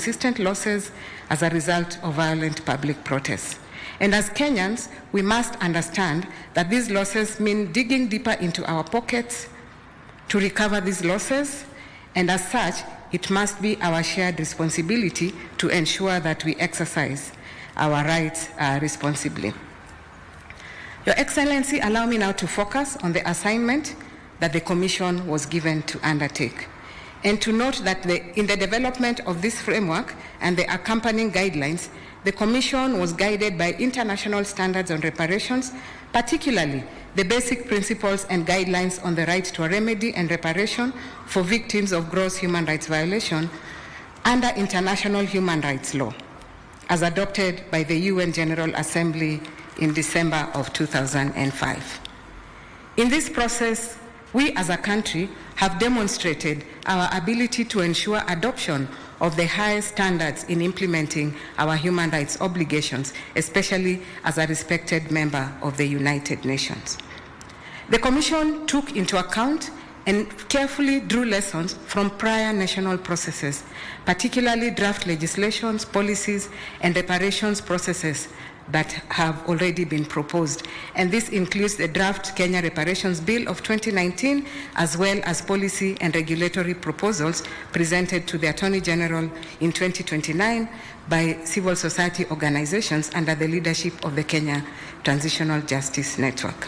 consistent losses as a result of violent public protests. And as Kenyans, we must understand that these losses mean digging deeper into our pockets to recover these losses, and as such, it must be our shared responsibility to ensure that we exercise our rights responsibly. Your Excellency, allow me now to focus on the assignment that the Commission was given to undertake, and to note that in the development of this framework and the accompanying guidelines, the Commission was guided by international standards on reparations, particularly the basic principles and guidelines on the right to a remedy and reparation for victims of gross human rights violation under international human rights law, as adopted by the UN General Assembly in December of 2005. In this process, we as a country have demonstrated our ability to ensure adoption of the highest standards in implementing our human rights obligations, especially as a respected member of the United Nations. The Commission took into account and carefully drew lessons from prior national processes, particularly draft legislations, policies, and reparations processes that have already been proposed. And this includes the draft Kenya Reparations Bill of 2019, as well as policy and regulatory proposals presented to the Attorney General in 2029 by civil society organizations under the leadership of the Kenya Transitional Justice Network.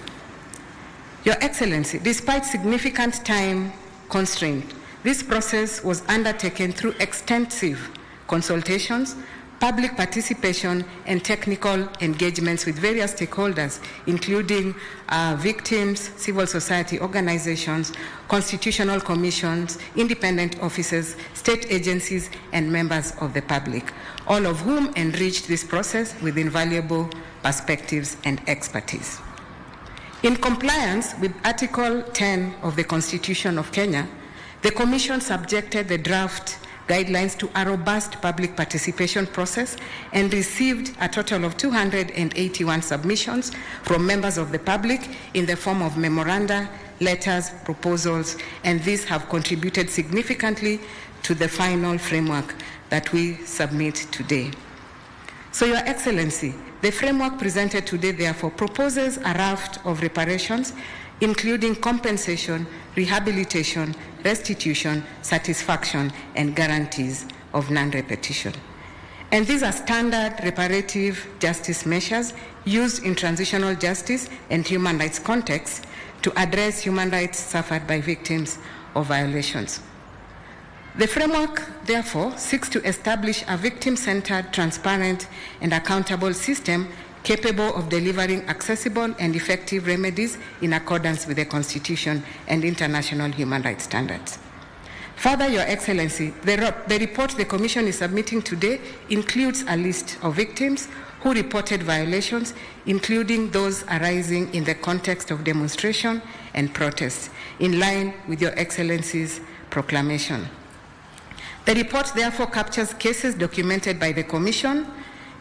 Your Excellency, despite significant time constraint, this process was undertaken through extensive consultations, public participation, and technical engagements with various stakeholders, including victims, civil society organizations, constitutional commissions, independent officers, state agencies, and members of the public, all of whom enriched this process with invaluable perspectives and expertise. In compliance with Article 10 of the Constitution of Kenya, the Commission subjected the draft guidelines to a robust public participation process and received a total of 281 submissions from members of the public in the form of memoranda, letters, proposals, and these have contributed significantly to the final framework that we submit today. So, Your Excellency, the framework presented today therefore proposes a raft of reparations, including compensation, rehabilitation, restitution, satisfaction, and guarantees of non-repetition. And these are standard reparative justice measures used in transitional justice and human rights contexts to address human rights suffered by victims of violations. The framework, therefore, seeks to establish a victim-centered, transparent, and accountable system capable of delivering accessible and effective remedies in accordance with the Constitution and international human rights standards. Further, Your Excellency, the report the Commission is submitting today includes a list of victims who reported violations, including those arising in the context of demonstration and protests, in line with Your Excellency's proclamation. The report therefore captures cases documented by the Commission,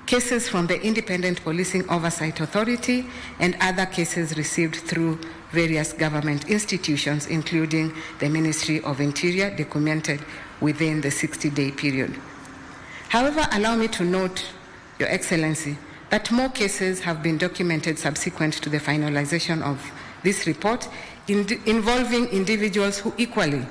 cases from the Independent Policing Oversight Authority, and other cases received through various government institutions, including the Ministry of Interior, documented within the 60-day period. However, allow me to note, Your Excellency, that more cases have been documented subsequent to the finalization of this report involving individuals who equally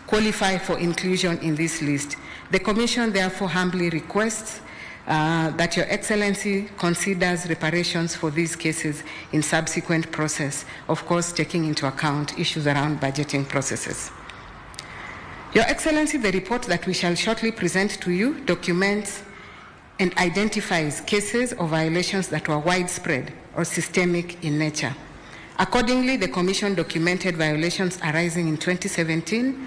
qualify for inclusion in this list. The Commission therefore humbly requests that Your Excellency considers reparations for these cases in subsequent process, of course taking into account issues around budgeting processes. Your Excellency, the report that we shall shortly present to you documents and identifies cases of violations that were widespread or systemic in nature. Accordingly, the Commission documented violations arising in 2017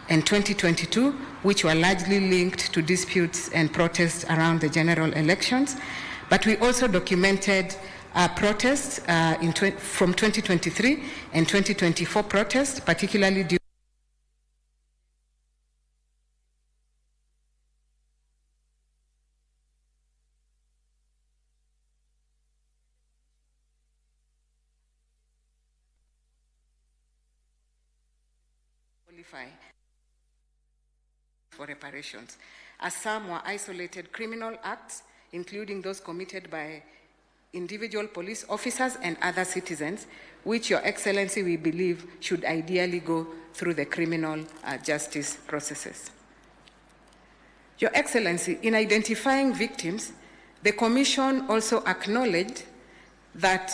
and 2022, which were largely linked to disputes and protests around the general elections. But we also documented protests from 2023 and 2024 protests, particularly due for reparations, as some were isolated criminal acts, including those committed by individual police officers and other citizens, which, Your Excellency, we believe should ideally go through the criminal justice processes. Your Excellency, in identifying victims, the Commission also acknowledged that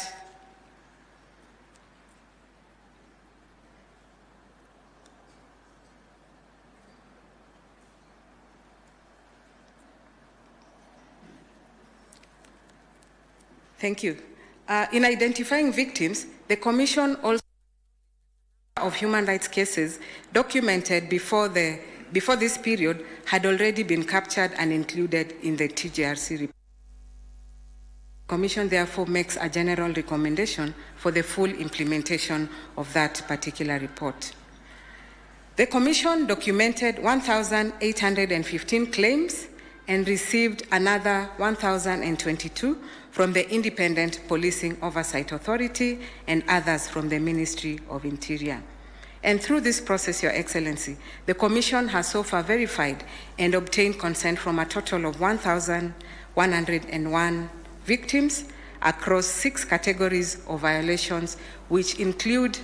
Thank you. In identifying victims, the Commission also of human rights cases documented before this period had already been captured and included in the TJRC report. The Commission therefore makes a general recommendation for the full implementation of that particular report. The Commission documented 1,815 claims and received another 1,022 from the Independent Policing Oversight Authority and others from the Ministry of Interior. And through this process, Your Excellency, the Commission has so far verified and obtained consent from a total of 1,101 victims across 6 categories of violations, which include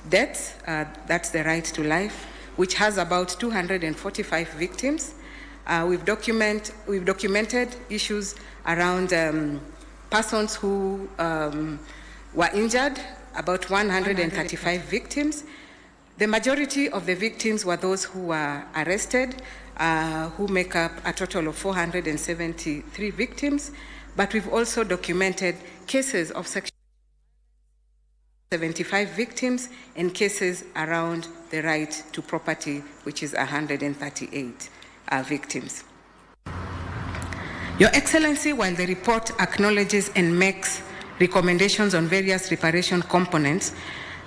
deaths, that's the right to life, which has about 245 victims. We've documented issues around persons who were injured, about 135 victims. The majority of the victims were those who were arrested, who make up a total of 473 victims, but we've also documented cases of sexual 75 victims and cases around the right to property, which is 138 victims. Your Excellency, while the report acknowledges and makes recommendations on various reparation components,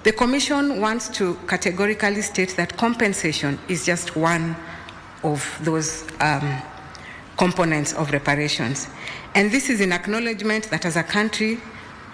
the Commission wants to categorically state that compensation is just one of those components of reparations. And this is in acknowledgement that as a country,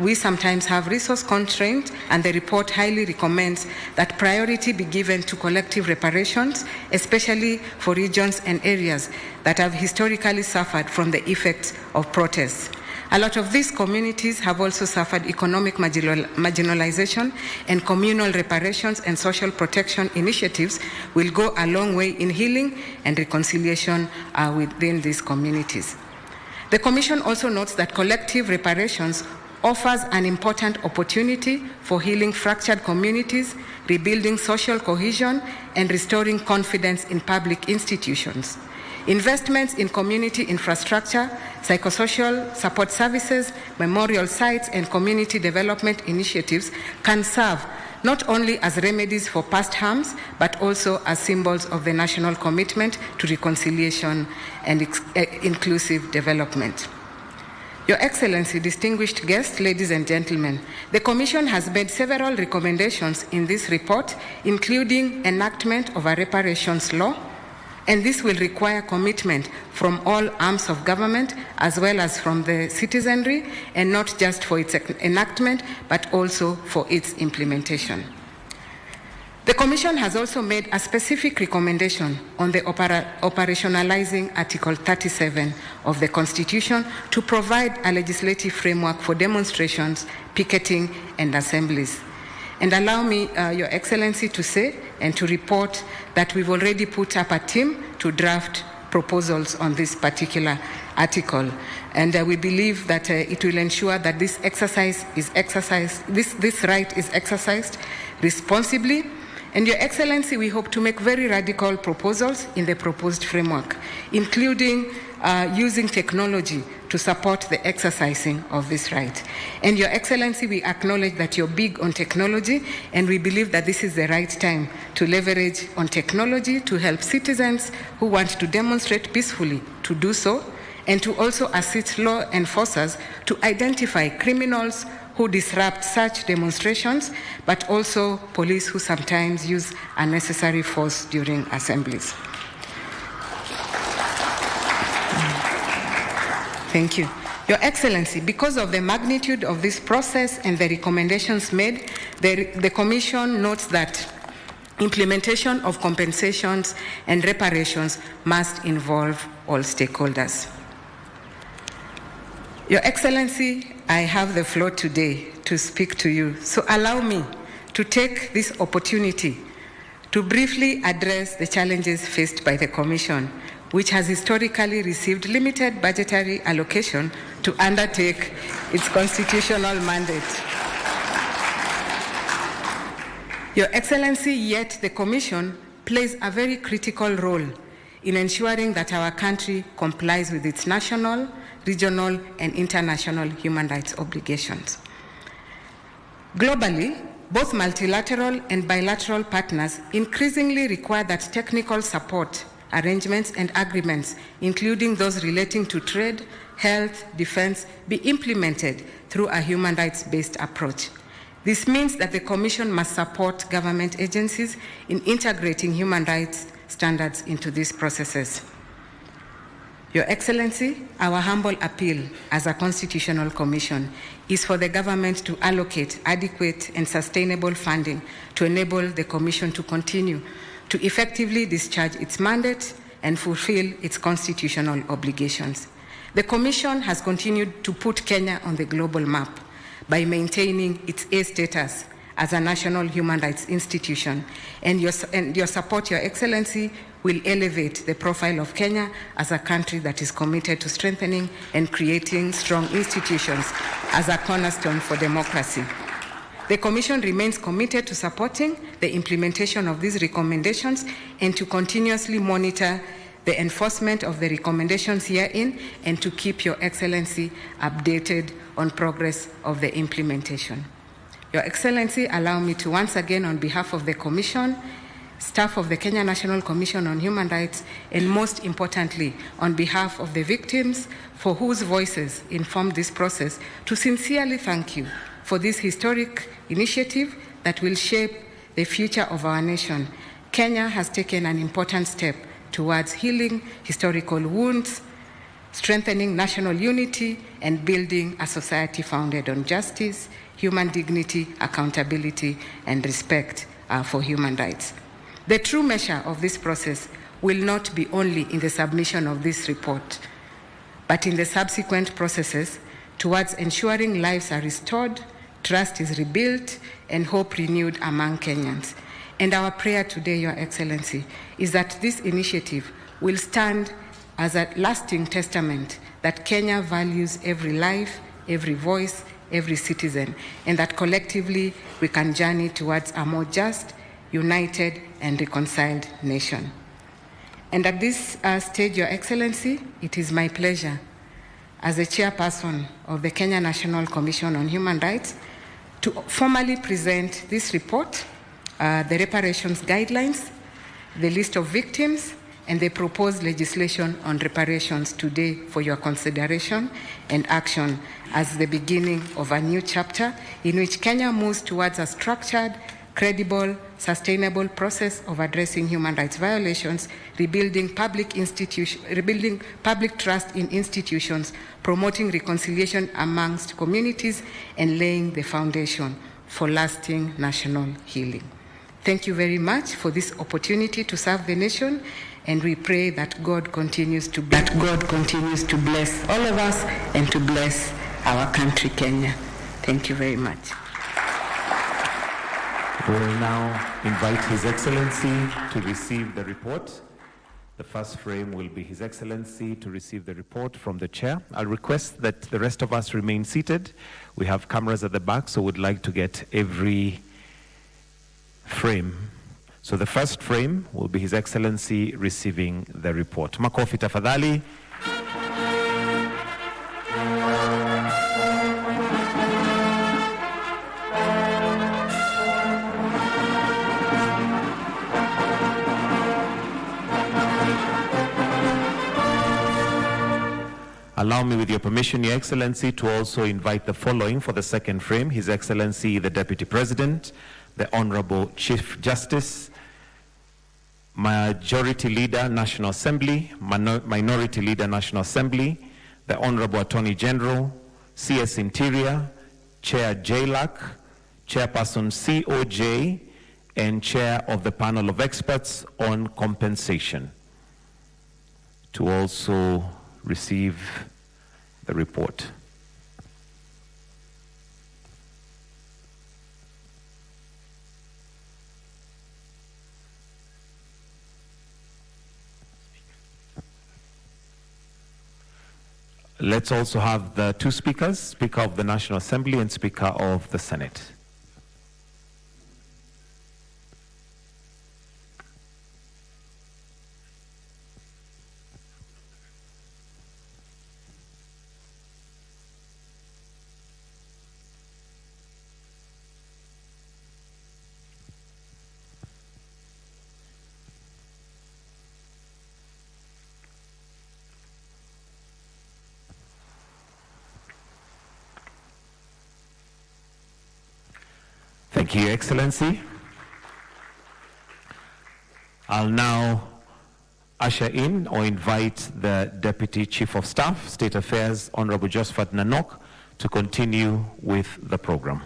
we sometimes have resource constraints, and the report highly recommends that priority be given to collective reparations, especially for regions and areas that have historically suffered from the effects of protests. A lot of these communities have also suffered economic marginalization, and communal reparations and social protection initiatives will go a long way in healing and reconciliation within these communities. The Commission also notes that collective reparations offers an important opportunity for healing fractured communities, rebuilding social cohesion, and restoring confidence in public institutions. Investments in community infrastructure, psychosocial support services, memorial sites, and community development initiatives can serve not only as remedies for past harms, but also as symbols of the national commitment to reconciliation and inclusive development. Your Excellency, distinguished guests, ladies and gentlemen, the Commission has made several recommendations in this report, including enactment of a reparations law, and this will require commitment from all arms of government as well as from the citizenry, and not just for its enactment, but also for its implementation. The Commission has also made a specific recommendation on the operationalizing Article 37 of the Constitution to provide a legislative framework for demonstrations, picketing, and assemblies. And allow me, Your Excellency, to say and to report that we've already put up a team to draft proposals on this particular article. And we believe that it will ensure that this exercise is exercised, this right is exercised responsibly. And Your Excellency, we hope to make very radical proposals in the proposed framework, including using technology to support the exercising of this right. And Your Excellency, we acknowledge that you're big on technology, and we believe that this is the right time to leverage on technology to help citizens who want to demonstrate peacefully to do so, and to also assist law enforcers to identify criminals who disrupt such demonstrations, but also police who sometimes use unnecessary force during assemblies. Thank you. Your Excellency, because of the magnitude of this process and the recommendations made, the Commission notes that Implementation of compensations and reparations must involve all stakeholders. Your Excellency, I have the floor today to speak to you, so allow me to take this opportunity to briefly address the challenges faced by the Commission, which has historically received limited budgetary allocation to undertake its constitutional mandate. Your Excellency, yet the Commission plays a very critical role in ensuring that our country complies with its national, regional, and international human rights obligations. Globally, both multilateral and bilateral partners increasingly require that technical support, arrangements, and agreements, including those relating to trade, health, defense, be implemented through a human rights-based approach. This means that the Commission must support government agencies in integrating human rights standards into these processes. Your Excellency, our humble appeal as a constitutional commission is for the government to allocate adequate and sustainable funding to enable the Commission to continue to effectively discharge its mandate and fulfill its constitutional obligations. The Commission has continued to put Kenya on the global map by maintaining its A status as a national human rights institution, and your support, Your Excellency, will elevate the profile of Kenya as a country that is committed to strengthening and creating strong institutions as a cornerstone for democracy. The Commission remains committed to supporting the implementation of these recommendations and to continuously monitor the enforcement of the recommendations herein and to keep Your Excellency updated on progress of the implementation. Your Excellency, allow me to once again, on behalf of the Commission, staff of the Kenya National Commission on Human Rights, and most importantly, on behalf of the victims for whose voices informed this process, to sincerely thank you for this historic initiative that will shape the future of our nation. Kenya has taken an important step towards healing historical wounds, strengthening national unity, and building a society founded on justice, human dignity, accountability, and respect for human rights. The true measure of this process will not be only in the submission of this report, but in the subsequent processes towards ensuring lives are restored, trust is rebuilt, and hope renewed among Kenyans. And our prayer today, Your Excellency, is that this initiative will stand as a lasting testament that Kenya values every life, every voice, every citizen, and that collectively we can journey towards a more just, united, and reconciled nation. And at this stage, Your Excellency, it is my pleasure as the chairperson of the Kenya National Commission on Human Rights to formally present this report, the reparations guidelines, the list of victims, and the proposed legislation on reparations today for your consideration and action as the beginning of a new chapter in which Kenya moves towards a structured, credible, sustainable process of addressing human rights violations, rebuilding public trust in institutions, promoting reconciliation amongst communities, and laying the foundation for lasting national healing. Thank you very much for this opportunity to serve the nation, and we pray that God continues to bless all of us and to bless our country, Kenya. Thank you very much. We will now invite His Excellency to receive the report. The first frame will be His Excellency to receive the report from the chair. I'll request that the rest of us remain seated. We have cameras at the back, so we'd like to get every frame. So the first frame will be His Excellency receiving the report. Makofi tafadhali. Allow me, with your permission, Your Excellency, to also invite the following for the second frame. His Excellency, the Deputy President, the Honorable Chief Justice, Majority Leader, National Assembly, Minority Leader, National Assembly, the Honorable Attorney General, CS Interior, Chair JLAC, Chairperson COJ, and chair of the panel of experts on compensation, to also receive the report. Let's also have the two speakers, Speaker of the National Assembly and Speaker of the Senate. Thank you, Your Excellency. I'll now usher in or invite the Deputy Chief of Staff, State Affairs, Honorable Josephat Nanok, to continue with the program.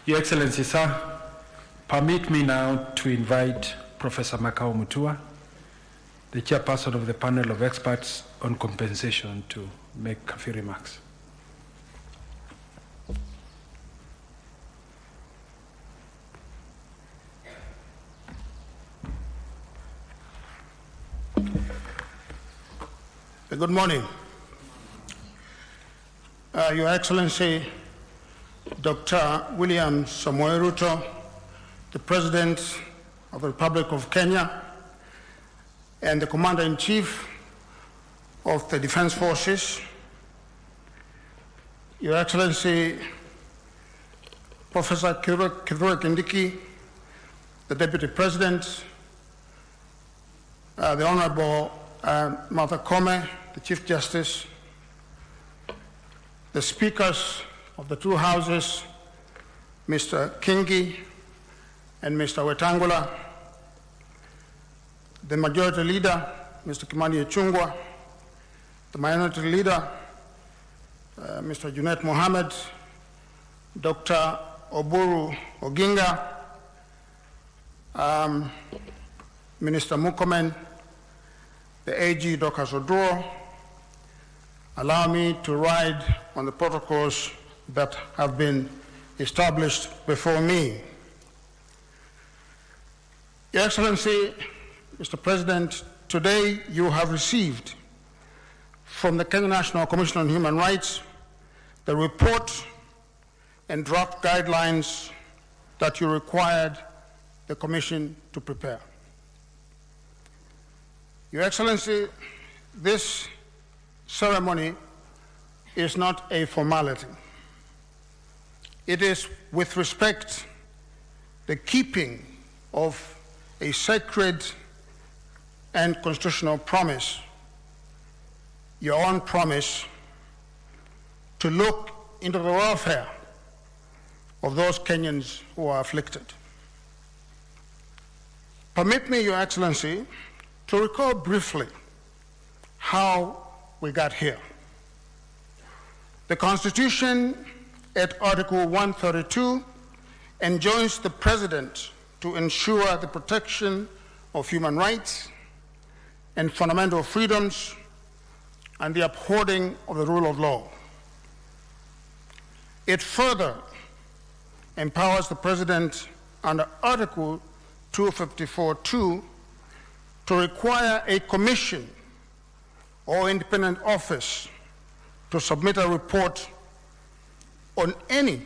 Your Excellency, sir, permit me now to invite Professor Makau Mutua, the chairperson of the panel of experts on compensation, to make a few remarks. Good morning. Your Excellency, Dr. William Samoei Ruto, the President of the Republic of Kenya, and the Commander-in-Chief of the Defense Forces, Your Excellency, Professor Kithure Kindiki, the Deputy President, the Honorable Martha Koome, the Chief Justice, the Speakers of the two Houses, Mr. Kingi and Mr. Wetangula, the Majority Leader, Mr. Kimani Ichung'wah, the Minority Leader, Mr. Junet Mohammed, Dr. Oburu Oginga, Minister Murkomen, the AG Dorcas Oduor. Allow me to ride on the protocols that have been established before me. Your Excellency, Mr. President, today you have received from the Kenya National Commission on Human Rights the report and draft guidelines that you required the Commission to prepare. Your Excellency, this ceremony is not a formality. It is, with respect, the keeping of a sacred and constitutional promise, your own promise, to look into the welfare of those Kenyans who are afflicted. Permit me, Your Excellency, to recall briefly how we got here. The Constitution at Article 132 enjoins the President to ensure the protection of human rights and fundamental freedoms and the upholding of the rule of law. It further empowers the President under Article 254(2) to require a commission or independent office to submit a report on any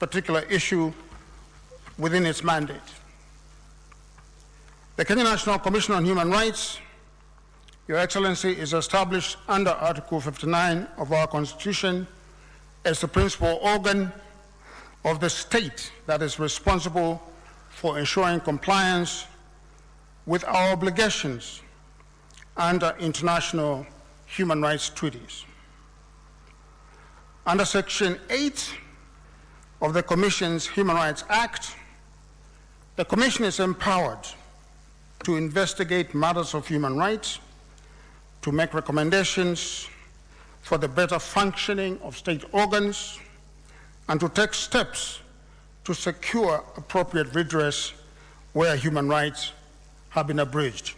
particular issue within its mandate. The Kenya National Commission on Human Rights, Your Excellency, is established under Article 59 of our Constitution as the principal organ of the state that is responsible for ensuring compliance with our obligations under international human rights treaties. Under Section 8 of the Commission's Human Rights Act, the Commission is empowered to investigate matters of human rights, to make recommendations for the better functioning of state organs, and to take steps to secure appropriate redress where human rights have been abridged.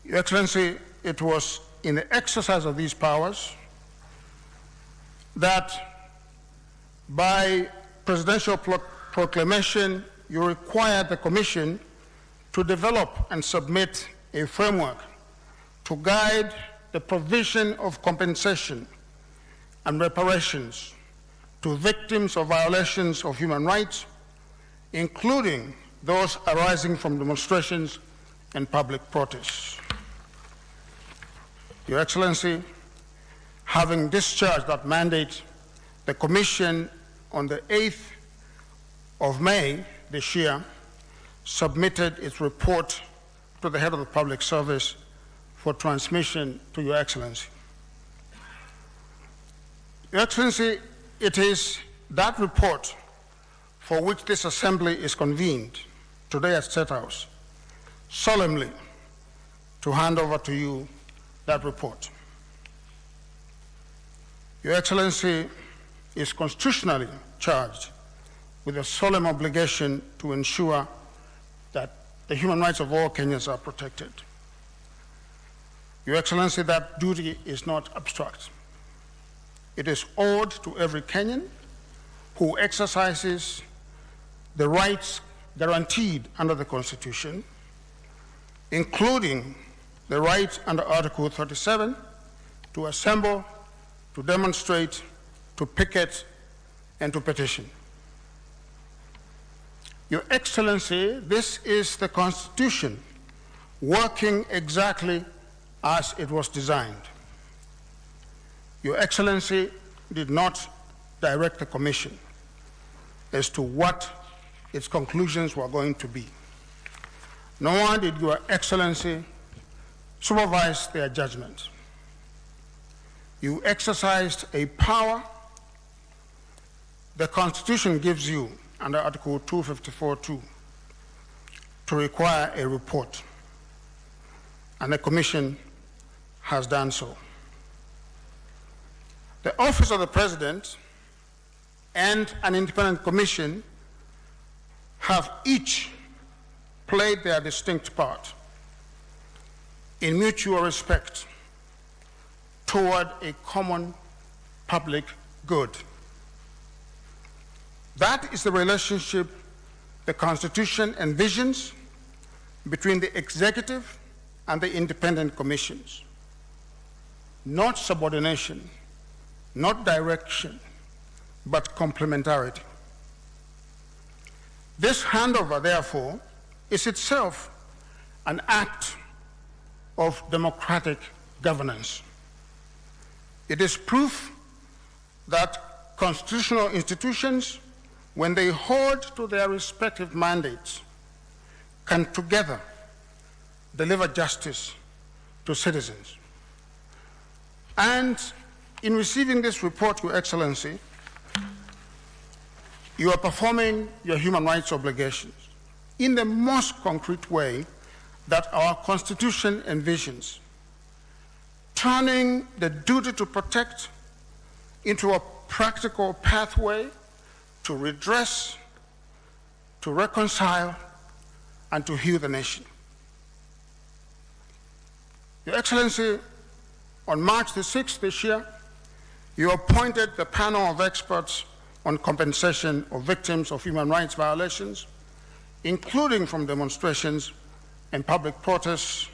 Your Excellency, it was in the exercise of these powers that by presidential proclamation, you required the Commission to develop and submit a framework to guide the provision of compensation and reparations to victims of violations of human rights, including those arising from demonstrations and public protests. Your Excellency, having discharged that mandate, the Commission on the 8th of May this year submitted its report to the head of the Public Service for transmission to Your Excellency. Your Excellency, it is that report for which this Assembly is convened today at State House, solemnly to hand over to you that report. Your Excellency is constitutionally charged with a solemn obligation to ensure that the human rights of all Kenyans are protected. Your Excellency, that duty is not abstract. It is owed to every Kenyan who exercises the rights guaranteed under the Constitution, including the right under Article 37 to assemble, to demonstrate, to picket, and to petition. Your Excellency, this is the Constitution working exactly as it was designed. Your Excellency did not direct the Commission as to what its conclusions were going to be. Nor did Your Excellency supervise their judgment. You exercised a power the Constitution gives you under Article 254(2) to require a report, and the Commission has done so. The Office of the President and an independent commission have each played their distinct part in mutual respect toward a common public good. That is the relationship the Constitution envisions between the executive and the independent commissions. Not subordination, not direction, but complementarity. This handover, therefore, is itself an act of democratic governance. It is proof that constitutional institutions, when they hold to their respective mandates, can together deliver justice to citizens. And in receiving this report, Your Excellency, you are performing your human rights obligations in the most concrete way that our Constitution envisions, turning the duty to protect into a practical pathway to redress, to reconcile, and to heal the nation. Your Excellency, on March the 6th this year, you appointed the panel of experts on compensation of victims of human rights violations, including from demonstrations and public protests,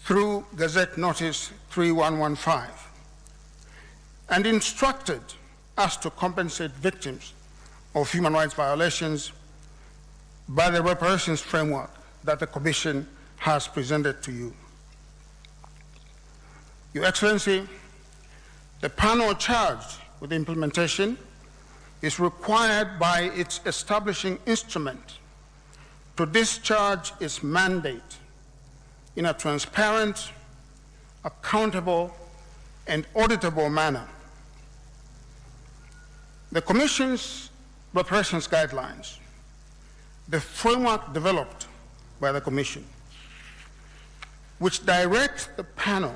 through Gazette Notice 3115, and instructed us to compensate victims of human rights violations by the reparations framework that the Commission has presented to you. Your Excellency, the panel charged with implementation is required by its establishing instrument to discharge its mandate in a transparent, accountable, and auditable manner. The Commission's reparations guidelines, the framework developed by the Commission, which directs the panel,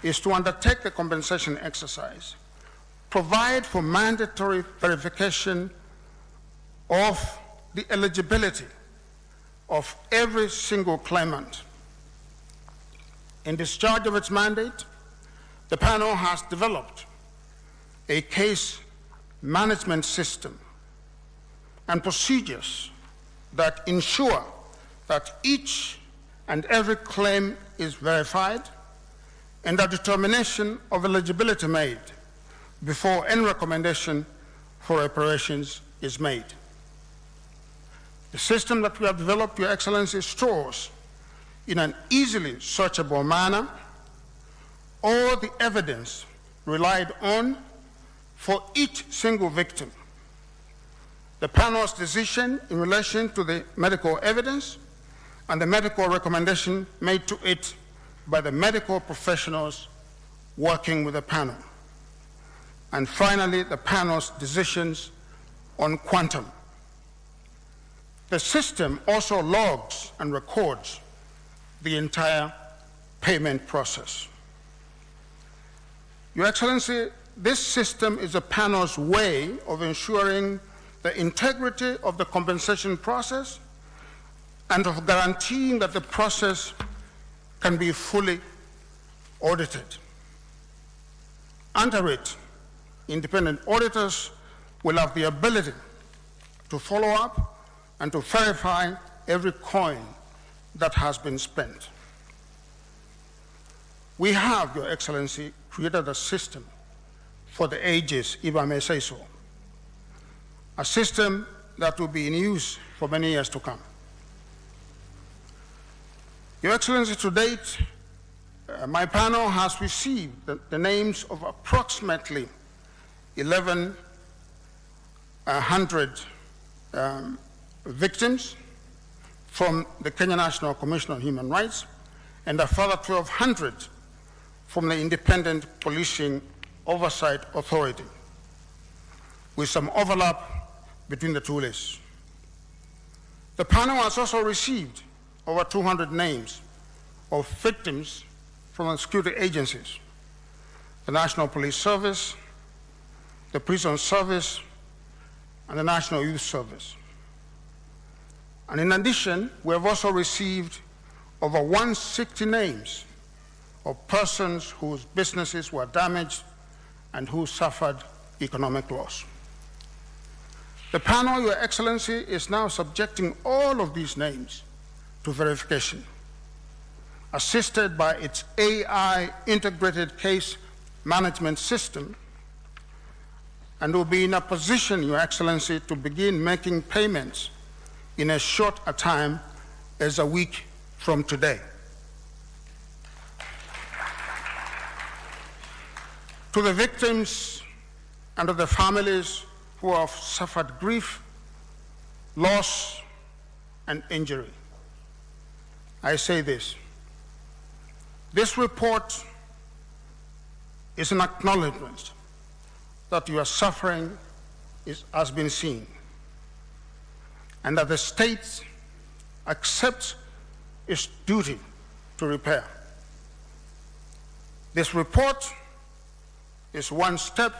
is to undertake the compensation exercise provide for mandatory verification of the eligibility of every single claimant. In discharge of its mandate, the panel has developed a case management system and procedures that ensure that each and every claim is verified and a determination of eligibility made before any recommendation for reparations is made. The system that we have developed, Your Excellency, stores in an easily searchable manner all the evidence relied on for each single victim. The panel's decision in relation to the medical evidence and the medical recommendation made to it by the medical professionals working with the panel. And finally, the panel's decisions on quantum. The system also logs and records the entire payment process. Your Excellency, this system is the panel's way of ensuring the integrity of the compensation process and of guaranteeing that the process can be fully audited. Under it, independent auditors will have the ability to follow up and to verify every coin that has been spent. We have, Your Excellency, created a system for the ages, if I may say so, a system that will be in use for many years to come. Your Excellency, to date, my panel has received the names of approximately 1,100 victims from the Kenya National Commission on Human Rights and a further 1,200 from the Independent Policing Oversight Authority, with some overlap between the two lists. The panel has also received over 200 names of victims from the security agencies, the National Police Service, the Prison Service, and the National Youth Service. And in addition, we have also received over 160 names of persons whose businesses were damaged and who suffered economic loss. The panel, Your Excellency, is now subjecting all of these names to verification, assisted by its AI integrated case management system, and will be in a position, Your Excellency, to begin making payments in as short a time as a week from today. To the victims and to the families who have suffered grief, loss, and injury, I say this. This report is an acknowledgement that your suffering has been seen, and that the state accepts its duty to repair. This report is one step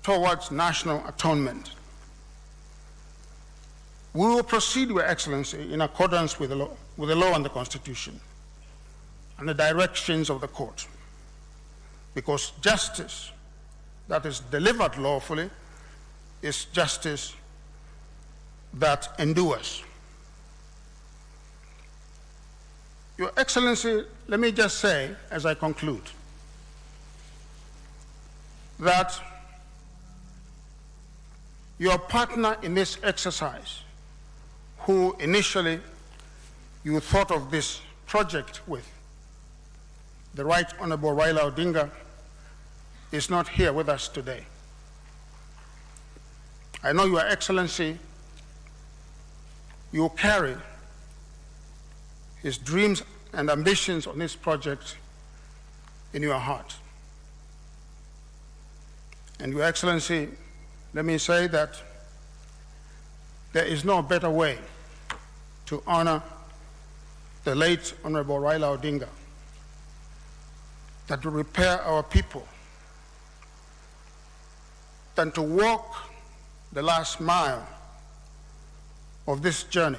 towards national atonement. We will proceed, Your Excellency, in accordance with the law and the Constitution and the directions of the court, because justice that is delivered lawfully is justice that endures. Your Excellency, let me just say, as I conclude, that your partner in this exercise, who initially you thought of this project with, the Right Honorable Raila Odinga, is not here with us today. I know, Your Excellency, you carry his dreams and ambitions on this project in your heart. And Your Excellency, let me say that there is no better way to honor the late Honorable Raila Odinga than to repair our people than to walk the last mile of this journey,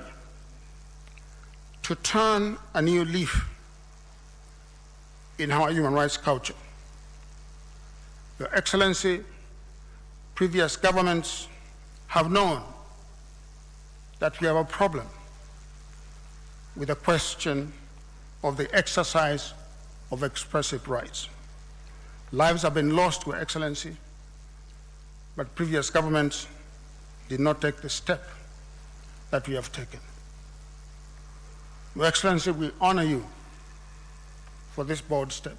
to turn a new leaf in our human rights culture. Your Excellency, previous governments have known that we have a problem with the question of the exercise of expressive rights. Lives have been lost, Your Excellency, but previous governments did not take the step that we have taken. Your Excellency, we honor you for this bold step.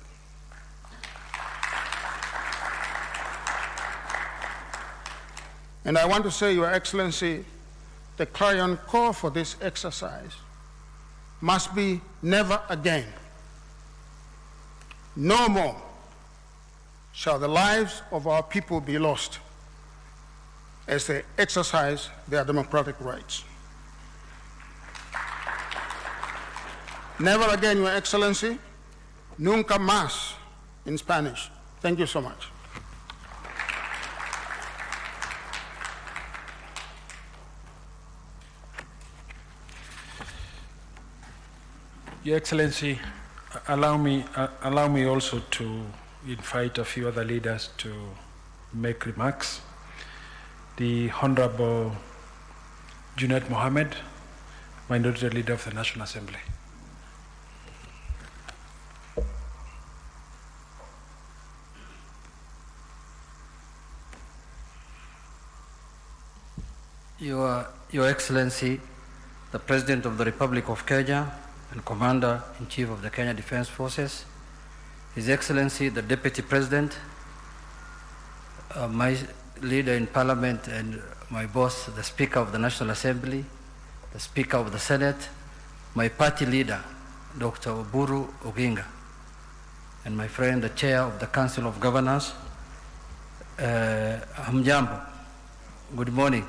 And I want to say, Your Excellency, the clarion call for this exercise must be never again. No more shall the lives of our people be lost as they exercise their democratic rights. Never again, Your Excellency, nunca más in Spanish. Thank you so much. Your Excellency, allow me also to invite a few other leaders to make remarks. The Honorable Junaid Mohammed, Minority Leader of the National Assembly. Your Excellency, the President of the Republic of Kenya and Commander-in-Chief of the Kenya Defense Forces, His Excellency, the Deputy President, my leader in Parliament and my boss, the Speaker of the National Assembly, the Speaker of the Senate, my party leader, Dr. Oburu Oginga, and my friend, the Chair of the Council of Governors, Hamjambo, good morning.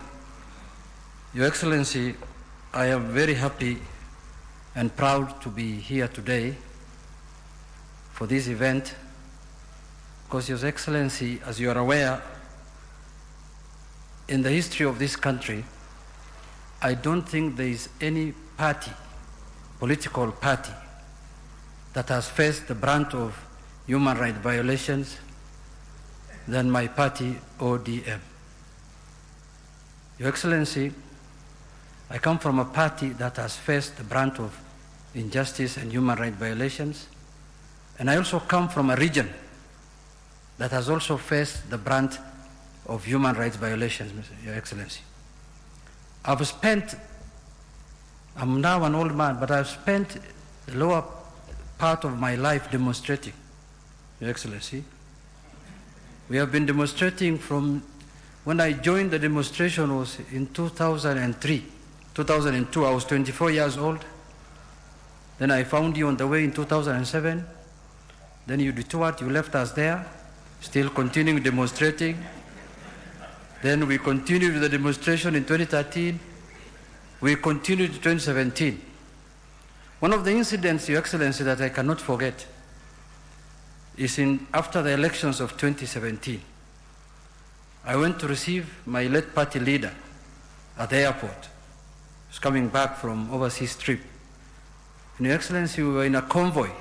Your Excellency, I am very happy and proud to be here today for this event because, Your Excellency, as you are aware, in the history of this country, I don't think there is any party, political party, that has faced the brunt of human rights violations than my party, ODM. Your Excellency, I come from a party that has faced the brunt of injustice and human rights violations, and I also come from a region that has also faced the brunt of human rights violations, Your Excellency. I'm now an old man, but I've spent the lower part of my life demonstrating, Your Excellency. We have been demonstrating from when I joined the demonstration was in 2003. 2002, I was 24 years old. Then I found you on the way in 2007. Then you detoured, you left us there, still continuing demonstrating. Then we continued the demonstration in 2013. We continued in 2017. One of the incidents, Your Excellency, that I cannot forget is after the elections of 2017. I went to receive my late party leader at the airport. He was coming back from overseas trip. And Your Excellency, we were in a convoy.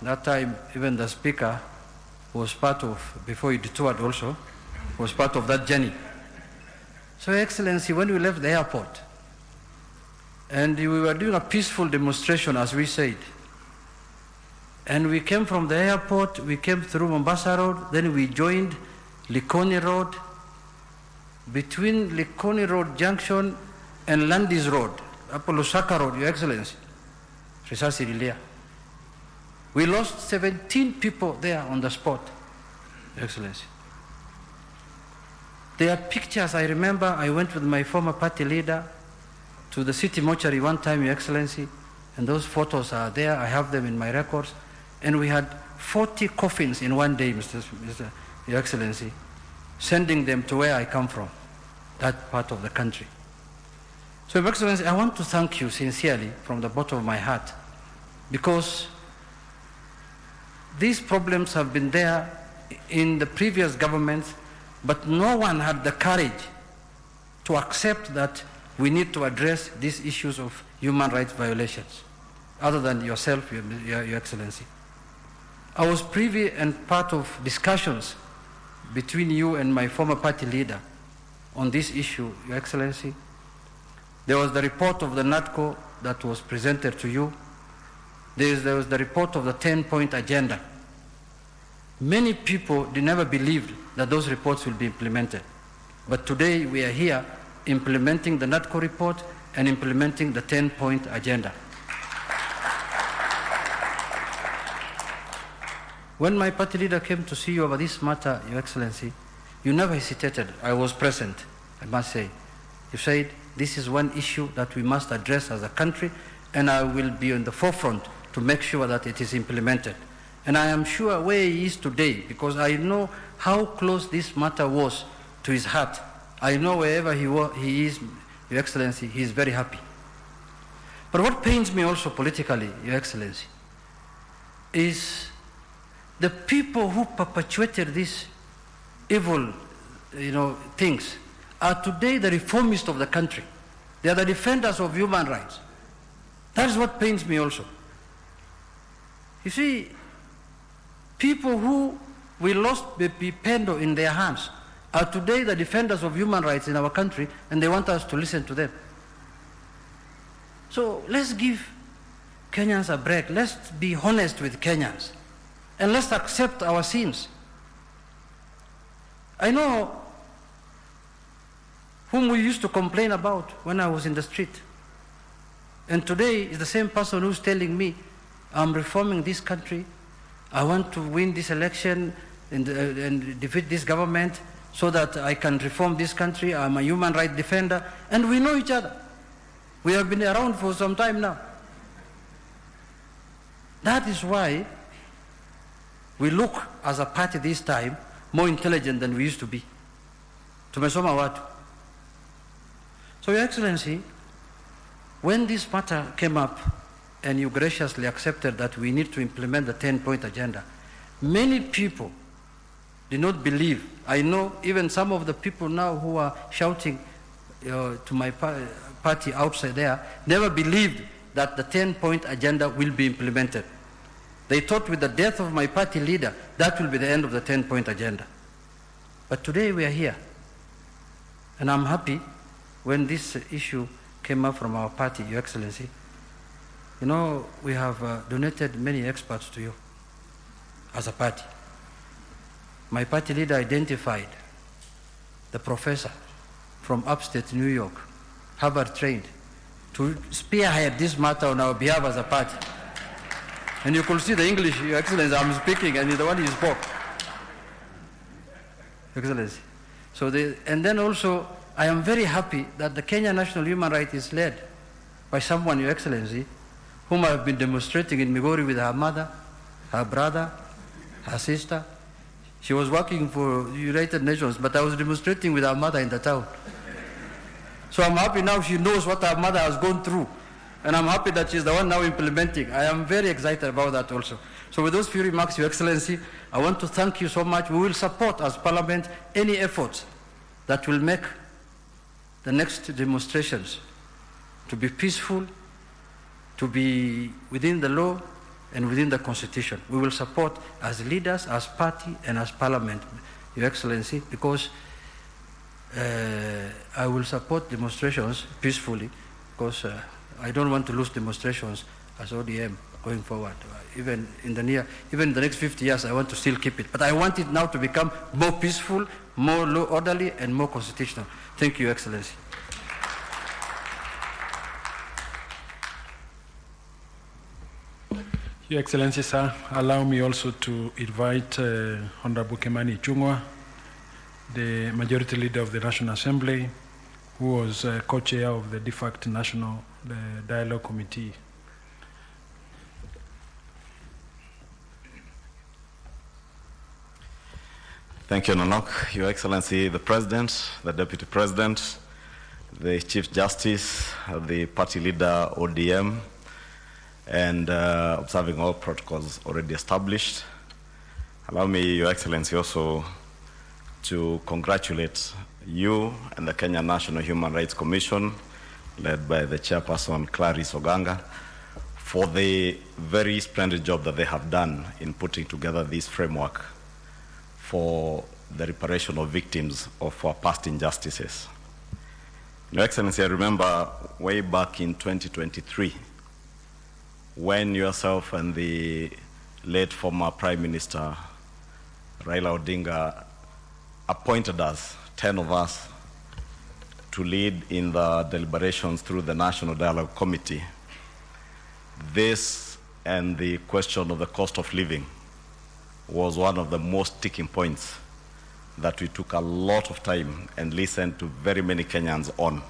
That time, even the Speaker was part of, before he detoured also, was part of that journey. So, Your Excellency, when we left the airport, and we were doing a peaceful demonstration, as we said, and we came from the airport, we came through Mombasa Road, then we joined Likoni Road. Between Likoni Road Junction and Landis Road, Lusaka Road, Your Excellency, risasi ililia. We lost 17 people there on the spot, Your Excellency. There are pictures. I remember I went with my former party leader to the city mortuary one time, Your Excellency, and those photos are there. I have them in my records. And we had 40 coffins in one day, Your Excellency, sending them to where I come from, that part of the country. So, Your Excellency, I want to thank you sincerely from the bottom of my heart, because these problems have been there in the previous governments, but no one had the courage to accept that we need to address these issues of human rights violations, other than yourself, Your Excellency. I was privy and part of discussions between you and my former party leader on this issue, Your Excellency. There was the report of the NATCO that was presented to you. There was the report of the 10-point agenda. Many people never believed that those reports will be implemented. But today we are here implementing the NATCO report and implementing the 10-point agenda. When my party leader came to see you over this matter, Your Excellency, you never hesitated. I was present, I must say. You said, this is one issue that we must address as a country, and I will be on the forefront to make sure that it is implemented. And I am sure where he is today, because I know how close this matter was to his heart. I know wherever he is, Your Excellency, he is very happy. But what pains me also politically, Your Excellency, is the people who perpetuated these evil, things are today the reformists of the country. They are the defenders of human rights. That is what pains me also. You see, people who we lost Pipendo in their hands are today the defenders of human rights in our country, and they want us to listen to them. So let's give Kenyans a break. Let's be honest with Kenyans, and let's accept our sins. I know whom we used to complain about when I was in the street. And today is the same person who's telling me, I'm reforming this country, I want to win this election and defeat this government so that I can reform this country, I'm a human rights defender, and we know each other. We have been around for some time now. That is why we look as a party this time more intelligent than we used to be. Tumesoma watu. So, Your Excellency, when this matter came up and you graciously accepted that we need to implement the 10-point agenda, many people did not believe. I know even some of the people now who are shouting to my party outside there never believed that the 10-point agenda will be implemented. They thought with the death of my party leader, that will be the end of the 10-point agenda. But today we are here. And I'm happy when this issue came up from our party, Your Excellency. You know, we have donated many experts to you as a party. My party leader identified the professor from upstate New York, Harvard trained, to spearhead this matter on our behalf as a party. And you could see the English, Your Excellency, I'm speaking, and the one you spoke. Your Excellency. So and then also, I am very happy that the Kenya National Human Rights is led by someone, Your Excellency, whom I have been demonstrating in Migori with her mother, her brother, her sister. She was working for the United Nations, but I was demonstrating with her mother in the town. So I'm happy now she knows what her mother has gone through. And I'm happy that she's the one now implementing. I am very excited about that also. So with those few remarks, Your Excellency, I want to thank you so much. We will support as Parliament any efforts that will make the next demonstrations to be peaceful, to be within the law and within the Constitution. We will support as leaders, as party, and as Parliament, Your Excellency, because I will support demonstrations peacefully, because I don't want to lose demonstrations as ODM going forward. Even in the next 50 years, I want to still keep it. But I want it now to become more peaceful, more law orderly, and more constitutional. Thank you, Your Excellency. Your Excellency, sir, allow me also to invite Honorable Kemani Chungwa, the Majority Leader of the National Assembly, who was co-chair of the de facto National Dialogue Committee. Thank you, Nonok. Your Excellency, the President, the Deputy President, the Chief Justice, the Party Leader, ODM, and observing all protocols already established. Allow me, Your Excellency, also to congratulate you and the Kenya National Human Rights Commission, led by the chairperson, Clarice Oganga, for the very splendid job that they have done in putting together this framework for the reparation of victims of our past injustices. Your Excellency, I remember way back in 2023, when yourself and the late former Prime Minister, Raila Odinga, appointed us, 10 of us, to lead in the deliberations through the National Dialogue Committee. This and the question of the cost of living was one of the most sticking points that we took a lot of time and listened to very many Kenyans on.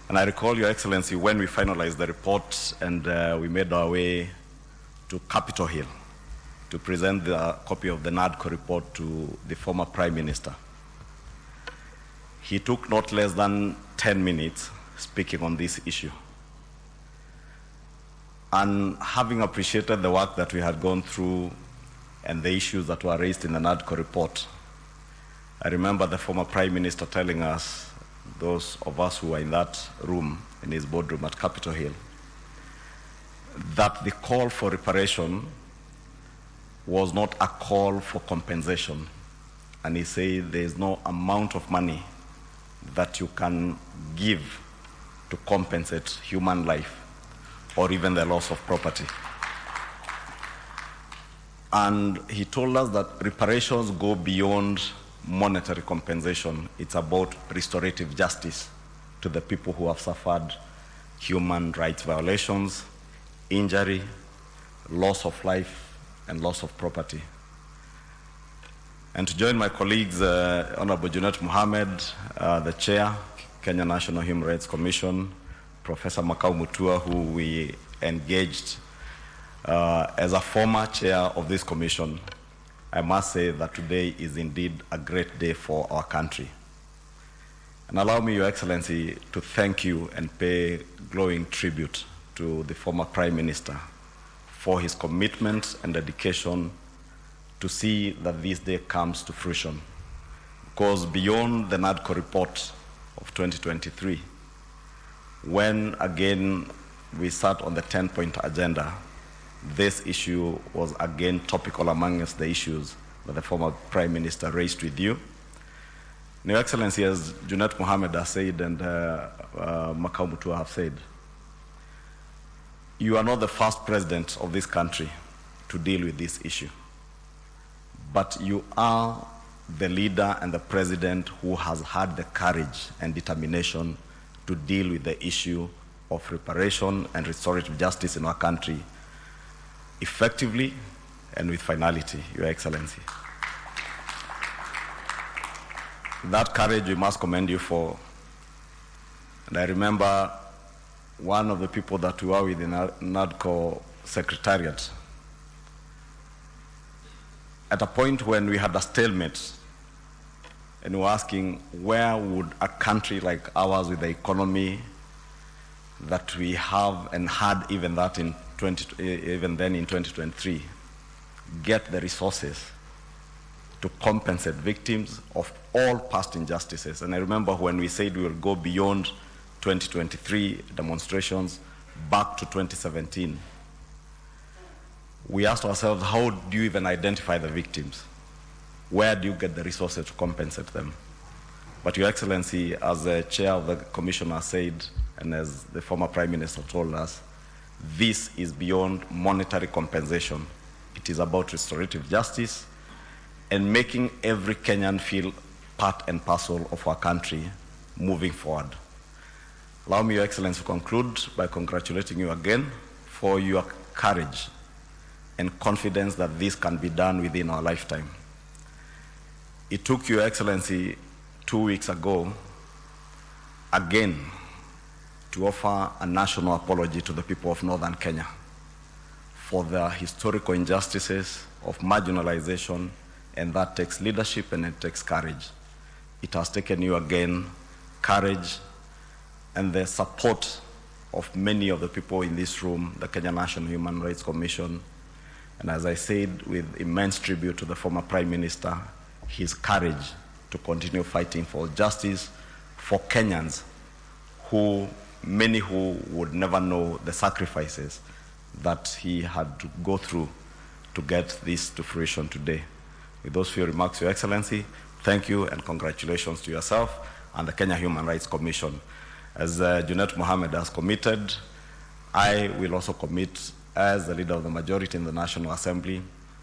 And I recall, Your Excellency, when we finalized the report and we made our way to Capitol Hill to present the copy of the NADCO report to the former Prime Minister. He took not less than 10 minutes speaking on this issue. And having appreciated the work that we had gone through and the issues that were raised in the NADCO report, I remember the former Prime Minister telling us, those of us who were in that room, in his boardroom at Capitol Hill, that the call for reparation was not a call for compensation. And he said there is no amount of money that you can give to compensate human life or even the loss of property. And he told us that reparations go beyond monetary compensation. It's about restorative justice to the people who have suffered human rights violations, injury, loss of life, and loss of property. And to join my colleagues, Honorable Junet Mohamed, the Chair, Kenya National Human Rights Commission, Professor Makau Mutua, who we engaged as a former chair of this commission, I must say that today is indeed a great day for our country. And allow me, Your Excellency, to thank you and pay glowing tribute to the former Prime Minister for his commitment and dedication to see that this day comes to fruition. Because beyond the NADCO report of 2023, when again we sat on the 10-point agenda, this issue was again topical amongst the issues that the former Prime Minister raised with you. And Your Excellency, as Junet Mohamed has said and Makau Mutua have said, you are not the first president of this country to deal with this issue, but you are the leader and the president who has had the courage and determination to deal with the issue of reparation and restorative justice in our country effectively and with finality, Your Excellency. That courage we must commend you for. And I remember one of the people that we were with in NADCO Secretariat, at a point when we had a stalemate and we were asking, where would a country like ours with the economy that we have and had even that even then in 2023 get the resources to compensate victims of all past injustices? And I remember when we said we will go beyond 2023 demonstrations back to 2017, we asked ourselves, how do you even identify the victims? Where do you get the resources to compensate them? But Your Excellency, as the chair of the commission has said, and as the former Prime Minister told us, this is beyond monetary compensation. It is about restorative justice and making every Kenyan feel part and parcel of our country moving forward. Allow me, Your Excellency, to conclude by congratulating you again for your courage and confidence that this can be done within our lifetime. It took Your Excellency 2 weeks ago, again, to offer a national apology to the people of Northern Kenya for the historical injustices of marginalization, and that takes leadership and it takes courage. It has taken you again courage and the support of many of the people in this room, the Kenya National Human Rights Commission, and as I said, with immense tribute to the former Prime Minister his courage to continue fighting for justice for Kenyans many who would never know the sacrifices that he had to go through to get this to fruition today. With those few remarks, Your Excellency, thank you and congratulations to yourself and the Kenya Human Rights Commission. As Junet Mohammed has committed, I will also commit as the leader of the majority in the National Assembly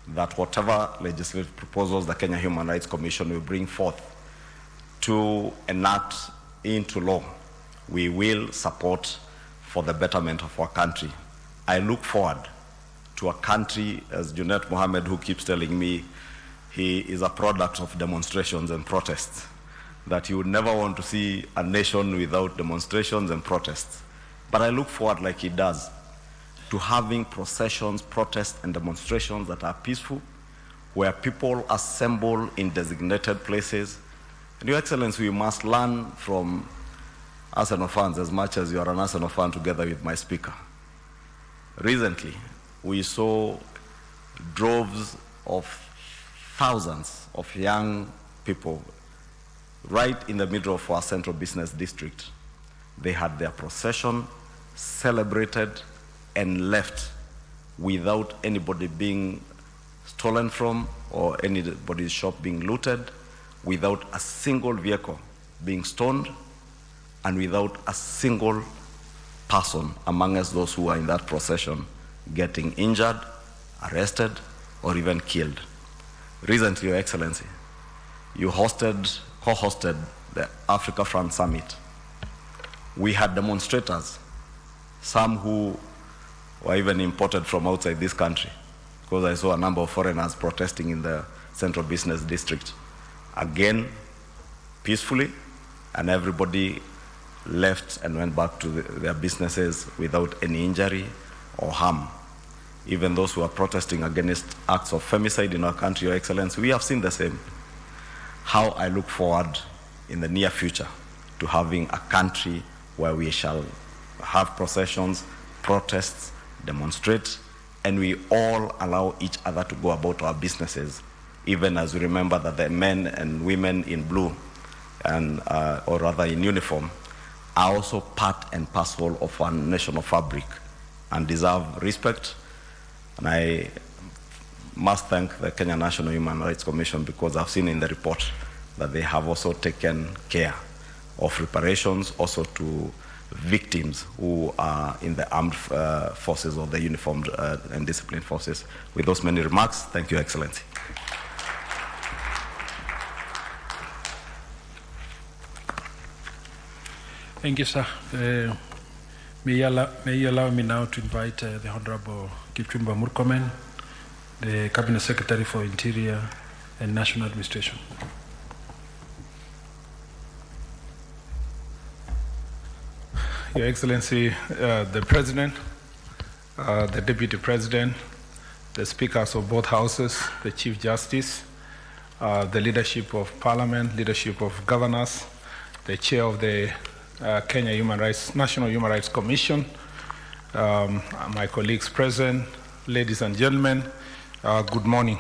that whatever legislative proposals the Kenya Human Rights Commission will bring forth to enact into law, we will support for the betterment of our country. I look forward to a country, as Junet Mohammed, who keeps telling me he is a product of demonstrations and protests, that he would never want to see a nation without demonstrations and protests. But I look forward, like he does, to having processions, protests, and demonstrations that are peaceful, where people assemble in designated places. And Your Excellency, we must learn from Arsenal fans as much as you are an Arsenal fan together with my speaker. Recently, we saw droves of thousands of young people right in the middle of our central business district. They had their procession, celebrated, and left without anybody being stolen from or anybody's shop being looted, without a single vehicle being stoned, and without a single person among us, those who are in that procession, getting injured, arrested, or even killed. Recently, Your Excellency, you co-hosted the Africa Front Summit. We had demonstrators, some who were even imported from outside this country, because I saw a number of foreigners protesting in the central business district. Again, peacefully, and everybody left and went back to their businesses without any injury or harm. Even those who are protesting against acts of femicide in our country, Your Excellency, we have seen the same. How I look forward in the near future to having a country where we shall have processions, protests, demonstrate, and we all allow each other to go about our businesses, even as we remember that the men and women in blue, and or rather in uniform, are also part and parcel of our national fabric and deserve respect. And I must thank the Kenya National Human Rights Commission, because I've seen in the report that they have also taken care of reparations also to victims who are in the armed forces or the uniformed and disciplined forces. With those many remarks, thank you, Excellency. Thank you, sir. May you allow me now to invite the Honorable Kipchumba Murkomen, the Cabinet Secretary for Interior and National Administration. Your Excellency, the President, the Deputy President, the Speakers of both Houses, the Chief Justice, the leadership of Parliament, leadership of governors, the Chair of the Kenya National Human Rights Commission, my colleagues present, ladies and gentlemen, good morning.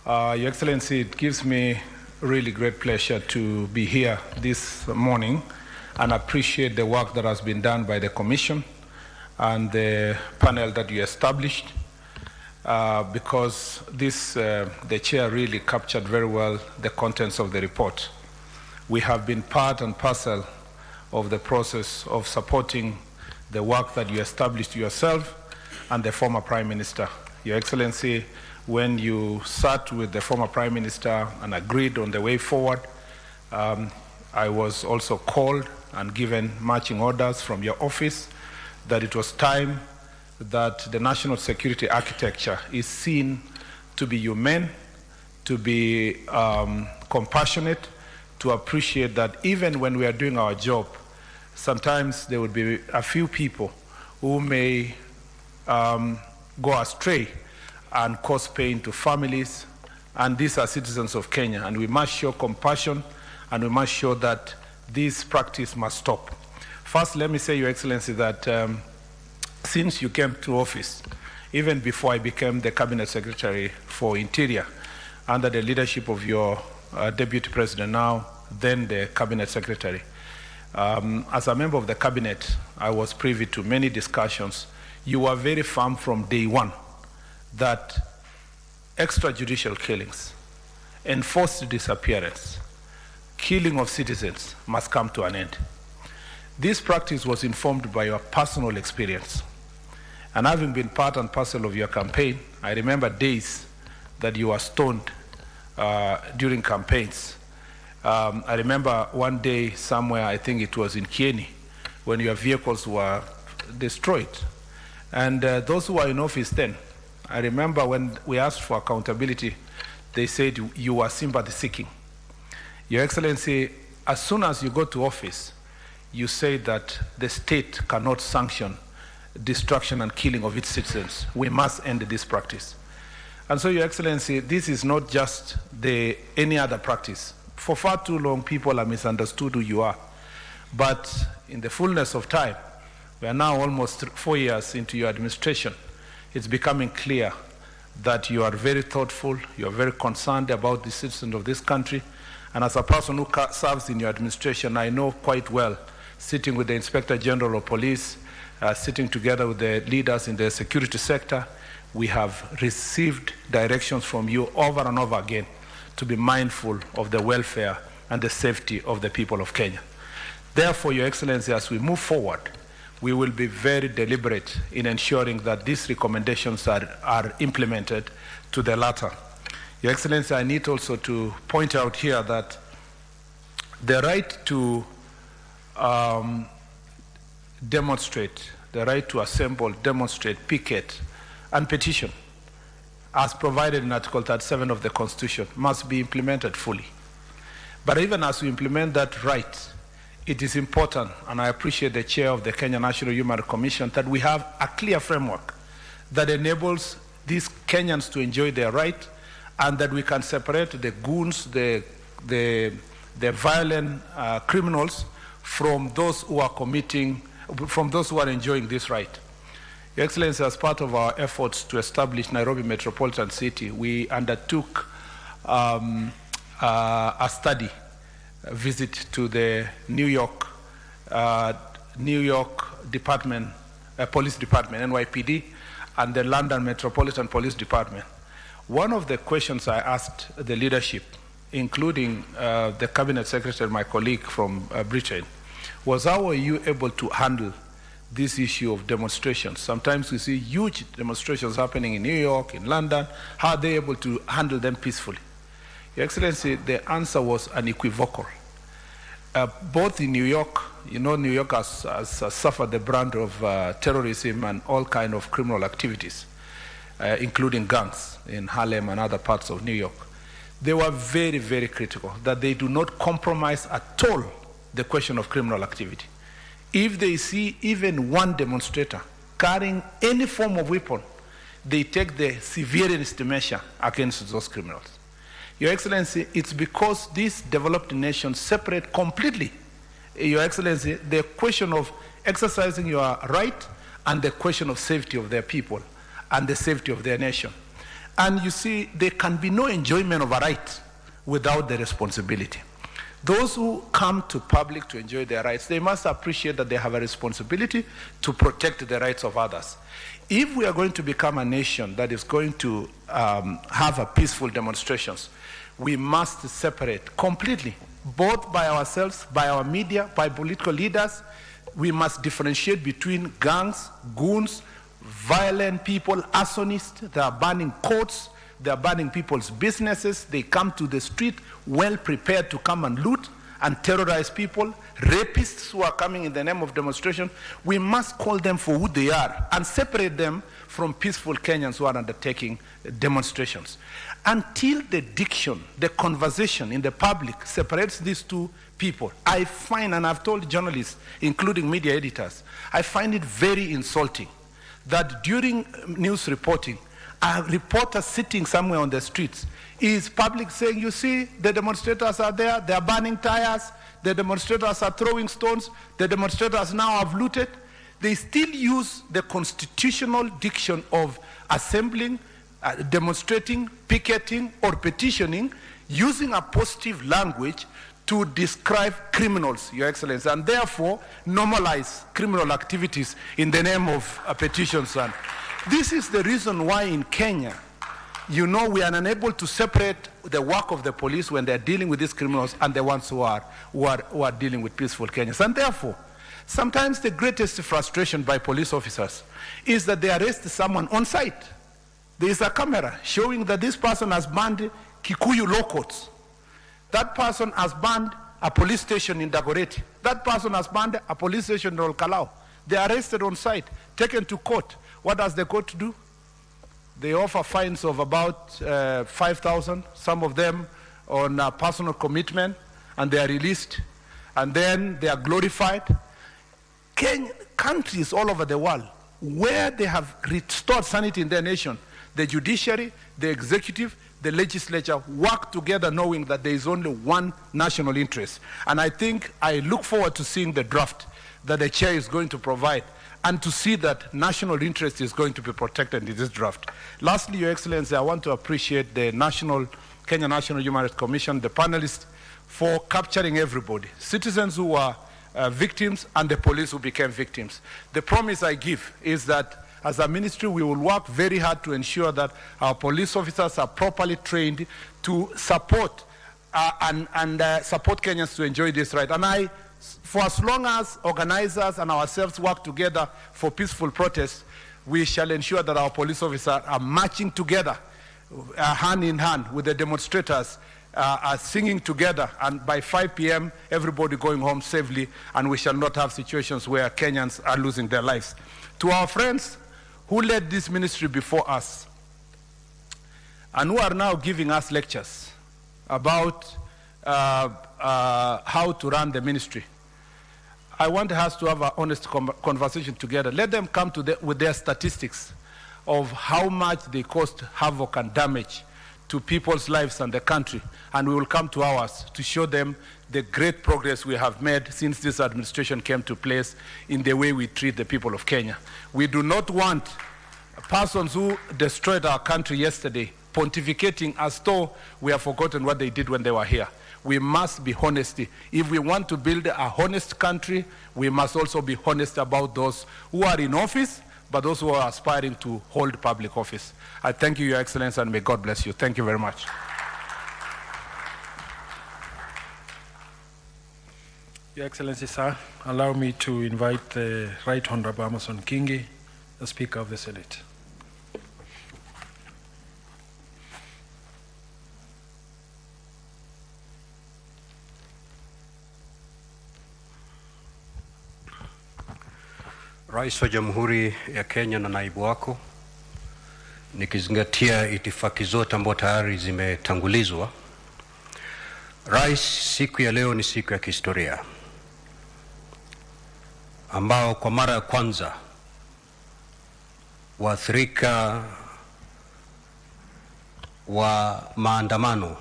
Your Excellency, it gives me really great pleasure to be here this morning and appreciate the work that has been done by the Commission and the panel that you established, because the Chair really captured very well the contents of the report. We have been part and parcel of the process of supporting the work that you established yourself and the former Prime Minister. Your Excellency, when you sat with the former Prime Minister and agreed on the way forward, I was also called and given marching orders from your office that it was time that the national security architecture is seen to be humane, to be compassionate, to appreciate that even when we are doing our job, sometimes there would be a few people who may go astray and cause pain to families, and these are citizens of Kenya, and we must show compassion, and we must show that this practice must stop. First, let me say, Your Excellency, that since you came to office, even before I became the Cabinet Secretary for Interior, under the leadership of your Deputy President now, then the Cabinet Secretary. As a member of the Cabinet, I was privy to many discussions. You were very firm from day one that extrajudicial killings, enforced disappearance, killing of citizens must come to an end. This practice was informed by your personal experience. And having been part and parcel of your campaign, I remember days that you were stoned during campaigns. I remember one day somewhere, I think it was in Kieni, when your vehicles were destroyed. And those who were in office then, I remember when we asked for accountability, they said you were sympathy seeking. Your Excellency, as soon as you got to office, you say that the state cannot sanction destruction and killing of its citizens. We must end this practice. And so, Your Excellency, this is not just any other practice. For far too long, people have misunderstood who you are. But in the fullness of time, we are now almost 4 years into your administration. It's becoming clear that you are very thoughtful, you are very concerned about the citizens of this country. And as a person who serves in your administration, I know quite well, sitting with the Inspector General of Police, sitting together with the leaders in the security sector, we have received directions from you over and over again to be mindful of the welfare and the safety of the people of Kenya. Therefore, Your Excellency, as we move forward, we will be very deliberate in ensuring that these recommendations are implemented to the latter. Your Excellency, I need also to point out here that the right to demonstrate, the right to assemble, demonstrate, picket, and petition, as provided in Article 37 of the Constitution, must be implemented fully. But even as we implement that right, it is important, and I appreciate the chair of the Kenya National Human Rights Commission, that we have a clear framework that enables these Kenyans to enjoy their right, and that we can separate the goons, the violent criminals from those who are enjoying this right. Your Excellency, as part of our efforts to establish Nairobi Metropolitan City, we undertook a study, a visit to the New York Department, Police Department, NYPD, and the London Metropolitan Police Department. One of the questions I asked the leadership, including the Cabinet Secretary, my colleague from Britain, was how are you able to handle this issue of demonstrations? Sometimes we see huge demonstrations happening in New York, in London. How are they able to handle them peacefully? Your Excellency, the answer was unequivocal. Both in New York, you know, New York has suffered the brunt of terrorism and all kinds of criminal activities, including gangs in Harlem and other parts of New York. They were very, very critical that they do not compromise at all the question of criminal activity. If they see even one demonstrator carrying any form of weapon, they take the severest measure against those criminals. Your Excellency, it's because these developed nations separate completely, Your Excellency, the question of exercising your right and the question of safety of their people and the safety of their nation. And you see, there can be no enjoyment of a right without the responsibility. Those who come to public to enjoy their rights, they must appreciate that they have a responsibility to protect the rights of others. If we are going to become a nation that is going to have a peaceful demonstrations, we must separate completely, both by ourselves, by our media, by political leaders. We must differentiate between gangs, goons, violent people, arsonists. They are burning courts, they are burning people's businesses. They come to the street well prepared to come and loot and terrorize people. Rapists who are coming in the name of demonstration. We must call them for who they are and separate them from peaceful Kenyans who are undertaking demonstrations. Until the diction, the conversation in the public separates these two people, I find, and I've told journalists, including media editors, I find it very insulting that during news reporting, a reporter sitting somewhere on the streets is public saying, you see, the demonstrators are there, they are burning tires, the demonstrators are throwing stones, the demonstrators now have looted. They still use the constitutional diction of assembling, demonstrating, picketing, or petitioning using a positive language to describe criminals, Your Excellency, and therefore normalize criminal activities in the name of petitions. And this is the reason why in Kenya, we are unable to separate the work of the police when they're dealing with these criminals and the ones who are dealing with peaceful Kenyans. And therefore, sometimes the greatest frustration by police officers is that they arrest someone on site. There is a camera showing that this person has banned Kikuyu law courts. That person has banned a police station in Dagoretti. That person has banned a police station in Olkalau. They are arrested on site, taken to court. What does the court do? They offer fines of about 5,000, some of them on personal commitment, and they are released. And then they are glorified. Countries all over the world where they have restored sanity in their nation, the judiciary, the executive, the legislature work together knowing that there is only one national interest. And I look forward to seeing the draft that the chair is going to provide and to see that national interest is going to be protected in this draft. Lastly, Your Excellency, I want to appreciate the Kenya National Human Rights Commission, the panelists, for capturing everybody, citizens who are victims and the police who became victims. The promise I give is that as a ministry, we will work very hard to ensure that our police officers are properly trained to support and support Kenyans to enjoy this right. And for as long as organizers and ourselves work together for peaceful protests, we shall ensure that our police officers are marching together, hand in hand with the demonstrators, are singing together, and by 5 p.m., everybody going home safely, and we shall not have situations where Kenyans are losing their lives. To our friends who led this ministry before us and who are now giving us lectures about how to run the ministry, I want us to have an honest conversation together. Let them come with their statistics of how much they caused havoc and damage to people's lives and the country, and we will come to ours to show them the great progress we have made since this administration came to place in the way we treat the people of Kenya. We do not want persons who destroyed our country yesterday pontificating as though we have forgotten what they did when they were here. We must be honest. If we want to build a honest country, we must also be honest about those who are in office, but those who are aspiring to hold public office. I thank you, Your Excellency, and may God bless you. Thank you very much. Your Excellency, sir, allow me to invite the Right Honorable Amason Kingi, the Speaker of the Senate. Rais wa Jamhuri ya Kenya na naibu wako, nikizingatia itifaki zote ambazo tayari zimetangulizwa. Rais, siku ya leo ni siku ya kihistoria ambao kwa mara ya kwanza waathirika wa maandamano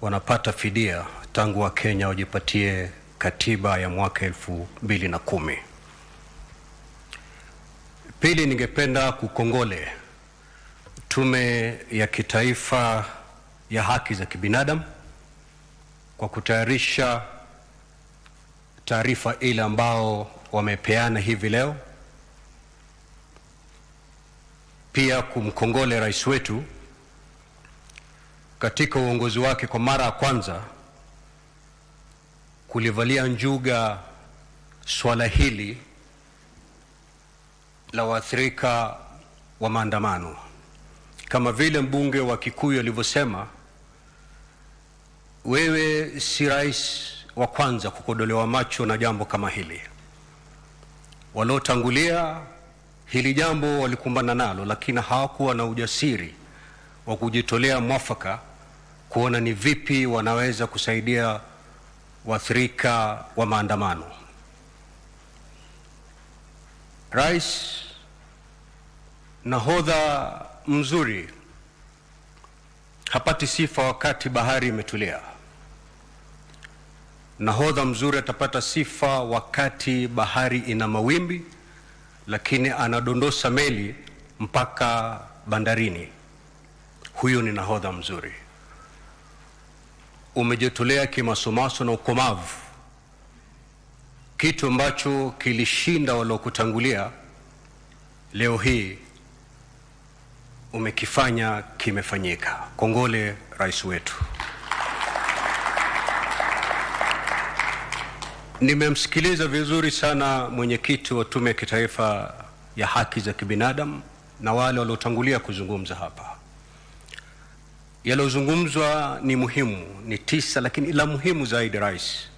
wanapata fidia tangu wa Kenya wajipatie katiba ya mwaka 2010. Pili, ningependa kukongole Tume ya Kitaifa ya Haki za Kibinadamu kwa kutayarisha taarifa ile ambao wamepeana hivi leo. Pia kumkongole rais wetu katika uongozi wake kwa mara ya kwanza kulivalia njuga swala hili la waathirika wa maandamano. Kama vile mbunge wa Kikuyu alivyosema, wewe si rais wa kwanza kukodolewa macho na jambo kama hili. Waliotangulia hili jambo walikumbana nalo, lakini hawakuwa na ujasiri wa kujitolea mwafaka kuona ni vipi wanaweza kusaidia waathirika wa maandamano. Rais, nahodha mzuri hapati sifa wakati bahari imetulia. Nahodha mzuri atapata sifa wakati bahari ina mawimbi, lakini anadondosa meli mpaka bandarini. huyo ni nahodha mzuri. Umejitolea kimasomaso na ukomavu, kitu ambacho kilishinda waliokutangulia. Leo hii umekifanya kimefanyika. Kongole rais wetu. Nimemsikiliza vizuri sana mwenyekiti wa Tume ya Kitaifa ya Haki za Kibinadamu na wale waliotangulia kuzungumza hapa. Yalozungumzwa ni muhimu, ni 9, lakini la muhimu zaidi rais,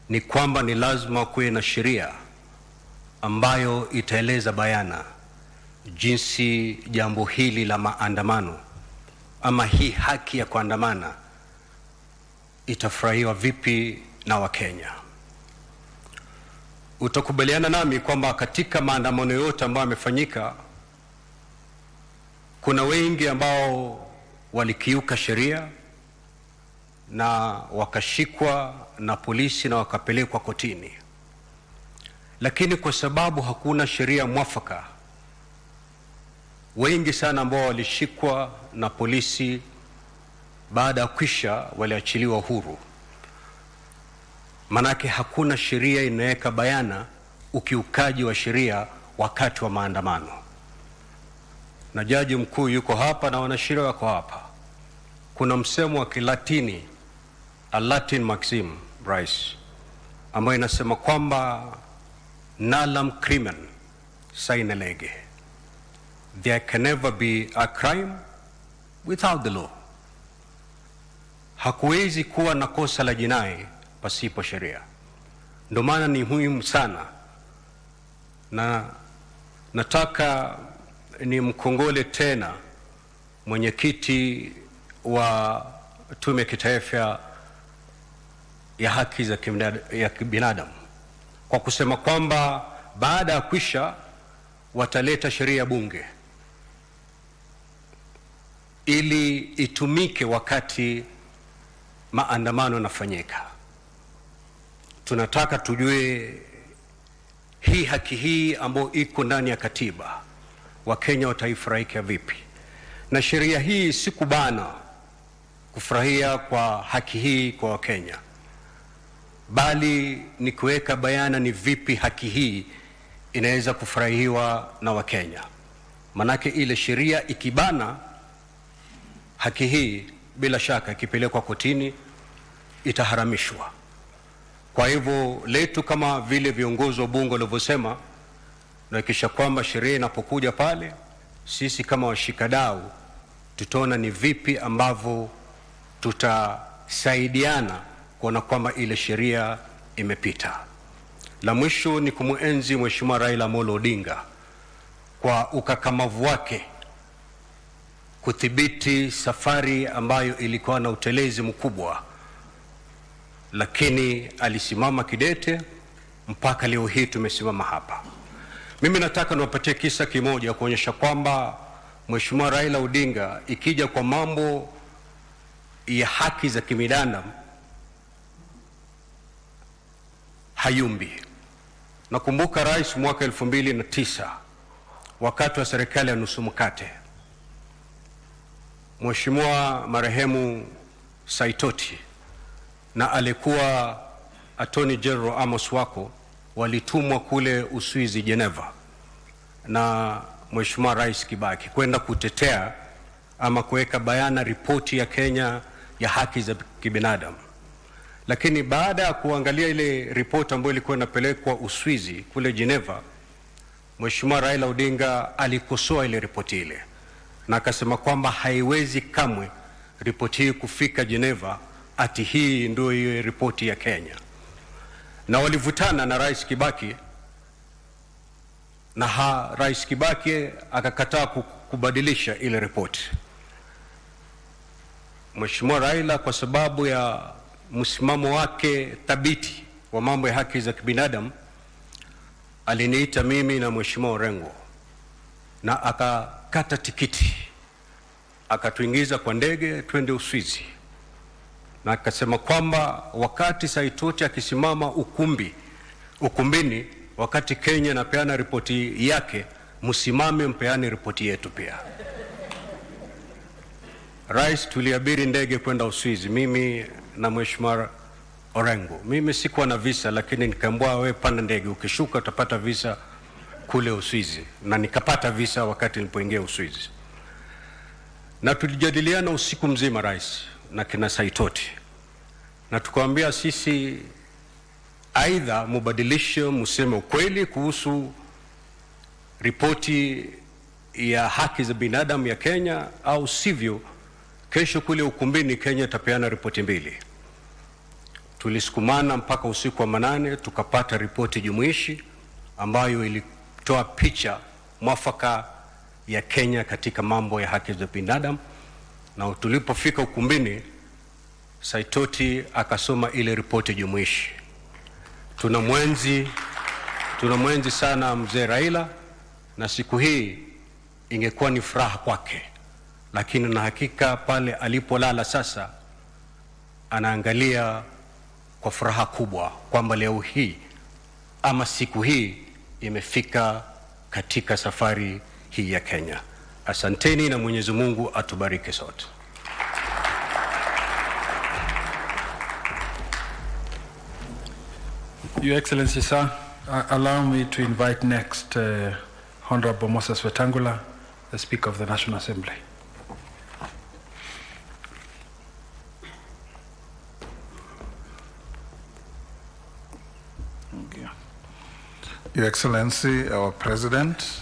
ni kwamba ni lazima kuwe na sheria ambayo itaeleza bayana jinsi jambo hili la maandamano ama hii haki ya kuandamana itafurahiwa vipi na Wakenya. Utakubaliana nami kwamba katika maandamano yote ambayo yamefanyika kuna wengi ambao walikiuka sheria na wakashikwa na polisi na wakapelekwa kotini, lakini kwa sababu hakuna sheria mwafaka, wengi sana ambao walishikwa na polisi baada ya kwisha waliachiliwa huru. Manake hakuna sheria inaweka bayana ukiukaji wa sheria wakati wa maandamano. Na jaji mkuu yuko hapa na wanasheria wako hapa. Kuna msemo wa Kilatini, a Latin maxim, rais, ambayo inasema kwamba nalum crimen sine lege, there can never be a crime without the law. Hakuwezi kuwa na kosa la jinai pasipo sheria. Ndio maana ni muhimu sana, na nataka ni mkongole tena mwenyekiti wa Tume ya Kitaifa ya Haki za Kibinadamu kwa kusema kwamba baada ya kwisha wataleta sheria ya bunge ili itumike wakati maandamano yanafanyika. Tunataka tujue hii haki hii ambayo iko ndani ya katiba, Wakenya wataifurahia vipi? Na sheria hii si kubana kufurahia kwa haki hii kwa Wakenya, bali ni kuweka bayana ni vipi haki hii inaweza kufurahiwa na Wakenya. Manake ile sheria ikibana haki hii, bila shaka ikipelekwa kotini itaharamishwa. Kwa hivyo letu kama vile viongozi wa bunge walivyosema, na kisha kwamba sheria inapokuja pale, sisi kama washikadau tutaona ni vipi ambavyo tutasaidiana kuona kwamba ile sheria imepita. La mwisho ni kumuenzi Mheshimiwa Raila Amolo Odinga kwa ukakamavu wake kudhibiti safari ambayo ilikuwa na utelezi mkubwa, lakini alisimama kidete mpaka leo hii tumesimama hapa. Mimi nataka niwapatie kisa kimoja kuonyesha kwamba Mheshimiwa Raila Odinga ikija kwa mambo ya haki za kibinadamu hayumbi. Nakumbuka rais mwaka 2009 wakati wa serikali ya nusu mkate, Mheshimiwa marehemu Saitoti na alikuwa Attorney General Amos Wako walitumwa kule Uswizi Geneva na Mheshimiwa Rais Kibaki kwenda kutetea ama kuweka bayana ripoti ya Kenya ya haki za kibinadamu. Lakini baada ya kuangalia ile ripoti ambayo ilikuwa inapelekwa Uswizi kule Geneva, Mheshimiwa Raila Odinga alikosoa ile ripoti ile na akasema kwamba haiwezi kamwe ripoti hii kufika Geneva, ati hii ndio hiyo ripoti ya Kenya. Na walivutana na Rais Kibaki na Rais Kibaki akakataa kubadilisha ile ripoti. Mheshimiwa Raila kwa sababu ya msimamo wake thabiti wa mambo ya haki za kibinadamu aliniita mimi na Mheshimiwa Orengo na akakata tikiti akatuingiza kwa ndege twende Uswizi, na akasema kwamba wakati Saitoti akisimama ukumbini wakati Kenya napeana ripoti yake, msimame mpeane ripoti yetu pia. Rais, tuliabiri ndege kwenda Uswizi, mimi na Mheshimiwa Orengo. Mimi sikuwa na visa, lakini nikaambiwa wewe panda ndege, ukishuka utapata visa kule Uswizi, na nikapata visa wakati nilipoingia Uswizi. Na tulijadiliana usiku mzima rais na kina Saitoti, na tukawaambia sisi aidha mubadilishe, museme ukweli kuhusu ripoti ya haki za binadamu ya Kenya, au sivyo kesho kule ukumbini Kenya itapeana ripoti mbili. Tulisukumana mpaka usiku wa manane, tukapata ripoti jumuishi ambayo ilitoa picha mwafaka ya Kenya katika mambo ya haki za binadamu. Na tulipofika ukumbini, Saitoti akasoma ile ripoti jumuishi. Tunamwenzi sana mzee Raila, na siku hii ingekuwa ni furaha kwake, lakini na hakika pale alipolala sasa anaangalia kwa furaha kubwa kwamba leo hii ama siku hii imefika katika safari hii ya Kenya. Asanteni na Mwenyezi Mungu atubariki sote. Your Excellency, sir, allow me to invite next Honorable Moses Wetangula, the Speaker of the National Assembly. Your Excellency, our President,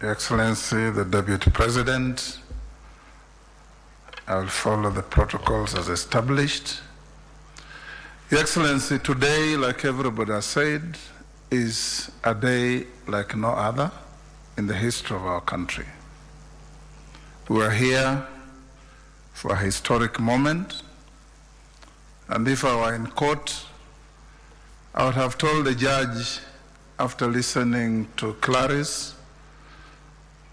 Your Excellency, the Deputy President, I will follow the protocols as established. Your Excellency, today, like everybody has said, is a day like no other in the history of our country. We are here for a historic moment, and if I were in court, I would have told the judge, after listening to Clarice,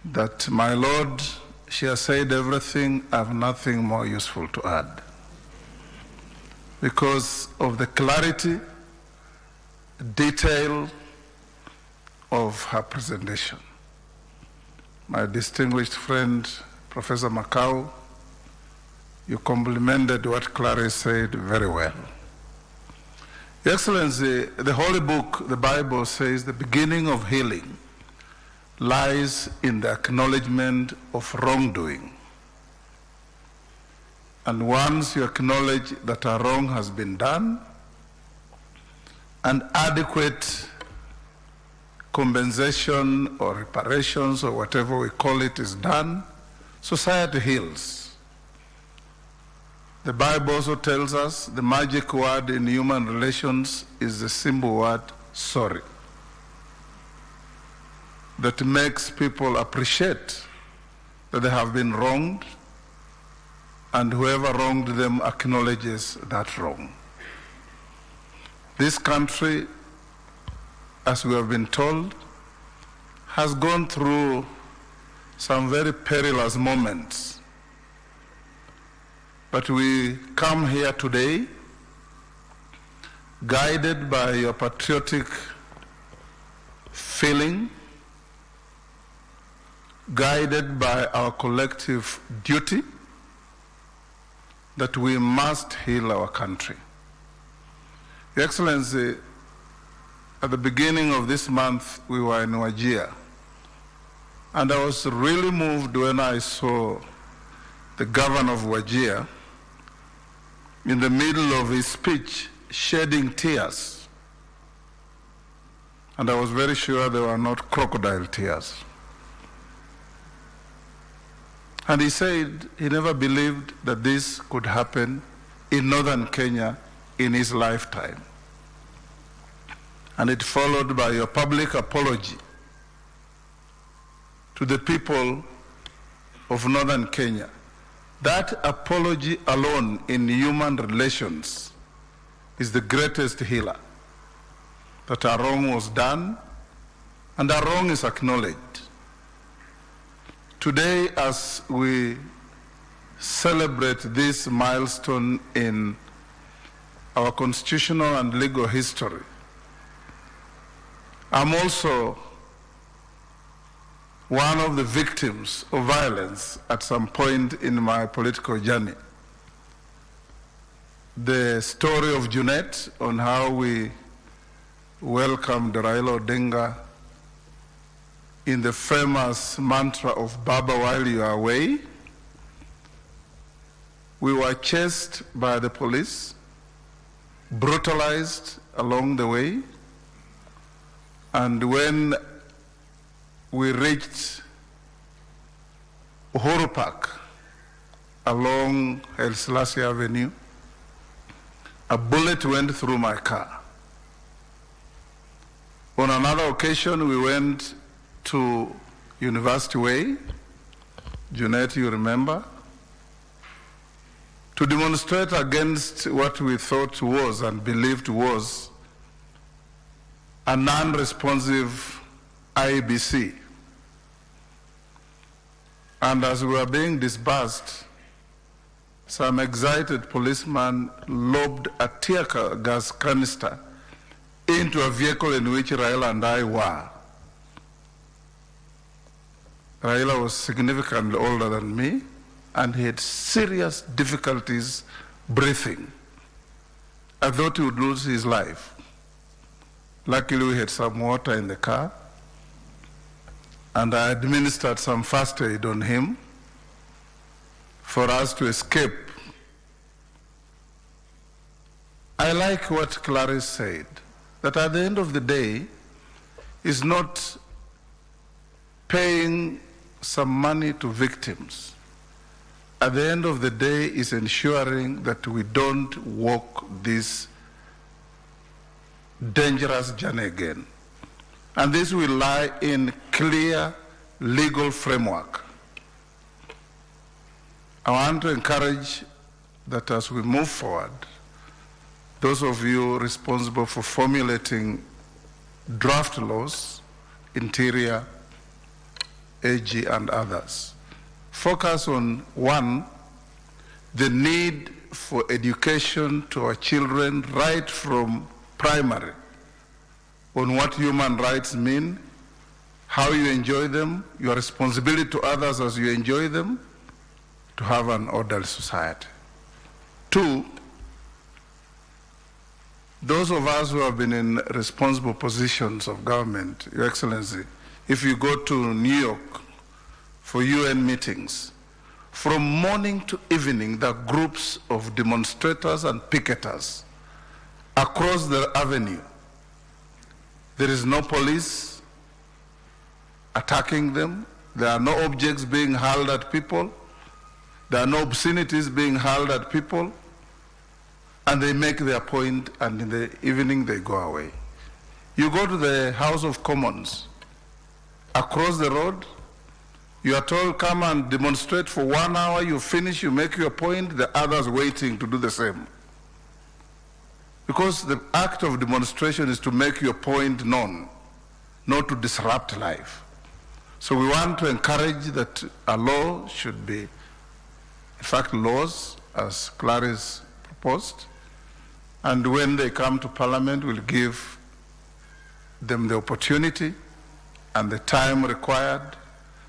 that, my Lord, she has said everything, I have nothing more useful to add. Because of the clarity, detail of her presentation. My distinguished friend, Professor Makau, you complimented what Clarice said very well. Your Excellency, the Holy Book, the Bible, says the beginning of healing lies in the acknowledgement of wrongdoing. And once you acknowledge that a wrong has been done, and adequate compensation or reparations or whatever we call it is done, society heals. The Bible also tells us the magic word in human relations is the simple word sorry, that makes people appreciate that they have been wronged, and whoever wronged them acknowledges that wrong. This country, as we have been told, has gone through some very perilous moments. But we come here today guided by your patriotic feeling, guided by our collective duty that we must heal our country. Your Excellency, at the beginning of this month, we were in Wajir, and I was really moved when I saw the governor of Wajir in the middle of his speech shedding tears. And I was very sure they were not crocodile tears. And he said he never believed that this could happen in northern Kenya in his lifetime. And it followed by your public apology to the people of northern Kenya. That apology alone in human relations is the greatest healer. That a wrong was done and a wrong is acknowledged. Today, as we celebrate this milestone in our constitutional and legal history, I'm also one of the victims of violence at some point in my political journey. The story of Junet on how we welcomed Raila Odinga in the famous mantra of Baba while you are away. We were chased by the police, brutalized along the way, and when we reached Uhuru Park along El Selassie Avenue, a bullet went through my car. On another occasion, we went to University Way, Junet, you remember, to demonstrate against what we thought was and believed was a non-responsive IBC. And as we were being disbursed, some excited policeman lobbed a tear gas canister into a vehicle in which Raila and I were. Raila was significantly older than me, and he had serious difficulties breathing. I thought he would lose his life. Luckily, we had some water in the car, and I administered some first aid on him for us to escape. I like what Clarice said, that at the end of the day, is not paying some money to victims. At the end of the day, is ensuring that we don't walk this dangerous journey again. And this will lie in clear legal framework. I want to encourage that as we move forward, those of you responsible for formulating draft laws, Interior, AG, and others, focus on, one, the need for education to our children right from primary on what human rights mean, how you enjoy them, your responsibility to others as you enjoy them, to have an orderly society. Two, those of us who have been in responsible positions of government, Your Excellency, if you go to New York for UN meetings, from morning to evening, there are groups of demonstrators and picketers across the avenue. There is no police attacking them. There are no objects being hurled at people. There are no obscenities being hurled at people. And they make their point, and in the evening they go away. You go to the House of Commons, across the road, you are told, come and demonstrate for 1 hour, you finish, you make your point, the others waiting to do the same. Because the act of demonstration is to make your point known, not to disrupt life. So we want to encourage that a law should be, in fact, laws, as Clarice proposed, and when they come to Parliament, we'll give them the opportunity and the time required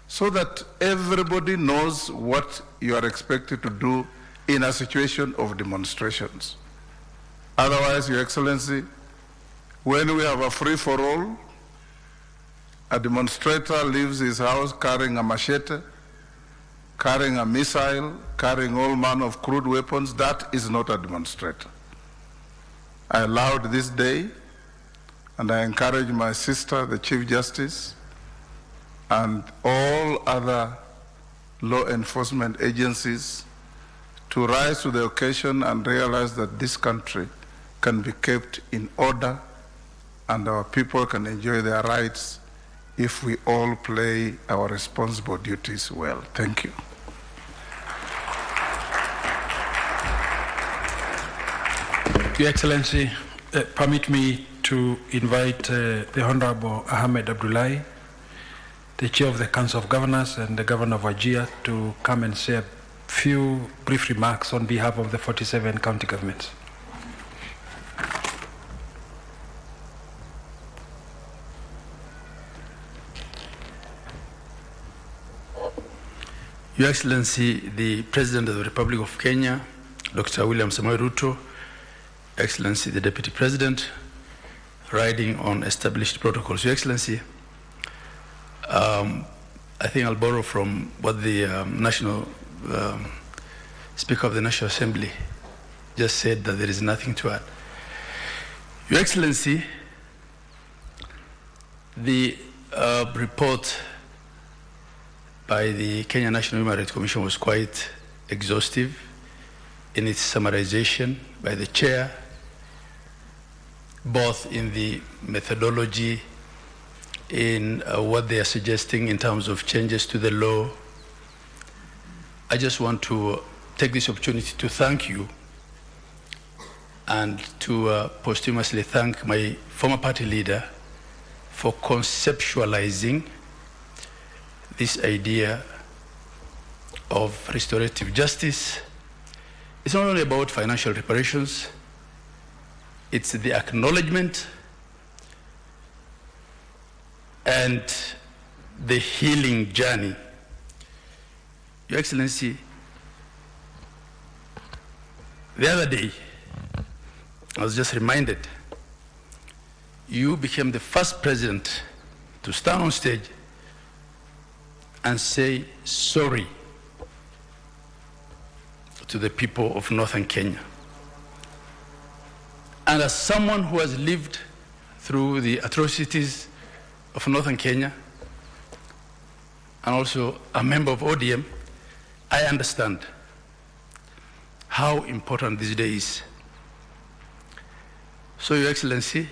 so that everybody knows what you are expected to do in a situation of demonstrations. Otherwise, Your Excellency, when we have a free-for-all, a demonstrator leaves his house carrying a machete, carrying a missile, carrying all manner of crude weapons. That is not a demonstrator. I allowed this day, and I encourage my sister, the Chief Justice, and all other law enforcement agencies to rise to the occasion and realize that this country can be kept in order and our people can enjoy their rights if we all play our responsible duties well. Thank you. Your Excellency, permit me to invite the Honorable Ahmed Abdullahi, the Chair of the Council of Governors and the Governor of Wajir, to come and say a few brief remarks on behalf of the 47 county governments. Your Excellency, the President of the Republic of Kenya, Dr. William Samoei Ruto, Excellency, the Deputy President, riding on established protocols. Your Excellency, I think I'll borrow from what the Speaker of the National Assembly just said, that there is nothing to add. Your Excellency, the report by the Kenya National Human Rights Commission was quite exhaustive in its summarization by the chair, both in the methodology, in what they are suggesting in terms of changes to the law. I just want to take this opportunity to thank you and to posthumously thank my former party leader for conceptualizing this idea of restorative justice. It's not only about financial reparations, it's the acknowledgement and the healing journey. Your Excellency, the other day, I was just reminded, you became the first president to stand on stage and say sorry to the people of northern Kenya. And as someone who has lived through the atrocities of northern Kenya, and also a member of ODM, I understand how important this day is. So, Your Excellency,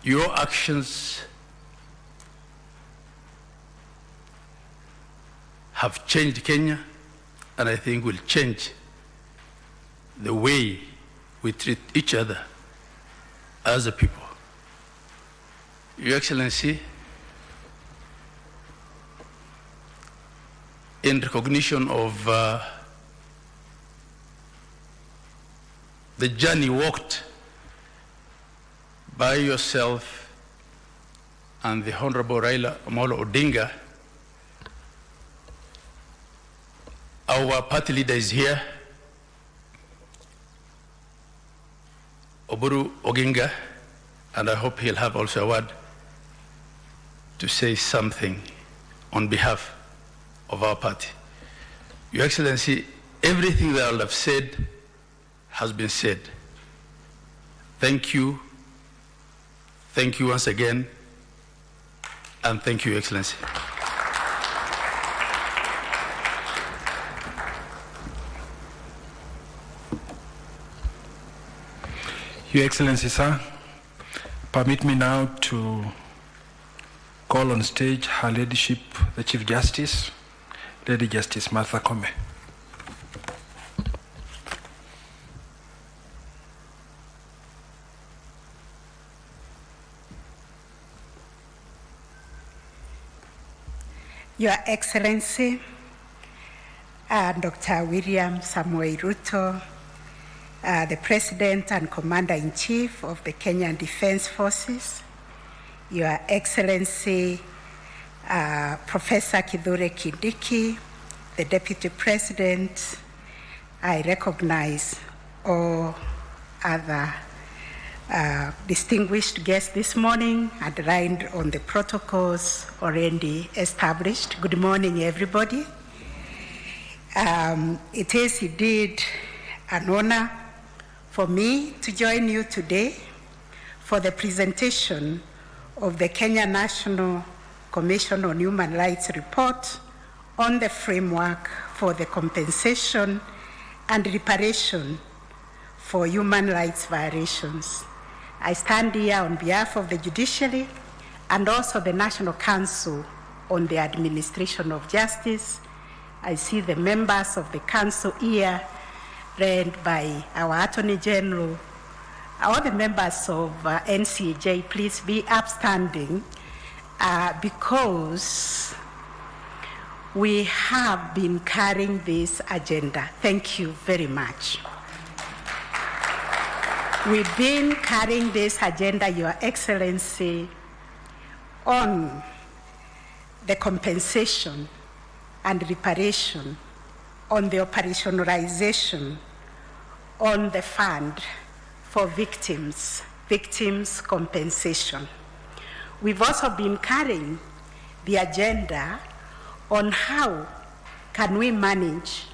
your actions have changed Kenya, and I think will change the way we treat each other as a people. Your Excellency, in recognition of the journey walked by yourself and the Honorable Raila Amolo Odinga, our party leader is here, Oburu Oginga, and I hope he'll have also a word to say something on behalf of our party. Your Excellency, everything that I have said has been said. Thank you. Thank you once again, and thank you, Your Excellency. Your Excellency, sir, permit me now to call on stage Her Ladyship, the Chief Justice, Lady Justice Martha Koome. Your Excellency, Dr. William Samoei Ruto, the President and Commander-in-Chief of the Kenyan Defense Forces, Your Excellency, Professor Kithure Kindiki, the Deputy President, I recognize all other distinguished guests this morning and aligned on the protocols already established. Good morning, everybody. It is indeed an honor for me to join you today for the presentation of the Kenya National Commission on Human Rights report on the framework for the compensation and reparation for human rights violations. I stand here on behalf of the judiciary and also the National Council on the Administration of Justice. I see the members of the council here, led by our Attorney General. All the members of NCJ, please be upstanding because we have been carrying this agenda. Thank you very much. We've been carrying this agenda, Your Excellency, on the compensation and reparation on the operationalization on the fund for victims compensation. We've also been carrying the agenda on how can we manage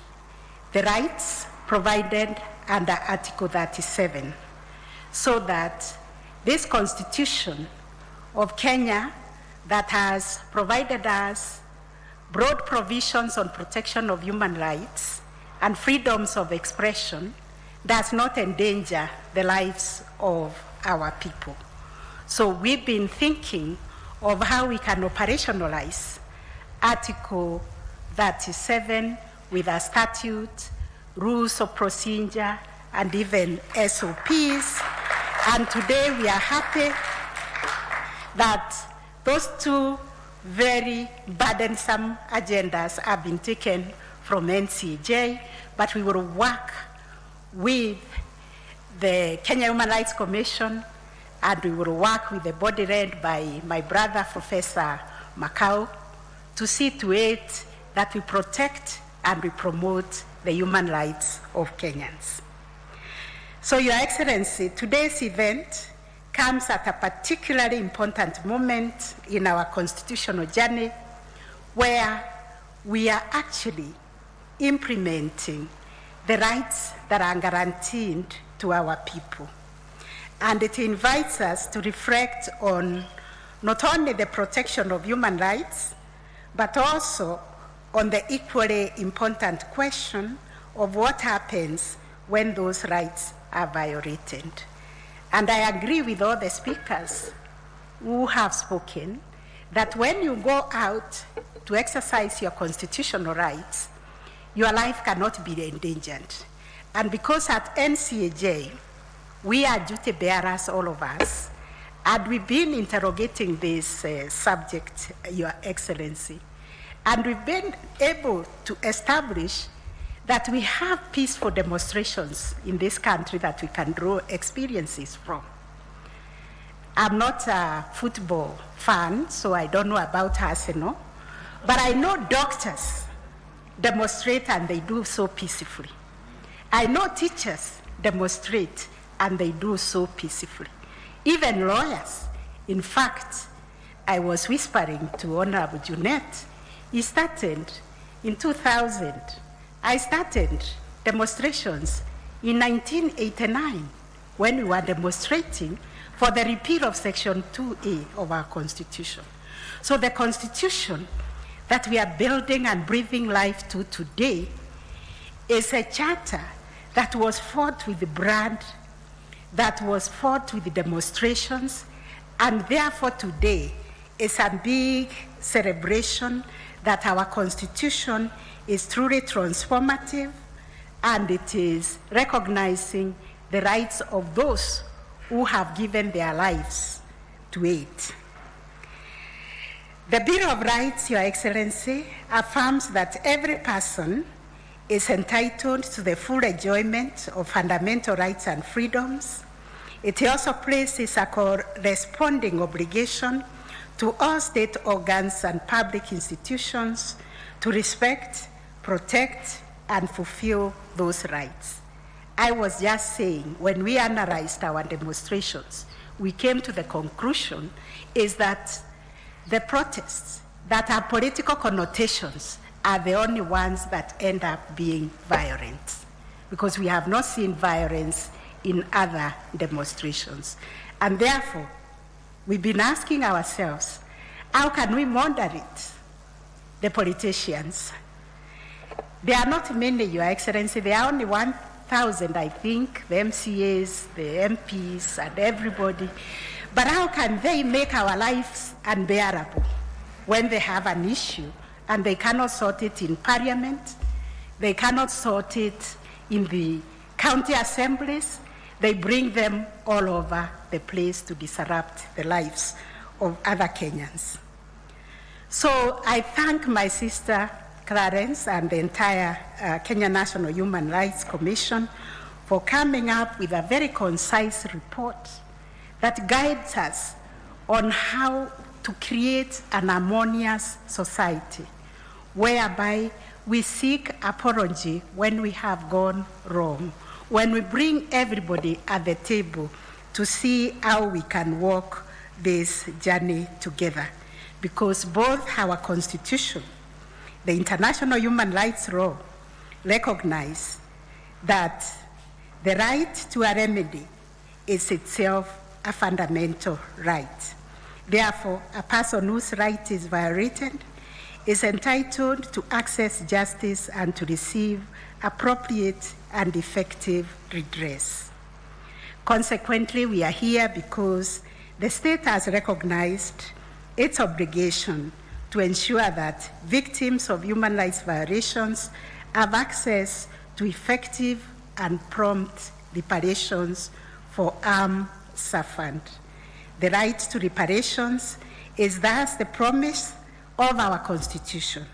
the rights provided under Article 37 so that this Constitution of Kenya that has provided us broad provisions on protection of human rights and freedoms of expression does not endanger the lives of our people. So we've been thinking of how we can operationalize Article 37 with a statute, rules of procedure, and even SOPs. And today we are happy that those two very burdensome agendas have been taken from NCJ, but we will work with the Kenya Human Rights Commission, and we will work with the body led by my brother, Professor Makau, to see to it that we protect and we promote the human rights of Kenyans. So, Your Excellency, today's event comes at a particularly important moment in our constitutional journey where we are actually implementing the rights that are guaranteed to our people. And it invites us to reflect on not only the protection of human rights, but also on the equally important question of what happens when those rights are violated. And I agree with all the speakers who have spoken that when you go out to exercise your constitutional rights, your life cannot be endangered. And because at NCAJ, we are duty bearers, all of us, and we've been interrogating this subject, Your Excellency, and we've been able to establish that we have peaceful demonstrations in this country that we can draw experiences from. I'm not a football fan, so I don't know about Arsenal, but I know doctors demonstrate and they do so peacefully. I know teachers demonstrate and they do so peacefully. Even lawyers. In fact, I was whispering to Honorable Junet, he started in 2000. I started demonstrations in 1989 when we were demonstrating for the repeal of Section 2A of our Constitution. So the Constitution that we are building and breathing life to today is a charter that was fought with the blood, that was fought with the demonstrations, and therefore today is a big celebration that our Constitution is truly transformative, and it is recognizing the rights of those who have given their lives to it. The Bill of Rights, Your Excellency, affirms that every person is entitled to the full enjoyment of fundamental rights and freedoms. It also places a corresponding obligation to all state organs and public institutions to respect, protect, and fulfill those rights. I was just saying, when we analyzed our demonstrations, we came to the conclusion is that the protests that have political connotations are the only ones that end up being violent, because we have not seen violence in other demonstrations. And therefore, we've been asking ourselves, how can we moderate the politicians? There are not many, Your Excellency. There are only 1,000, I think, the MCAs, the MPs, and everybody. But how can they make our lives unbearable when they have an issue and they cannot sort it in Parliament, they cannot sort it in the county assemblies, they bring them all over the place to disrupt the lives of other Kenyans. So I thank my sister Clarence and the entire Kenya National Human Rights Commission for coming up with a very concise report that guides us on how to create an harmonious society whereby we seek apology when we have gone wrong, when we bring everybody at the table to see how we can walk this journey together. Because both our Constitution, the international human rights law, recognize that the right to a remedy is itself a fundamental right. Therefore, a person whose right is violated is entitled to access justice and to receive appropriate and effective redress. Consequently, we are here because the state has recognized its obligation to ensure that victims of human rights violations have access to effective and prompt reparations for harm suffered. The right to reparations is thus the promise of our Constitution.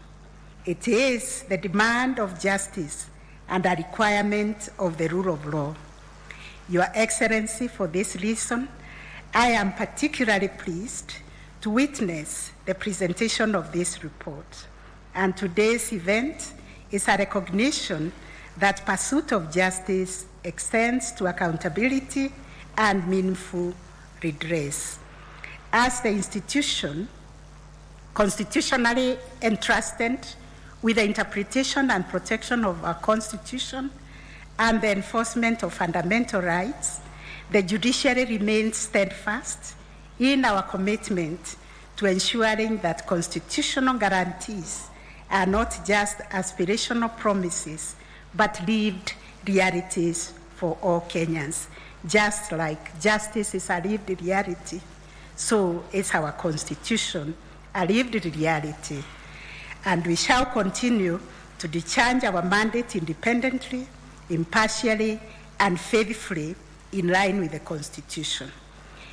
It is the demand of justice and a requirement of the rule of law. Your Excellency, for this reason, I am particularly pleased to witness the presentation of this report. And today's event is a recognition that pursuit of justice extends to accountability and meaningful redress. As the institution constitutionally entrusted with the interpretation and protection of our Constitution and the enforcement of fundamental rights, the judiciary remains steadfast in our commitment to ensuring that constitutional guarantees are not just aspirational promises, but lived realities for all Kenyans. Just like justice is a lived reality, so is our Constitution a lived reality. And we shall continue to discharge our mandate independently, impartially, and faithfully in line with the Constitution.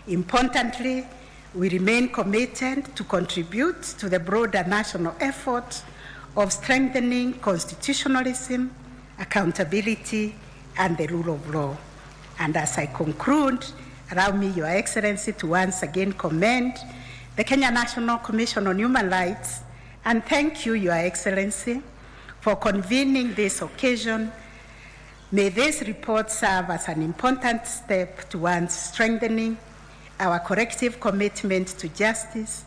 Importantly, we remain committed to contribute to the broader national effort of strengthening constitutionalism, accountability, and the rule of law. And as I conclude, allow me, Your Excellency, to once again commend the Kenya National Commission on Human Rights and thank you, Your Excellency, for convening this occasion. May this report serve as an important step towards strengthening our collective commitment to justice,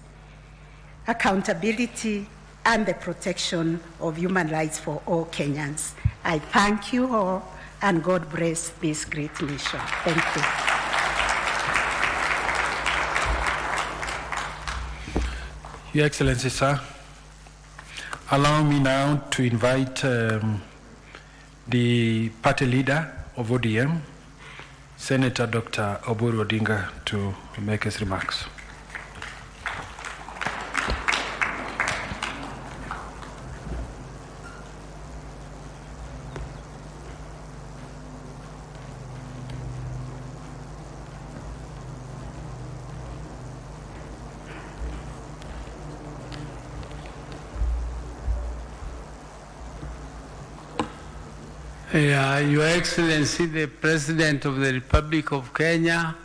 accountability, and the protection of human rights for all Kenyans. I thank you all, and God bless this great nation. Thank you. Your Excellency, sir, allow me now to invite the party leader of ODM, Senator Dr. Oburu Odinga, to make his remarks. Your Excellency, the President of the Republic of Kenya,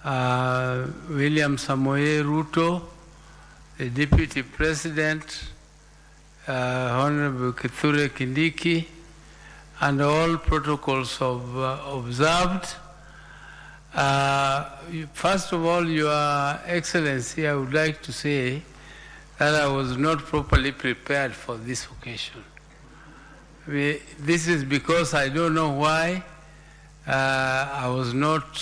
William Samoei Ruto, the Deputy President, Honorable Kithure Kindiki, and all protocols observed. First of all, Your Excellency, I would like to say that I was not properly prepared for this occasion. This is because I don't know why I was not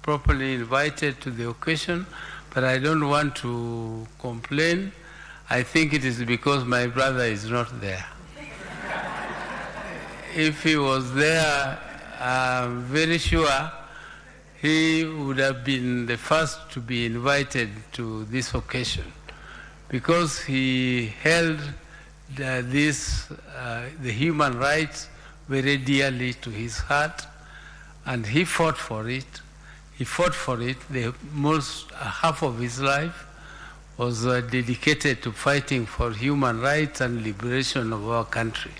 properly invited to the occasion, but I don't want to complain. I think it is because my brother is not there. If he was there, I'm very sure he would have been the first to be invited to this occasion, because he held the human rights very dearly to his heart, and he fought for it. He fought for it. The most half of his life was dedicated to fighting for human rights and liberation of our country.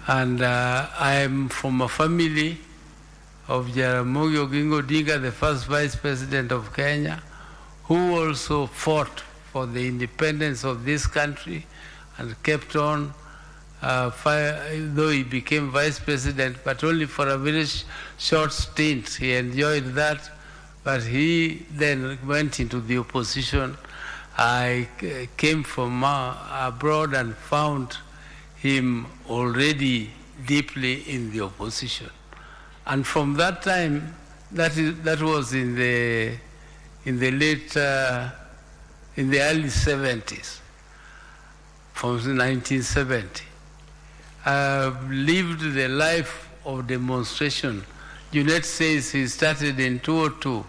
And I am from a family of Jaramogi Oginga Odinga, the first Vice President of Kenya, who also fought for the independence of this country and kept on, though he became vice president, but only for a very short stint. He enjoyed that, but he then went into the opposition. I came from abroad and found him already deeply in the opposition. And from that time, that was in the late, in the early 70s, from 1970. I've lived the life of demonstration. Junet says he started in 2002.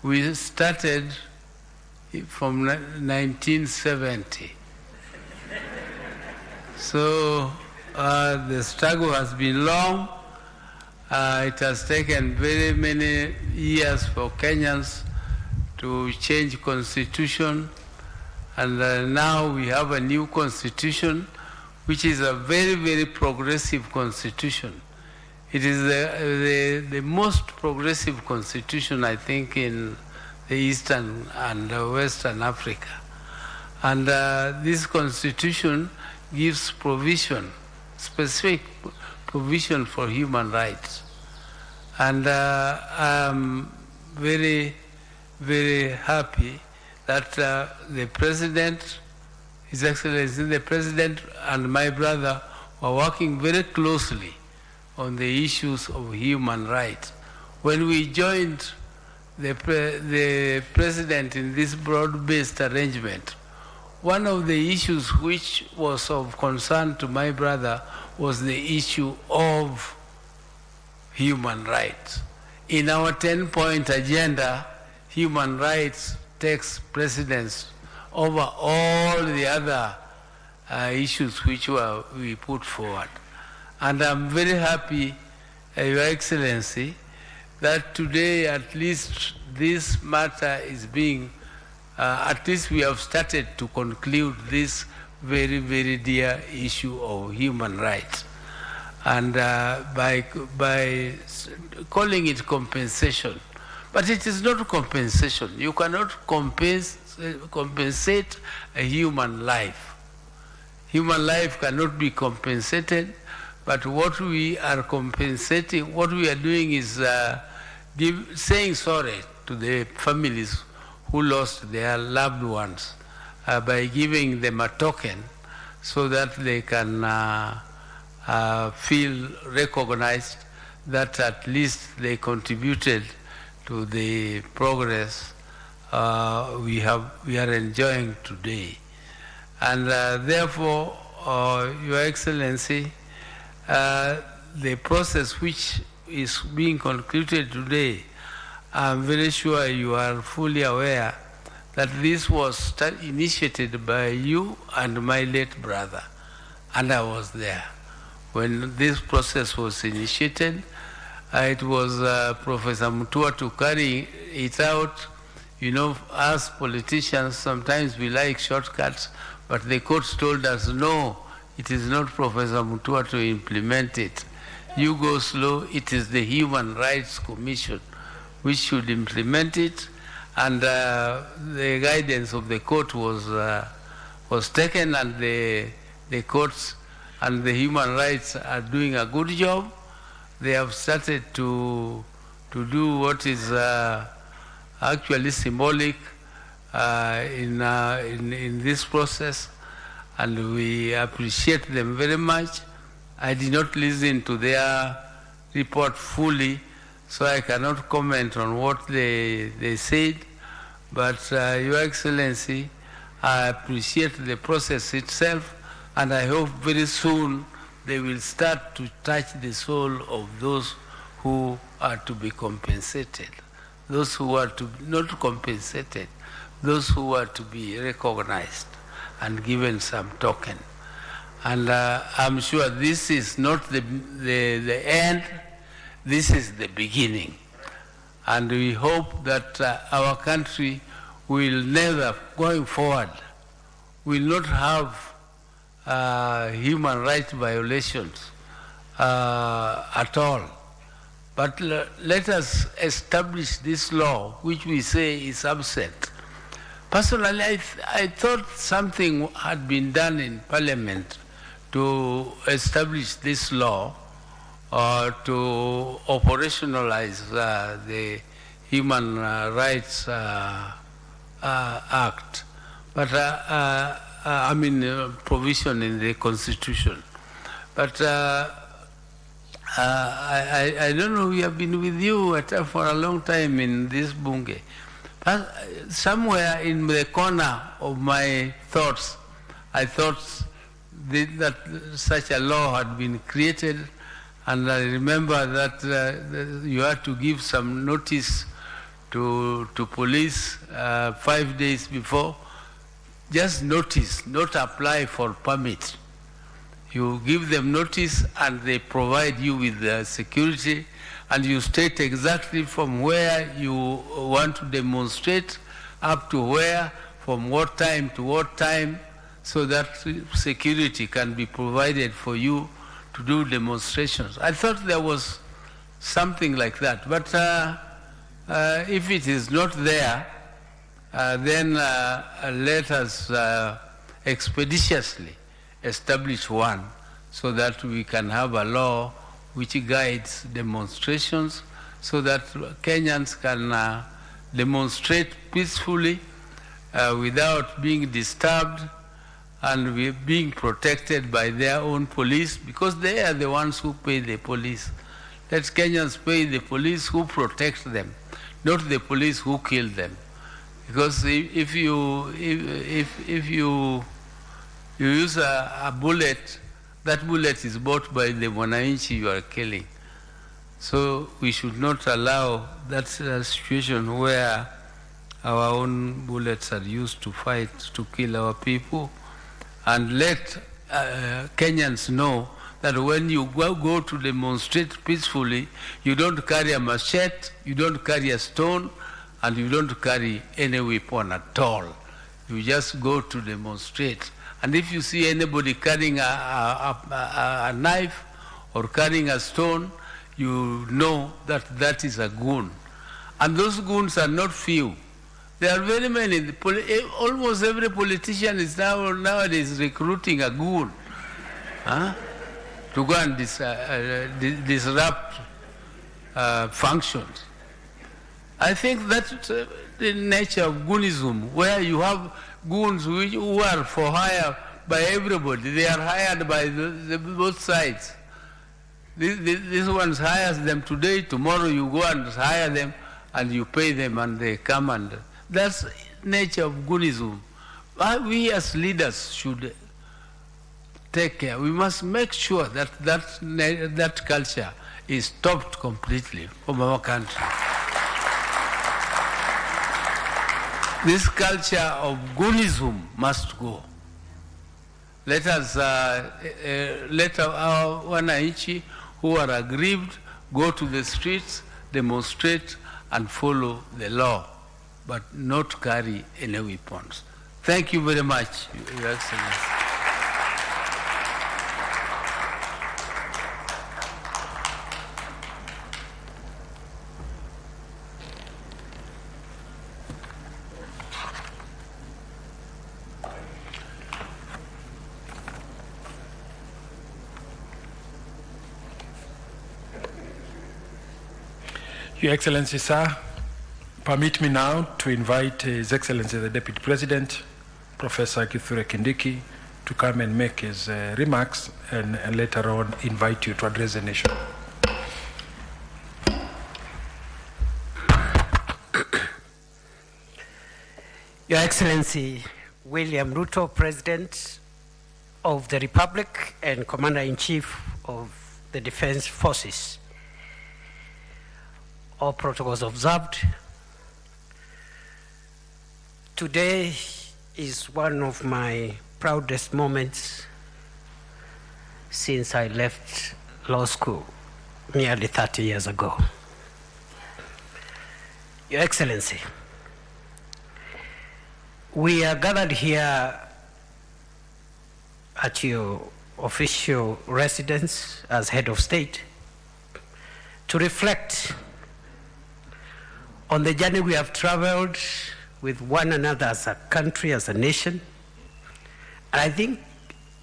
We started from 1970. So the struggle has been long. It has taken very many years for Kenyans to change constitution, and now we have a new constitution, which is a very, very progressive constitution. It is the most progressive constitution, I think, in the Eastern and Western Africa. And this constitution gives provision, specific provision for human rights. And I'm very, very happy that the President, His Excellency, the President and my brother were working very closely on the issues of human rights. When we joined the President in this broad-based arrangement, one of the issues which was of concern to my brother was the issue of human rights. In our 10-point agenda, human rights takes precedence over all the other issues which we put forward. And I'm very happy, Your Excellency, that today at least this matter is being, at least we have started to conclude this very, very dear issue of human rights. And by calling it compensation, but it is not compensation. You cannot compensate a human life. Human life cannot be compensated, but what we are compensating, what we are doing is saying sorry to the families who lost their loved ones by giving them a token so that they can feel recognized that at least they contributed to the progress we are enjoying today. And therefore, Your Excellency, the process which is being concluded today, I'm very sure you are fully aware that this was initiated by you and my late brother, and I was there. When this process was initiated, it was Professor Mutua to carry it out. You know, us politicians, sometimes we like shortcuts, but the courts told us, no, it is not Professor Mutua to implement it. You go slow, it is the Human Rights Commission which should implement it, and the guidance of the court was taken, and the courts and the human rights are doing a good job. They have started to do what is actually symbolic in this process, and we appreciate them very much. I did not listen to their report fully, so I cannot comment on what they said, but Your Excellency, I appreciate the process itself, and I hope very soon they will start to touch the soul of those who are to be compensated, those who are to not compensated, those who are to be recognized and given some token. And I'm sure this is not the end, this is the beginning. And we hope that our country will never, going forward, will not have human rights violations at all. But let us establish this law, which we say is absent. Personally, I thought something had been done in Parliament to establish this law or to operationalize the Human Rights Act, but provision in the Constitution. But I don't know, we have been with you for a long time in this Bunge. But somewhere in the corner of my thoughts, I thought that such a law had been created, and I remember that you had to give some notice to police 5 days before. Just notice, not apply for permit. You give them notice and they provide you with the security, and you state exactly from where you want to demonstrate up to where, from what time to what time, so that security can be provided for you to do demonstrations. I thought there was something like that, but if it is not there, then let us expeditiously establish one so that we can have a law which guides demonstrations so that Kenyans can demonstrate peacefully without being disturbed and being protected by their own police, because they are the ones who pay the police. Let Kenyans pay the police who protect them, not the police who kill them. Because if you use a bullet, that bullet is bought by the mwananchi you are killing. So we should not allow that situation where our own bullets are used to fight, to kill our people. And let Kenyans know that when you go to demonstrate peacefully, you don't carry a machete, you don't carry a stone, and you don't carry any weapon at all. You just go to demonstrate. And if you see anybody carrying a knife or carrying a stone, you know that that is a goon. And those goons are not few. There are very many. Almost every politician is nowadays recruiting a goon to go and disrupt functions. I think that's the nature of goonism, where you have goons who are for hire by everybody. They are hired by both sides. This one hires them today, tomorrow you go and hire them and you pay them and they come, and that's nature of goonism. We as leaders should take care. We must make sure that that culture is stopped completely from our country. This culture of goonism must go. Let us let our wananchi who are aggrieved go to the streets, demonstrate, and follow the law, but not carry any weapons. Thank you very much, Your Excellency. Your Excellency, sir, permit me now to invite His Excellency the Deputy President, Professor Kithure Kindiki, to come and make his remarks, and later on invite you to address the nation. Your Excellency William Ruto, President of the Republic and Commander-in-Chief of the Defense Forces, all protocols observed. Today is one of my proudest moments since I left law school nearly 30 years ago. Your Excellency, we are gathered here at your official residence as head of state to reflect on the journey we have traveled with one another as a country, as a nation. And I think,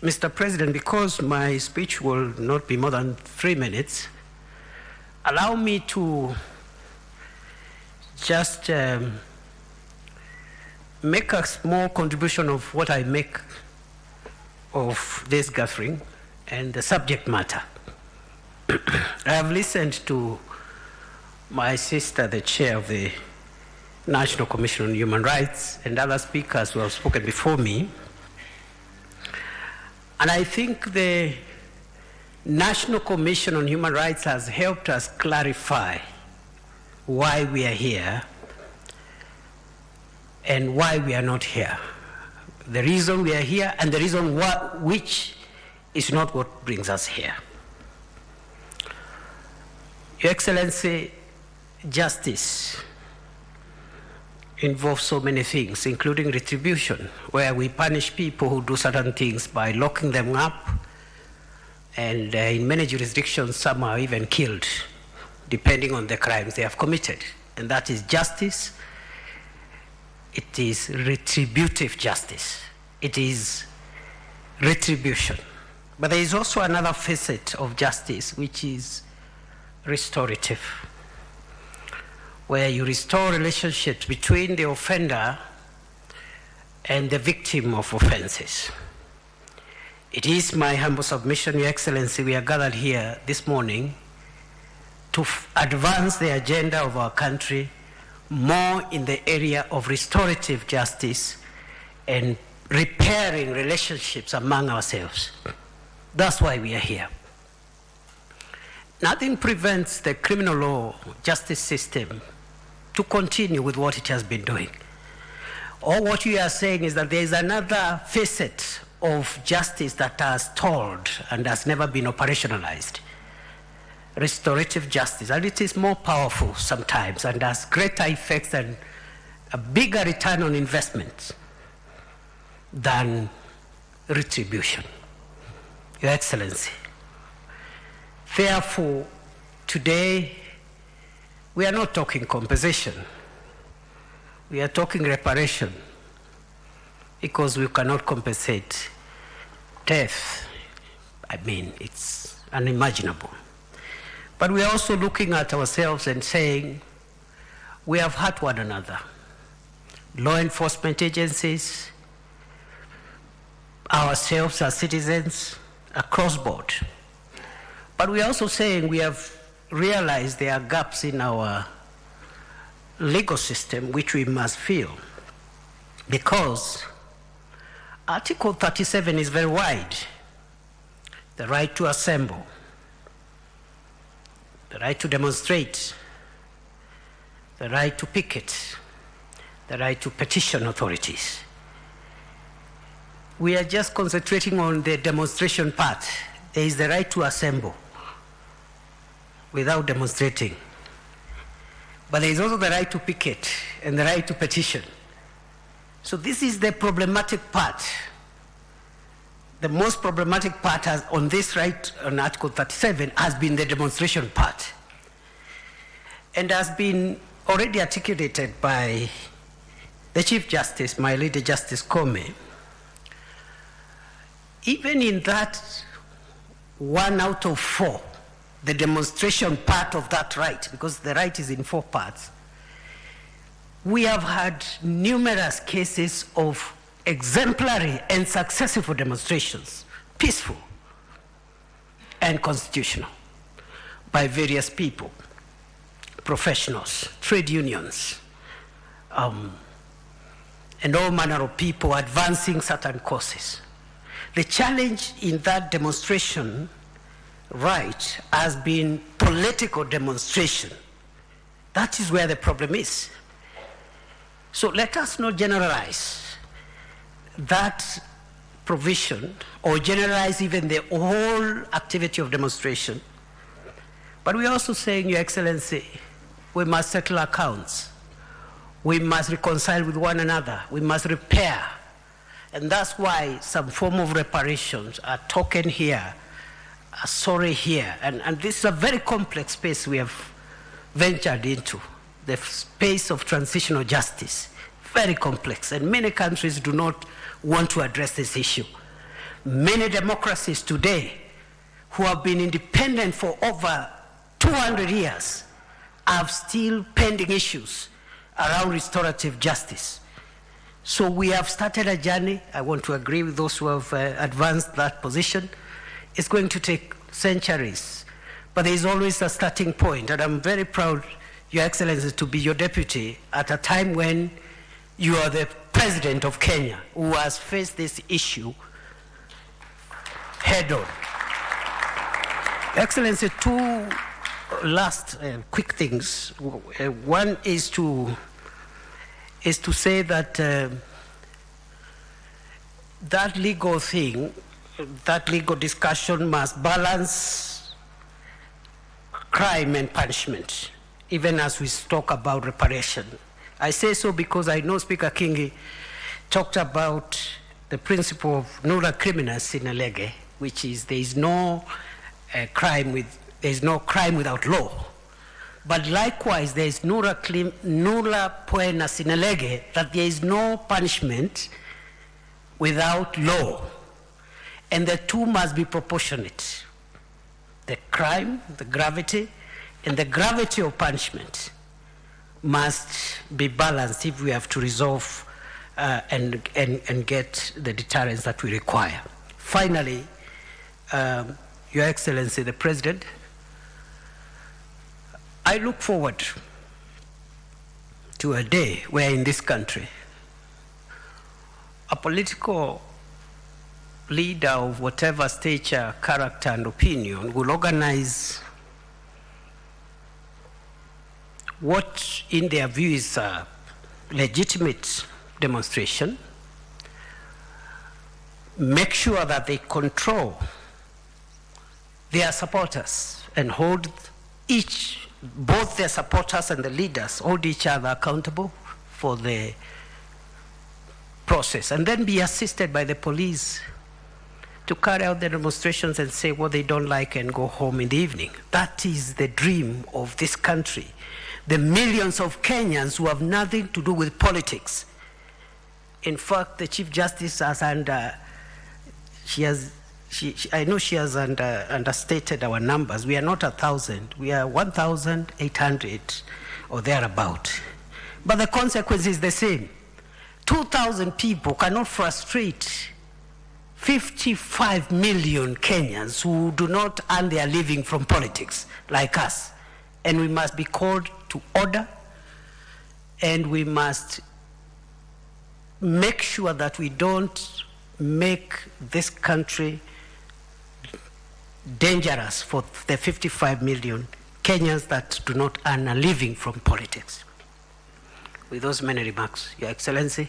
Mr. President, because my speech will not be more than 3 minutes, allow me to just make a small contribution of what I make of this gathering and the subject matter. I have listened to my sister, the chair of the National Commission on Human Rights, and other speakers who have spoken before me. And I think the National Commission on Human Rights has helped us clarify why we are here and why we are not here. The reason we are here and the reason which is not what brings us here. Your Excellency, justice involves so many things, including retribution, where we punish people who do certain things by locking them up, and in many jurisdictions, some are even killed, depending on the crimes they have committed. And that is justice. It is retributive justice. It is retribution. But there is also another facet of justice, which is restorative, where you restore relationships between the offender and the victim of offenses. It is my humble submission, Your Excellency, we are gathered here this morning to advance the agenda of our country more in the area of restorative justice and repairing relationships among ourselves. That's why we are here. Nothing prevents the criminal law justice system to continue with what it has been doing. All what you are saying is that there is another facet of justice that has stalled and has never been operationalized. Restorative justice, and it is more powerful sometimes and has greater effects and a bigger return on investment than retribution. Your Excellency, therefore, today we are not talking compensation. We are talking reparation, because we cannot compensate death. I mean, it's unimaginable. But we are also looking at ourselves and saying, we have hurt one another. Law enforcement agencies, ourselves as citizens, across board. But we are also saying we have realized there are gaps in our legal system which we must fill, because Article 37 is very wide. The right to assemble, the right to demonstrate, the right to picket, the right to petition authorities. We are just concentrating on the demonstration part. There is the right to assemble without demonstrating. But there is also the right to picket and the right to petition. So this is the problematic part. The most problematic part on this right on Article 37 has been the demonstration part, and has been already articulated by the Chief Justice, my leader, Justice Comey. Even in that 1 out of 4, the demonstration part of that right, because the right is in 4 parts, we have had numerous cases of exemplary and successful demonstrations, peaceful and constitutional, by various people, professionals, trade unions, and all manner of people advancing certain causes. The challenge in that demonstration right has been political demonstration. That is where the problem is. So let us not generalize that provision or generalize even the whole activity of demonstration. But we're also saying, Your Excellency, we must settle accounts. We must reconcile with one another. We must repair. And that's why some form of reparations are taken here, are sorry here. And this is a very complex space we have ventured into, the space of transitional justice. very complex, and many countries do not want to address this issue. Many democracies today who have been independent for over 200 years have still pending issues around restorative justice. So we have started a journey. I want to agree with those who have advanced that position. It's going to take centuries, but there is always a starting point, and I'm very proud, Your Excellency, to be your deputy at a time when you are the President of Kenya, who has faced this issue head on. Excellency, two last quick things. One is to say that that legal thing, that legal discussion must balance crime and punishment, even as we talk about reparation. I say so because I know Speaker Kingi talked about the principle of nulla criminal sine lege, which is there is no crime without law. But likewise, there is nulla poena sine lege, that there is no punishment without law. And the two must be proportionate. The crime, the gravity, and the gravity of punishment must be balanced if we have to resolve and get the deterrence that we require. Finally, Your Excellency, the President, I look forward to a day where in this country, a political leader of whatever stature, character, and opinion will organize what in their view is a legitimate demonstration, make sure that they control their supporters and hold both their supporters and the leaders hold each other accountable for the process, and then be assisted by the police to carry out the demonstrations and say what they don't like and go home in the evening. That is the dream of this country. The millions of Kenyans who have nothing to do with politics. In fact, the Chief Justice has I know she has understated our numbers. We are not 1,000. We are 1,800 or thereabout. But the consequence is the same. 2,000 people cannot frustrate 55 million Kenyans who do not earn their living from politics like us. And we must be called to order, and we must make sure that we don't make this country dangerous for the 55 million Kenyans that do not earn a living from politics. With those many remarks, Your Excellency,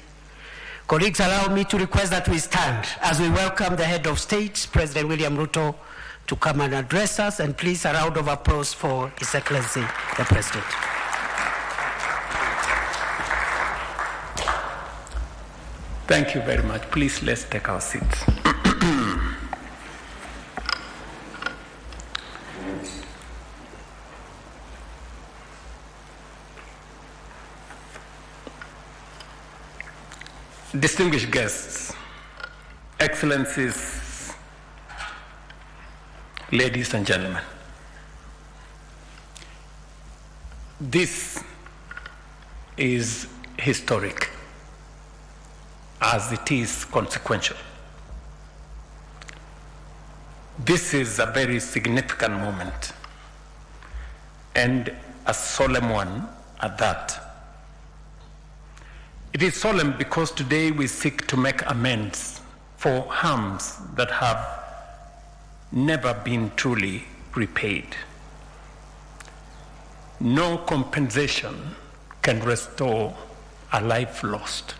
colleagues, allow me to request that we stand as we welcome the head of state, President William Ruto, to come and address us, and please a round of applause for His Excellency, the President. Thank you very much. Please, let's take our seats. Distinguished guests, Excellencies, ladies and gentlemen, this is historic as it is consequential. This is a very significant moment, and a solemn one at that. It is solemn because today we seek to make amends for harms that have never been truly repaid. No compensation can restore a life lost.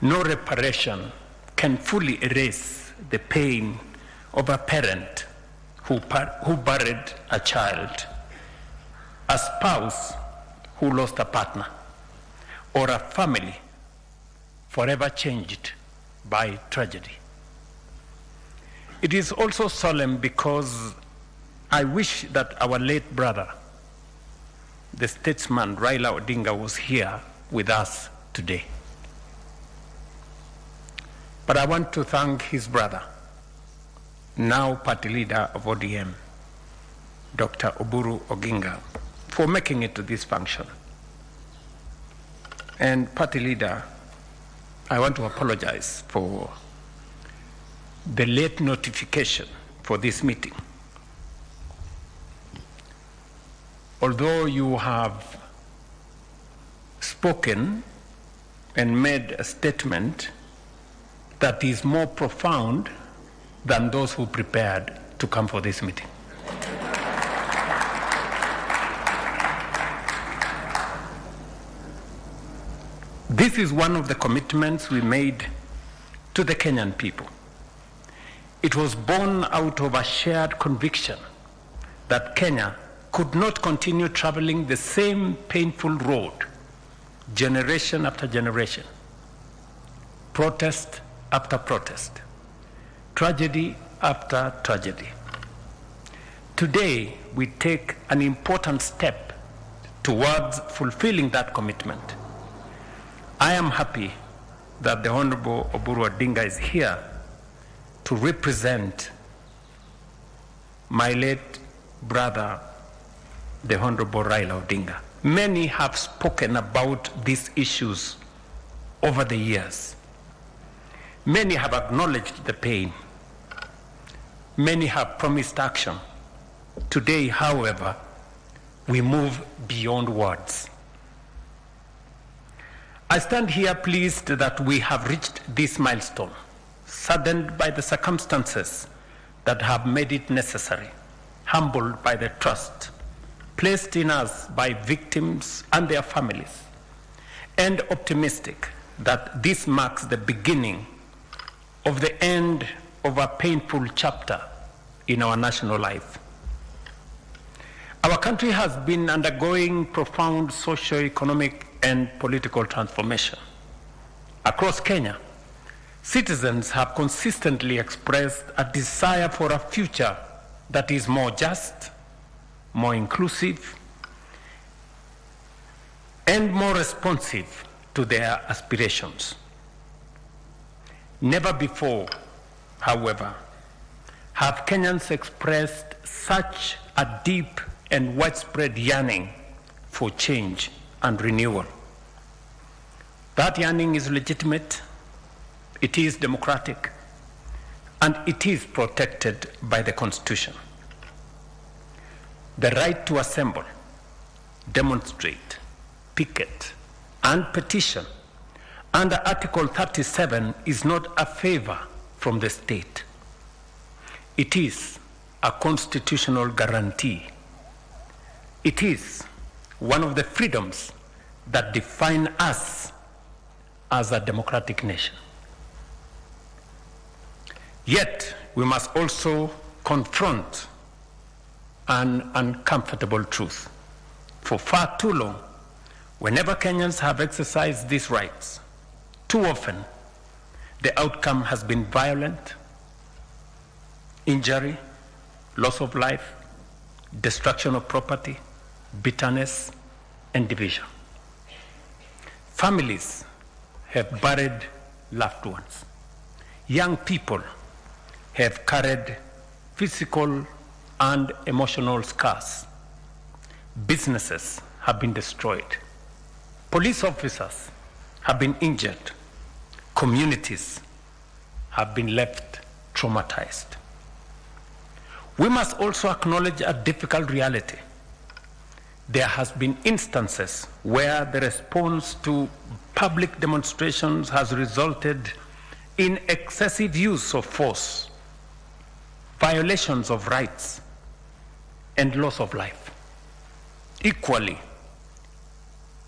No reparation can fully erase the pain of a parent who buried a child, a spouse who lost a partner, or a family forever changed by tragedy. It is also solemn because I wish that our late brother, the statesman Raila Odinga, was here with us today. But I want to thank his brother, now party leader of ODM, Dr. Oburu Oginga, for making it to this function. And party leader, I want to apologize for the late notification for this meeting. Although you have spoken and made a statement that is more profound than those who prepared to come for this meeting. This is one of the commitments we made to the Kenyan people. It was born out of a shared conviction that Kenya could not continue traveling the same painful road, generation after generation, protest after protest, tragedy after tragedy. Today, we take an important step towards fulfilling that commitment. I am happy that the Honorable Oburu Odinga is here to represent my late brother, the Honorable Raila Odinga. Many have spoken about these issues over the years. Many have acknowledged the pain. Many have promised action. Today, however, we move beyond words. I stand here pleased that we have reached this milestone, saddened by the circumstances that have made it necessary, humbled by the trust placed in us by victims and their families, and optimistic that this marks the beginning of the end of a painful chapter in our national life. Our country has been undergoing profound socio-economic and political transformation. Across Kenya, citizens have consistently expressed a desire for a future that is more just, more inclusive, and more responsive to their aspirations. Never before, however, have Kenyans expressed such a deep and widespread yearning for change and renewal. That yearning is legitimate, it is democratic, and it is protected by the Constitution. The right to assemble, demonstrate, picket, and petition under Article 37 is not a favor from the state. It is a constitutional guarantee. It is one of the freedoms that define us as a democratic nation. Yet, we must also confront an uncomfortable truth. For far too long, whenever Kenyans have exercised these rights, too often the outcome has been violent, injury, loss of life, destruction of property, bitterness, and division. Families have buried loved ones. Young people have carried physical and emotional scars. Businesses have been destroyed. Police officers have been injured. Communities have been left traumatized. We must also acknowledge a difficult reality. There has been instances where the response to public demonstrations has resulted in excessive use of force, violations of rights, and loss of life. Equally,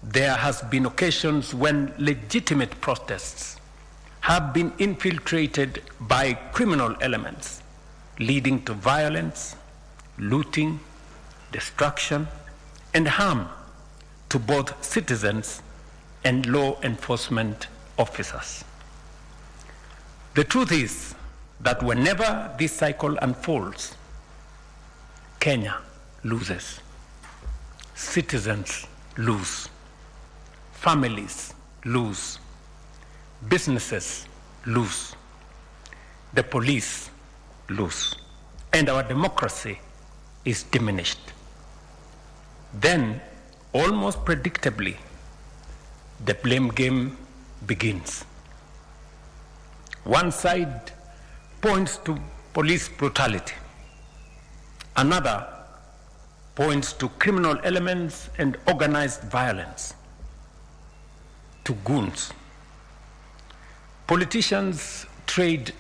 there has been occasions when legitimate protests have been infiltrated by criminal elements, leading to violence, looting, destruction, and harm to both citizens and law enforcement officers. The truth is that whenever this cycle unfolds, Kenya loses, citizens lose, families lose, businesses lose, the police lose, and our democracy is diminished. Then, almost predictably, the blame game begins. One side points to police brutality. Another points to criminal elements and organized violence, to goons. Politicians trade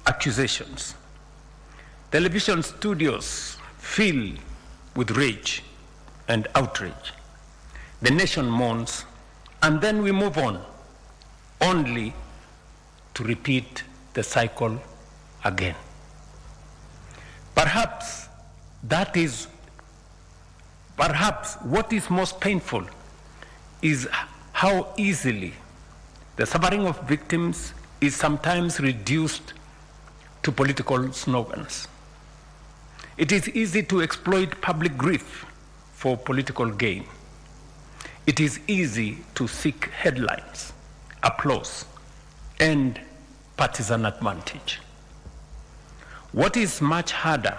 accusations. Television studios fill with rage and outrage. The nation mourns, and then we move on, only to repeat the cycle again. Perhaps what is most painful is how easily the suffering of victims is sometimes reduced to political slogans. It is easy to exploit public grief for political gain. It is easy to seek headlines, applause, and partisan advantage. What is much harder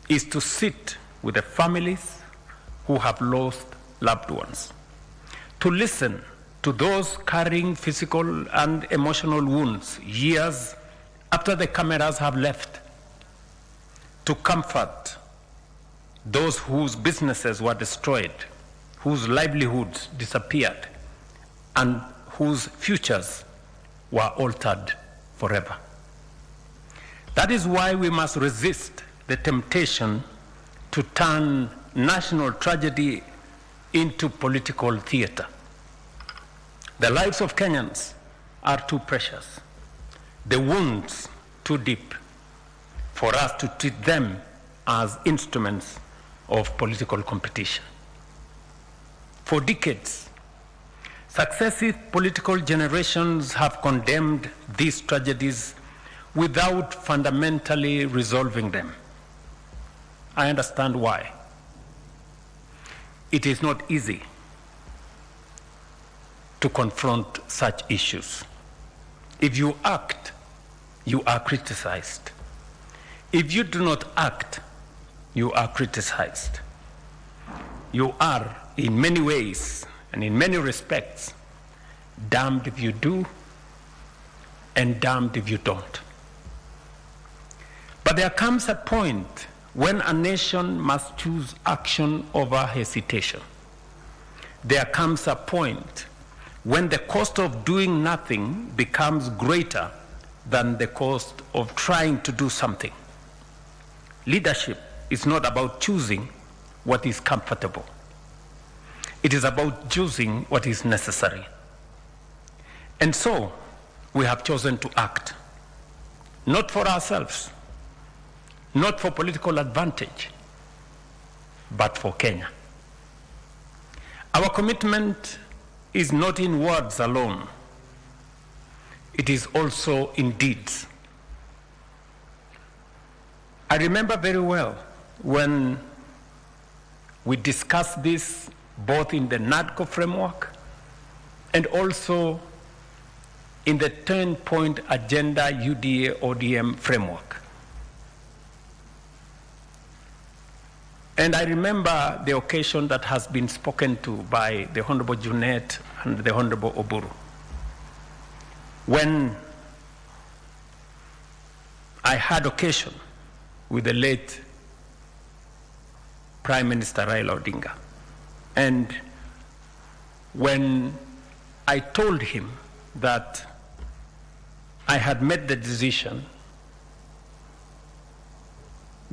is to sit with the families who have lost loved ones, to listen to those carrying physical and emotional wounds years after the cameras have left, to comfort those whose businesses were destroyed, whose livelihoods disappeared, and whose futures were altered forever. That is why we must resist the temptation to turn national tragedy into political theater. The lives of Kenyans are too precious, the wounds too deep for us to treat them as instruments of political competition. For decades, successive political generations have condemned these tragedies without fundamentally resolving them. I understand why. It is not easy to confront such issues. If you act, you are criticized. If you do not act, you are criticized. You are, in many ways and in many respects, damned if you do and damned if you don't. But there comes a point when a nation must choose action over hesitation. There comes a point when the cost of doing nothing becomes greater than the cost of trying to do something. Leadership is not about choosing what is comfortable. It is about choosing what is necessary. And so, we have chosen to act, not for ourselves, not for political advantage, but for Kenya. Our commitment is not in words alone. It is also in deeds. I remember very well when we discussed this both in the NADCO framework and also in the 10-point agenda UDA ODM framework. And I remember the occasion that has been spoken to by the Honorable Junet and the Honorable Oburu, when I had occasion with the late Prime Minister Raila Odinga. And when I told him that I had made the decision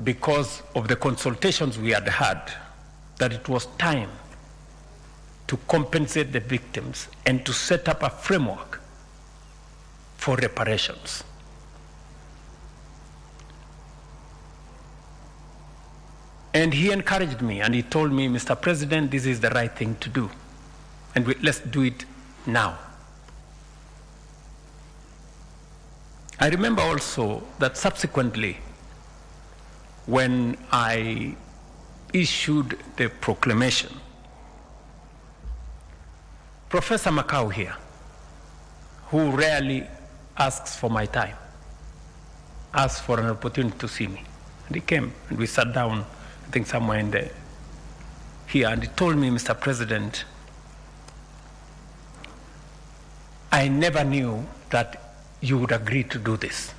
because of the consultations we had had, that it was time to compensate the victims and to set up a framework for reparations. And he encouraged me and he told me, Mr. President, this is the right thing to do. And let's do it now. I remember also that subsequently, when I issued the proclamation, Professor Makau here, who rarely asks for my time, asked for an opportunity to see me. And he came, and we sat down, I think somewhere in here, and he told me, Mr. President, I never knew that you would agree to do this.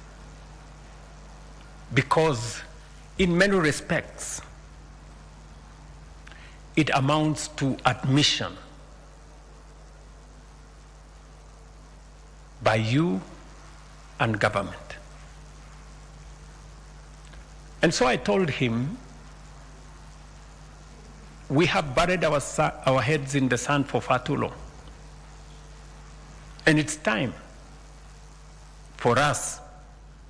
Because in many respects, it amounts to admission by you and government. And so I told him, we have buried our heads in the sand for far too long. And it's time for us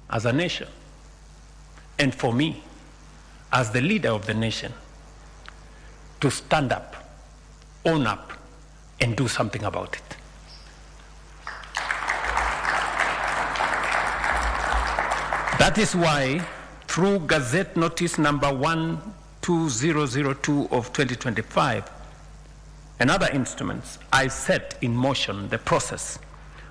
as a nation, and for me as the leader of the nation, to stand up, own up, and do something about it. That is why, through Gazette Notice number 12002 of 2025 and other instruments, I set in motion the process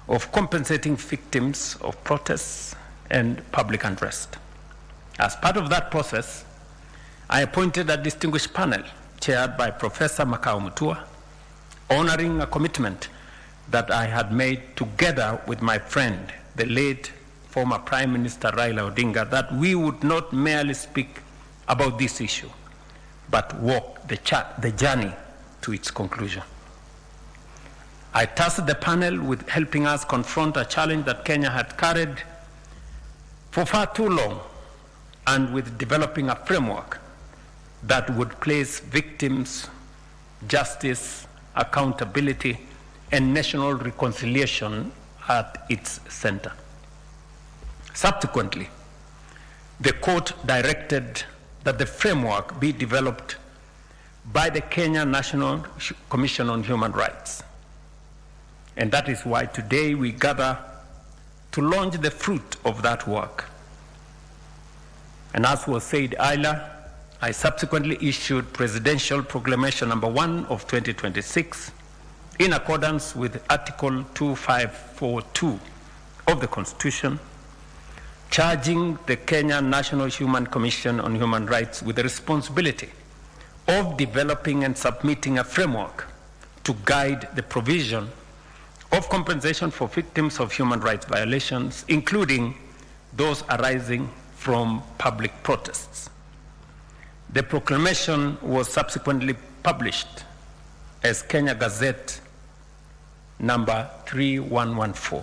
of compensating victims of protests and public unrest. As part of that process, I appointed a distinguished panel chaired by Professor Makau Mutua, honoring a commitment that I had made together with my friend, the late former Prime Minister Raila Odinga, that we would not merely speak about this issue, but walk the journey to its conclusion. I tasked the panel with helping us confront a challenge that Kenya had carried for far too long, and with developing a framework that would place victims, justice, accountability, and national reconciliation at its center. Subsequently, the court directed that the framework be developed by the Kenya National Commission on Human Rights. And that is why today we gather to launch the fruit of that work. And as was said earlier, I subsequently issued Presidential Proclamation number 1 of 2026 in accordance with Article 2542 of the Constitution, charging the Kenya National Human Commission on Human Rights with the responsibility of developing and submitting a framework to guide the provision of compensation for victims of human rights violations, including those arising from public protests. The proclamation was subsequently published as Kenya Gazette number 3114.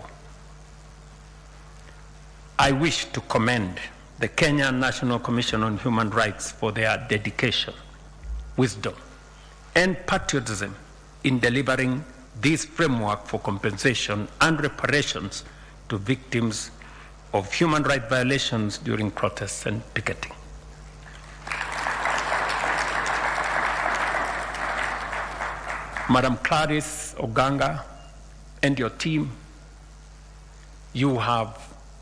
I wish to commend the Kenya National Commission on Human Rights for their dedication, wisdom, and patriotism in delivering this framework for compensation and reparations to victims of human rights violations during protests and picketing. Madam Clarice Oganga and your team, you have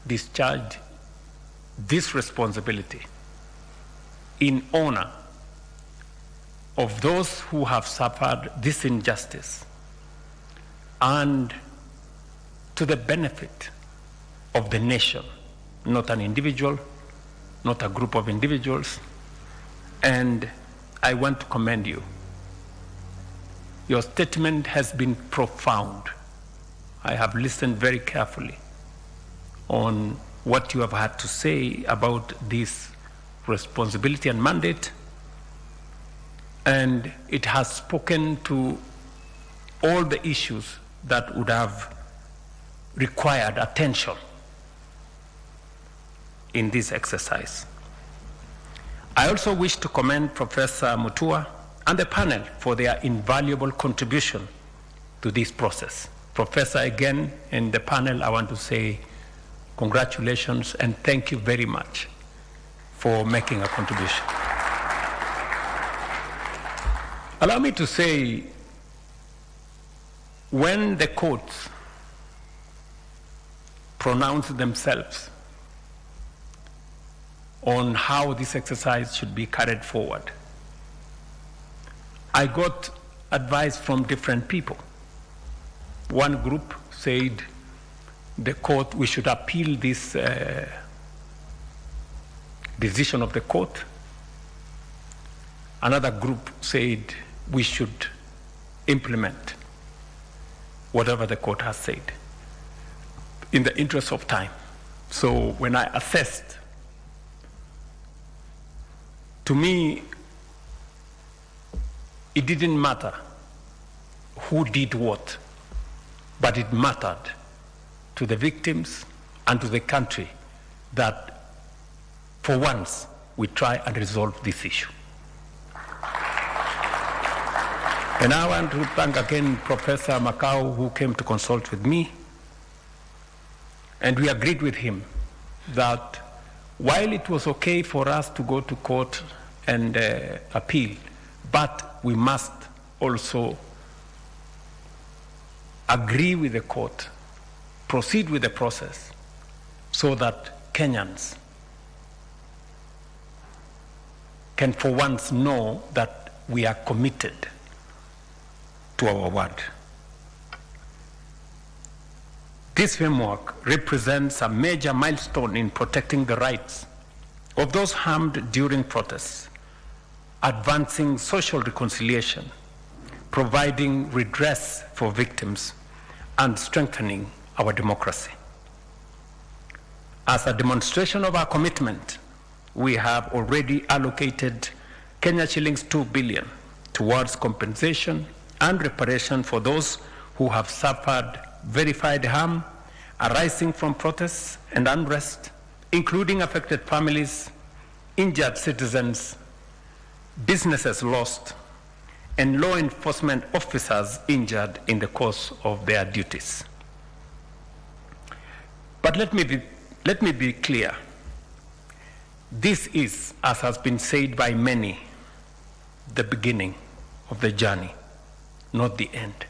discharged this responsibility in honor of those who have suffered this injustice and to the benefit of the nation, not an individual, not a group of individuals. And I want to commend you. Your statement has been profound. I have listened very carefully on what you have had to say about this responsibility and mandate, and it has spoken to all the issues that would have required attention in this exercise. I also wish to commend Professor Mutua and the panel for their invaluable contribution to this process. Professor, again, and the panel, I want to say congratulations and thank you very much for making a contribution. Allow me to say, when the courts pronounce themselves on how this exercise should be carried forward, I got advice from different people. One group said the court, we should appeal this decision of the court. Another group said we should implement whatever the court has said in the interest of time. So when I assessed, to me, it didn't matter who did what, but it mattered to the victims and to the country that for once we try and resolve this issue. And I want to thank again Professor Makau, who came to consult with me, and we agreed with him that while it was okay for us to go to court and appeal, but we must also agree with the court, proceed with the process, so that Kenyans can for once know that we are committed to our word. This framework represents a major milestone in protecting the rights of those harmed during protests, advancing social reconciliation, providing redress for victims, and strengthening our democracy. As a demonstration of our commitment, we have already allocated Kenya shillings 2 billion towards compensation and reparation for those who have suffered verified harm arising from protests and unrest, including affected families, injured citizens, businesses lost, and law enforcement officers injured in the course of their duties. But let me be clear. This is, as has been said by many, the beginning of the journey, not the end.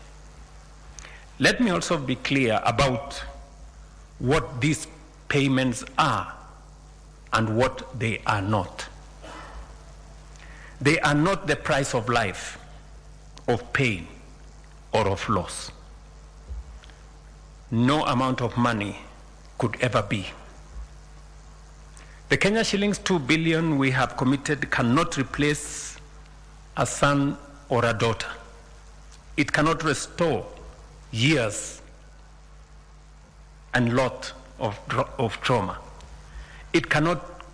Let me also be clear about what these payments are and what they are not. They are not the price of life, of pain, or of loss. No amount of money could ever be. The Kenya shillings 2 billion we have committed cannot replace a son or a daughter. It cannot restore years and lot of trauma. It cannot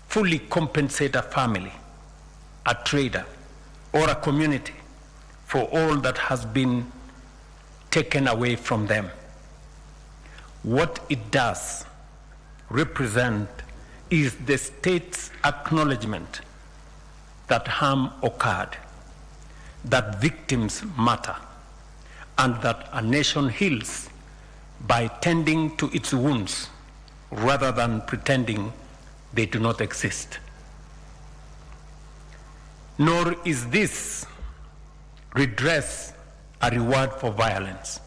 fully compensate a family, a trader, or a community for all that has been taken away from them. What it does represent is the state's acknowledgement that harm occurred, that victims matter, and that a nation heals by tending to its wounds rather than pretending they do not exist. Nor is this redress a reward for violence,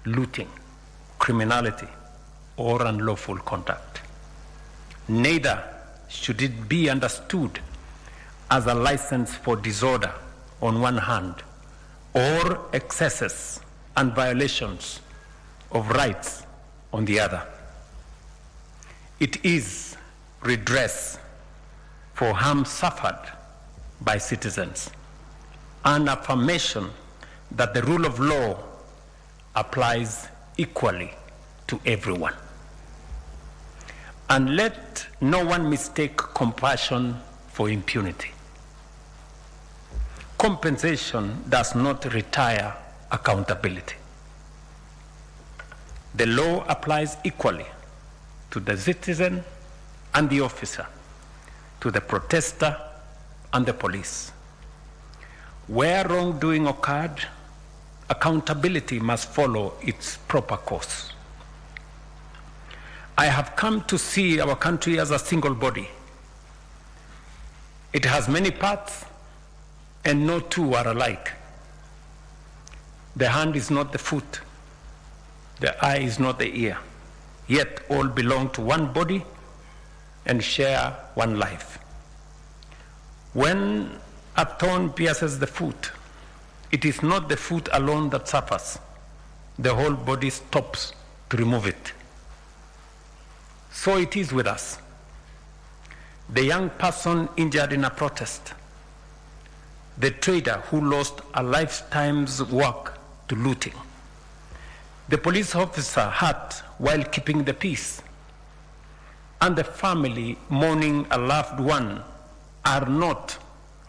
looting, criminality, or unlawful conduct. Neither should it be understood as a license for disorder on one hand, or excesses and violations of rights on the other. It is redress for harm suffered by citizens, an affirmation that the rule of law applies equally to everyone. And let no one mistake compassion for impunity. Compensation does not retire accountability. The law applies equally to the citizen and the officer, to the protester and the police. Where wrongdoing occurred, accountability must follow its proper course. I have come to see our country as a single body. It has many parts, and no two are alike. The hand is not the foot, the eye is not the ear, yet all belong to one body and share one life. When a thorn pierces the foot, it is not the foot alone that suffers, the whole body stops to remove it. So it is with us. The young person injured in a protest, the trader who lost a lifetime's work to looting, the police officer hurt while keeping the peace, and the family mourning a loved one are not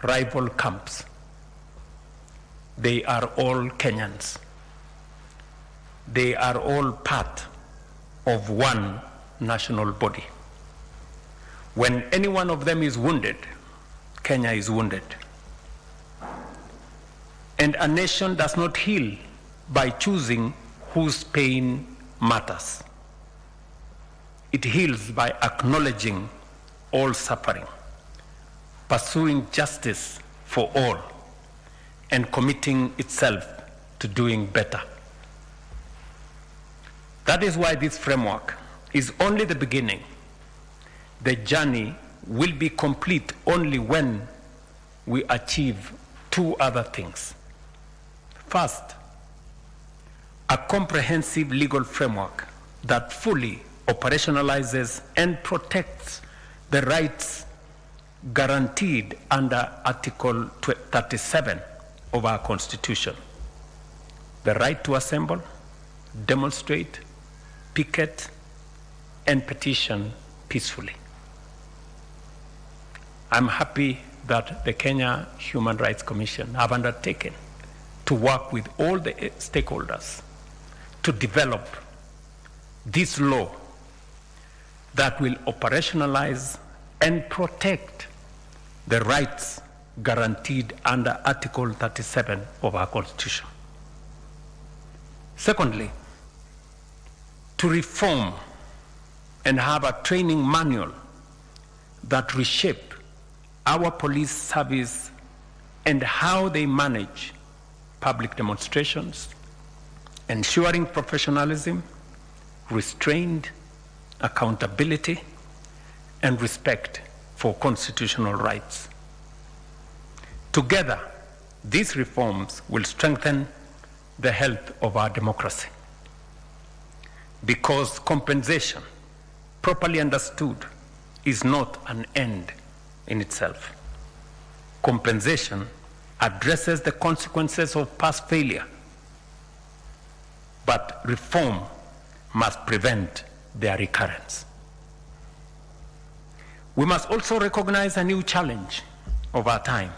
rival camps. They are all Kenyans. They are all part of one national body. When any one of them is wounded, Kenya is wounded. And a nation does not heal by choosing whose pain matters. It heals by acknowledging all suffering, pursuing justice for all, and committing itself to doing better. That is why this framework is only the beginning. The journey will be complete only when we achieve two other things. First, a comprehensive legal framework that fully operationalizes and protects the rights guaranteed under Article 37 of our Constitution. The right to assemble, demonstrate, picket, and petition peacefully. I'm happy that the Kenya Human Rights Commission have undertaken to work with all the stakeholders to develop this law that will operationalize and protect the rights guaranteed under Article 37 of our Constitution. Secondly, to reform and have a training manual that reshape our police service and how they manage public demonstrations, ensuring professionalism, restraint, accountability, and respect for constitutional rights. Together, these reforms will strengthen the health of our democracy, because compensation, properly understood, is not an end in itself. Compensation addresses the consequences of past failure, but reform must prevent their recurrence. We must also recognize a new challenge of our time.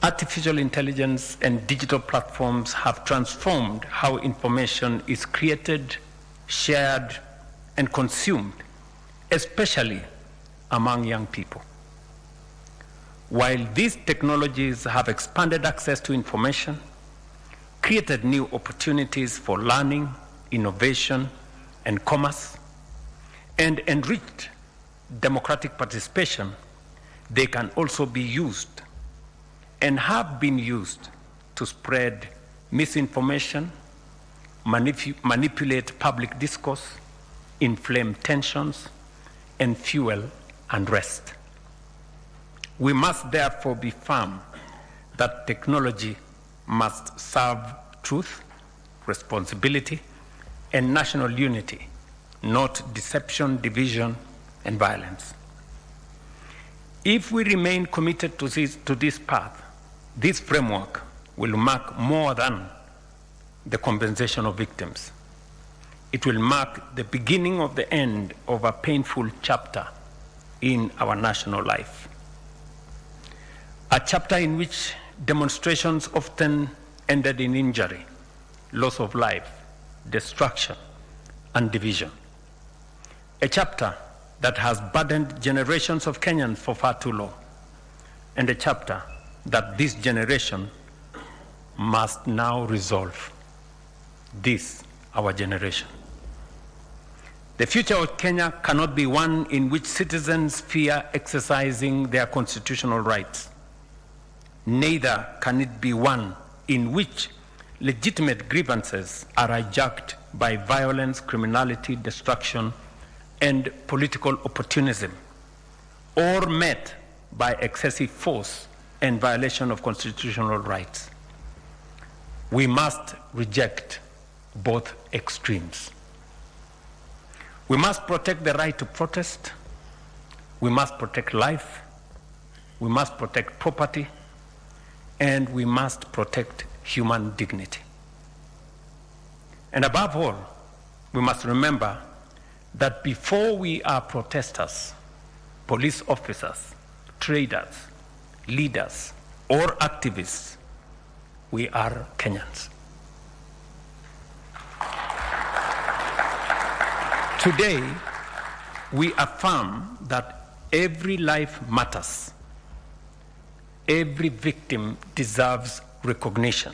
Artificial intelligence and digital platforms have transformed how information is created, shared, and consumed, especially among young people. While these technologies have expanded access to information, created new opportunities for learning, innovation, and commerce, and enriched democratic participation, they can also be used and have been used to spread misinformation, manipulate public discourse, inflame tensions, and fuel unrest. We must therefore be firm that technology must serve truth, responsibility, and national unity, not deception, division, and violence. If we remain committed to this path, this framework will mark more than the compensation of victims. It will mark the beginning of the end of a painful chapter in our national life. A chapter in which demonstrations often ended in injury, loss of life, destruction, and division. A chapter that has burdened generations of Kenyans for far too long, and a chapter that this generation must now resolve. This, our generation. The future of Kenya cannot be one in which citizens fear exercising their constitutional rights. Neither can it be one in which legitimate grievances are hijacked by violence, criminality, destruction, and political opportunism, or met by excessive force and violation of constitutional rights. we must reject both extremes. We must protect the right to protest. We must protect life. We must protect property. And we must protect human dignity. And above all, we must remember that before we are protesters, police officers, traders, leaders, or activists, we are Kenyans. Today, we affirm that every life matters. Every victim deserves recognition,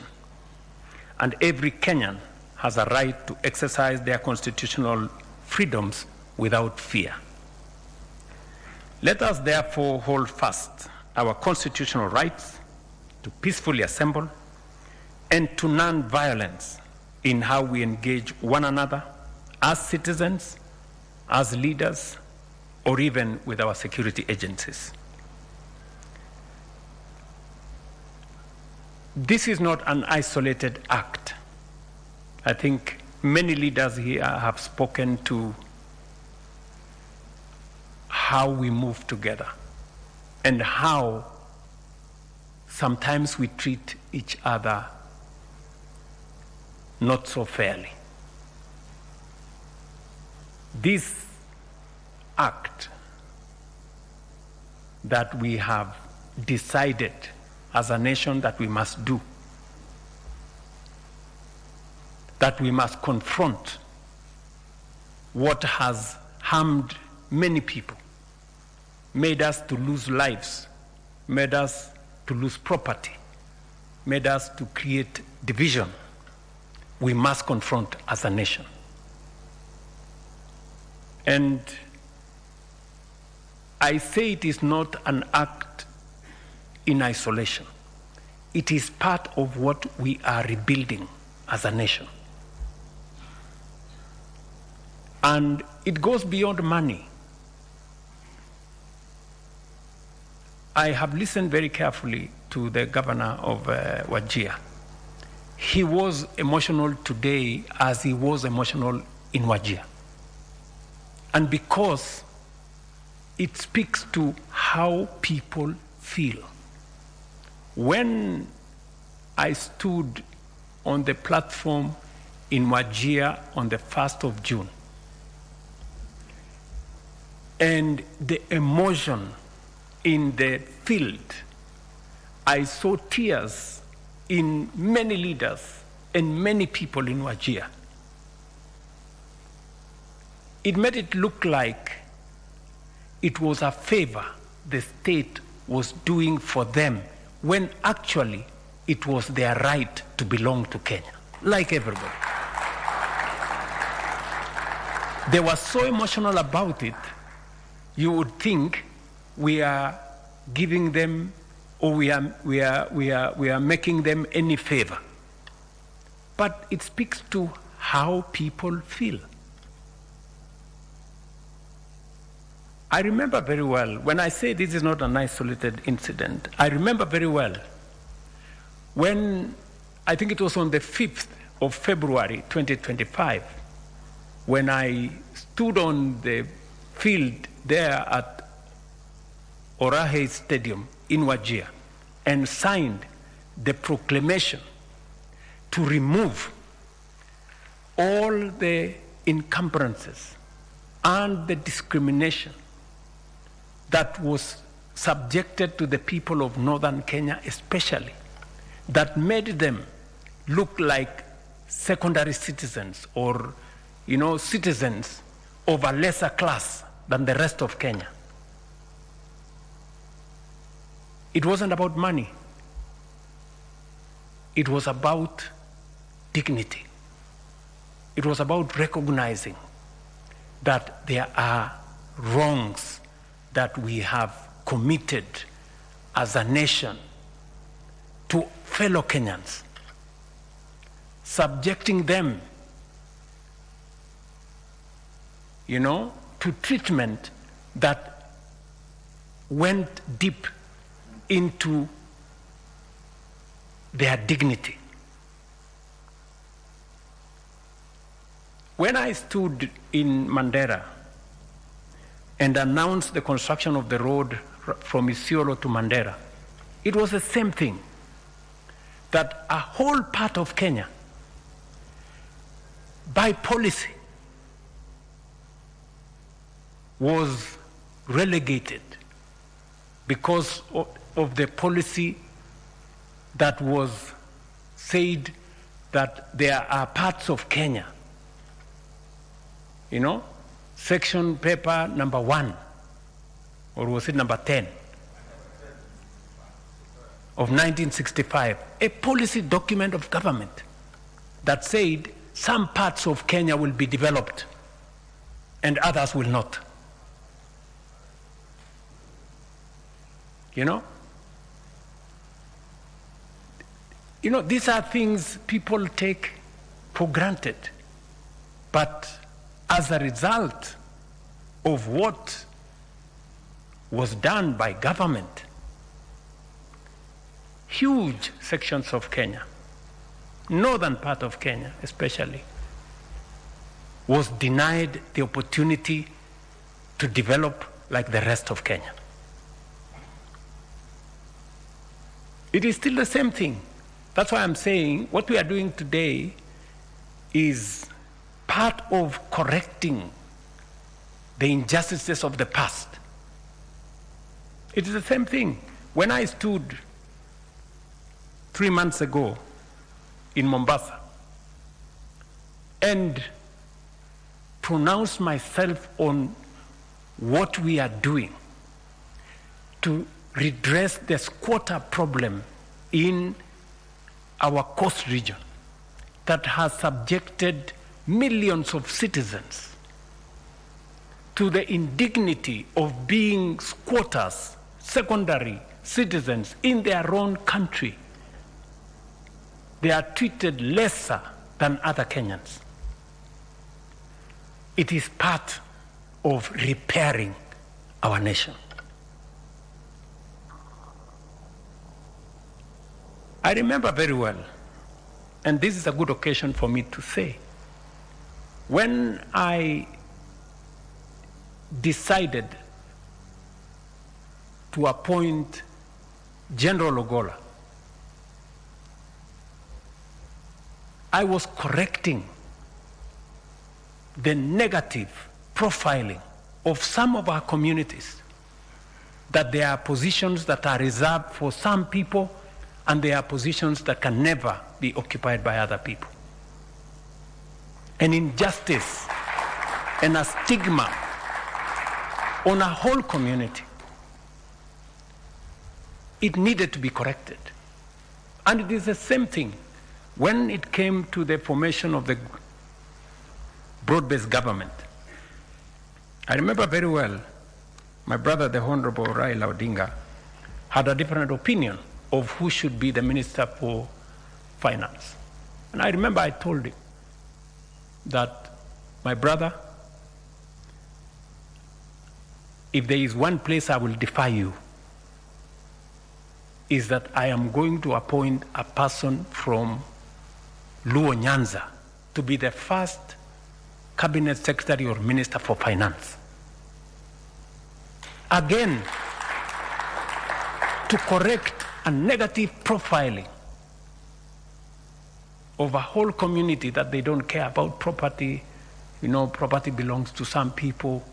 and every Kenyan has a right to exercise their constitutional freedoms without fear. Let us therefore hold fast our constitutional rights to peacefully assemble and to non-violence in how we engage one another as citizens, as leaders, or even with our security agencies. This is not an isolated act. I think many leaders here have spoken to how we move together and how sometimes we treat each other not so fairly. This act that we have decided as a nation that we must do, that we must confront what has harmed many people, made us to lose lives, made us to lose property, made us to create division. We must confront as a nation. And I say it is not an act in isolation. It is part of what we are rebuilding as a nation. And it goes beyond money. I have listened very carefully to the governor of Wajir. He was emotional today as he was emotional in Wajir. And because it speaks to how people feel. When I stood on the platform in Wajir on the 1st of June, and the emotion in the field, I saw tears in many leaders and many people in Wajir. It made it look like it was a favor the state was doing for them, when actually it was their right to belong to Kenya, like everybody. They were so emotional about it, you would think we are giving them, or we are making them any favor. But it speaks to how people feel. I remember very well, when I say this is not an isolated incident, I remember very well when, I think it was on the 5th of February 2025, when I stood on the field there at Orahe Stadium in Wajir and signed the proclamation to remove all the encumbrances and the discrimination that was subjected to the people of northern Kenya especially, that made them look like secondary citizens or, citizens of a lesser class than the rest of Kenya. It wasn't about money. It was about dignity. It was about recognizing that there are wrongs that we have committed as a nation to fellow Kenyans, subjecting them, to treatment that went deep into their dignity. When I stood in Mandera and announced the construction of the road from Isiolo to Mandera, it was the same thing, that a whole part of Kenya, by policy, was relegated because of the policy that was said that there are parts of Kenya, you know, section paper number 1, or was it number 10, of 1965, a policy document of government that said some parts of Kenya will be developed and others will not. You know, these are things people take for granted. But as a result of what was done by government, huge sections of Kenya, northern part of Kenya especially, was denied the opportunity to develop like the rest of Kenya. It is still the same thing. That's why I'm saying what we are doing today is part of correcting the injustices of the past. It is the same thing. When I stood 3 months ago in Mombasa and pronounced myself on what we are doing to redress the squatter problem in our coast region that has subjected millions of citizens to the indignity of being squatters, secondary citizens in their own country. They are treated lesser than other Kenyans. It is part of repairing our nation. I remember very well, and this is a good occasion for me to say, when I decided to appoint General Ogola, I was correcting the negative profiling of some of our communities, that there are positions that are reserved for some people and there are positions that can never be occupied by other people. An injustice and a stigma on a whole community. It needed to be corrected. And it is the same thing when it came to the formation of the broad-based government. I remember very well, my brother, the Honorable Raila Odinga, had a different opinion of who should be the Minister for Finance. And I remember I told him that, my brother, if there is one place I will defy you, is that I am going to appoint a person from Luo Nyanza to be the first Cabinet Secretary or Minister for Finance. Again, to correct a negative profiling of a whole community that they don't care about property. You know, property belongs to some people,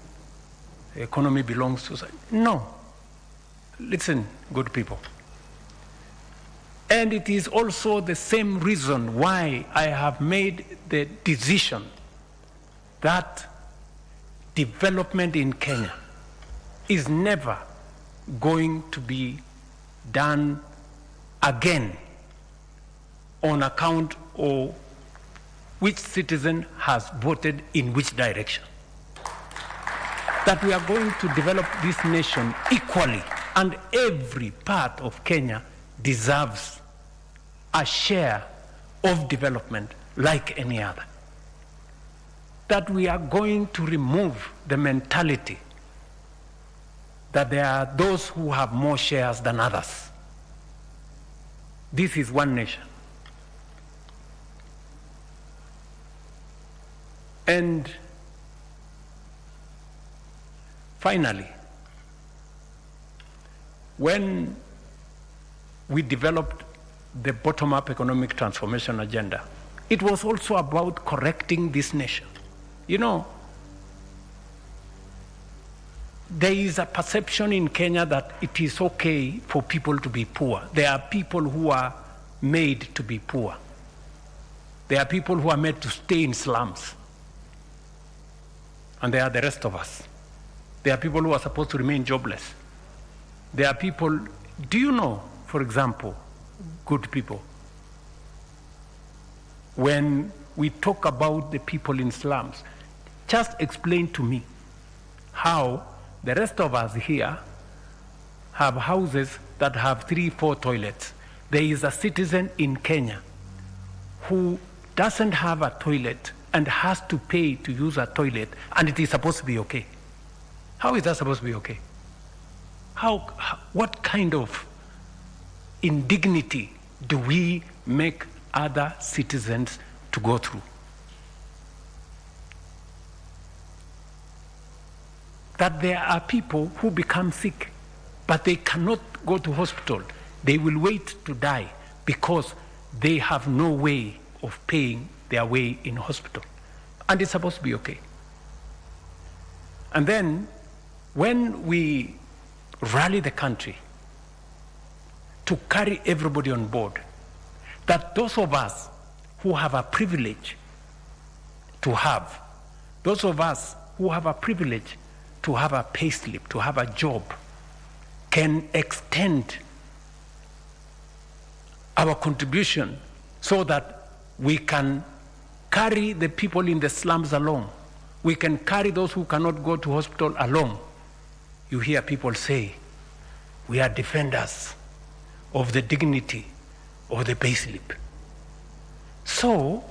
the economy belongs to some. No. Listen, good people. And it is also the same reason why I have made the decision that development in Kenya is never going to be done again on account of which citizen has voted in which direction. That we are going to develop this nation equally, and every part of Kenya deserves a share of development like any other. That we are going to remove the mentality that there are those who have more shares than others. This is one nation. And finally, when we developed the bottom-up economic transformation agenda, it was also about correcting this nation. You know, there is a perception in Kenya that it is okay for people to be poor. There are people who are made to be poor. There are people who are made to stay in slums. And there are the rest of us. There are people who are supposed to remain jobless. There are people, do you know, for example, good people, when we talk about the people in slums, just explain to me how the rest of us here have houses that have 3-4 toilets. There is a citizen in Kenya who doesn't have a toilet and has to pay to use a toilet, and it is supposed to be okay. How is that supposed to be okay? What kind of indignity do we make other citizens to go through? That there are people who become sick, but they cannot go to hospital. They will wait to die because they have no way of paying their way in hospital. And it's supposed to be okay. And then when we rally the country to carry everybody on board, that those of us who have a privilege to have, those of us who have a privilege to have a payslip, to have a job, can extend our contribution so that we can carry the people in the slums along. We can carry those who cannot go to hospital along. You hear people say, we are defenders of the dignity of the payslip. So,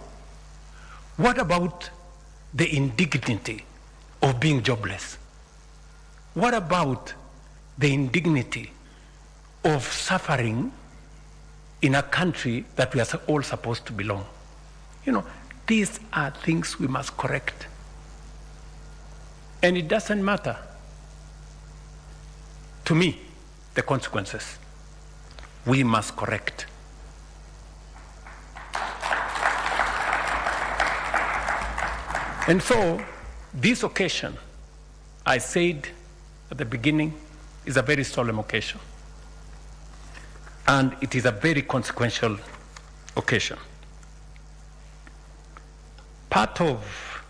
what about the indignity of being jobless? What about the indignity of suffering in a country that we are all supposed to belong? You know, these are things we must correct. And it doesn't matter to me, the consequences. We must correct. And so, this occasion, I said at the beginning, is a very solemn occasion. And it is a very consequential occasion. Part of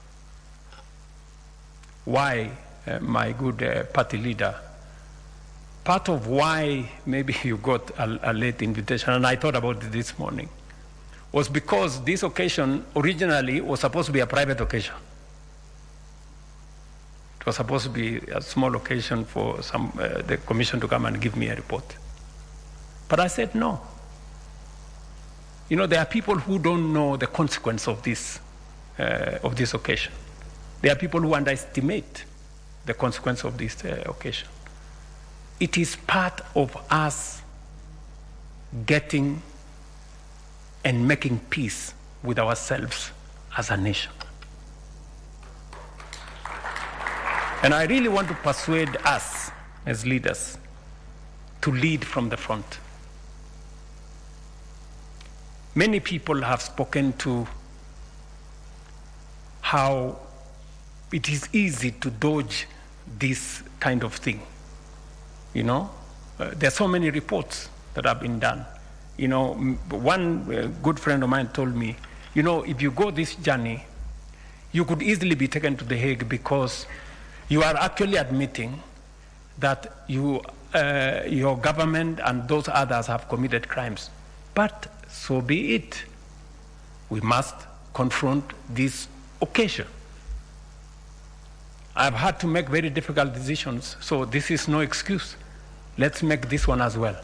why, my good party leader, part of why maybe you got a late invitation, and I thought about it this morning, was because this occasion originally was supposed to be a private occasion. It was supposed to be a small occasion for the commission to come and give me a report. But I said no. You know, there are people who don't know the consequence of this occasion. There are people who underestimate the consequence of this occasion. It is part of us getting and making peace with ourselves as a nation. And I really want to persuade us as leaders to lead from the front. Many people have spoken to how it is easy to dodge this kind of thing. You know, there are so many reports that have been done. You know, one good friend of mine told me, you know, if you go this journey, you could easily be taken to The Hague because you are actually admitting that your government and those others have committed crimes. But so be it. We must confront this occasion. I've had to make very difficult decisions, so this is no excuse. Let's make this one as well,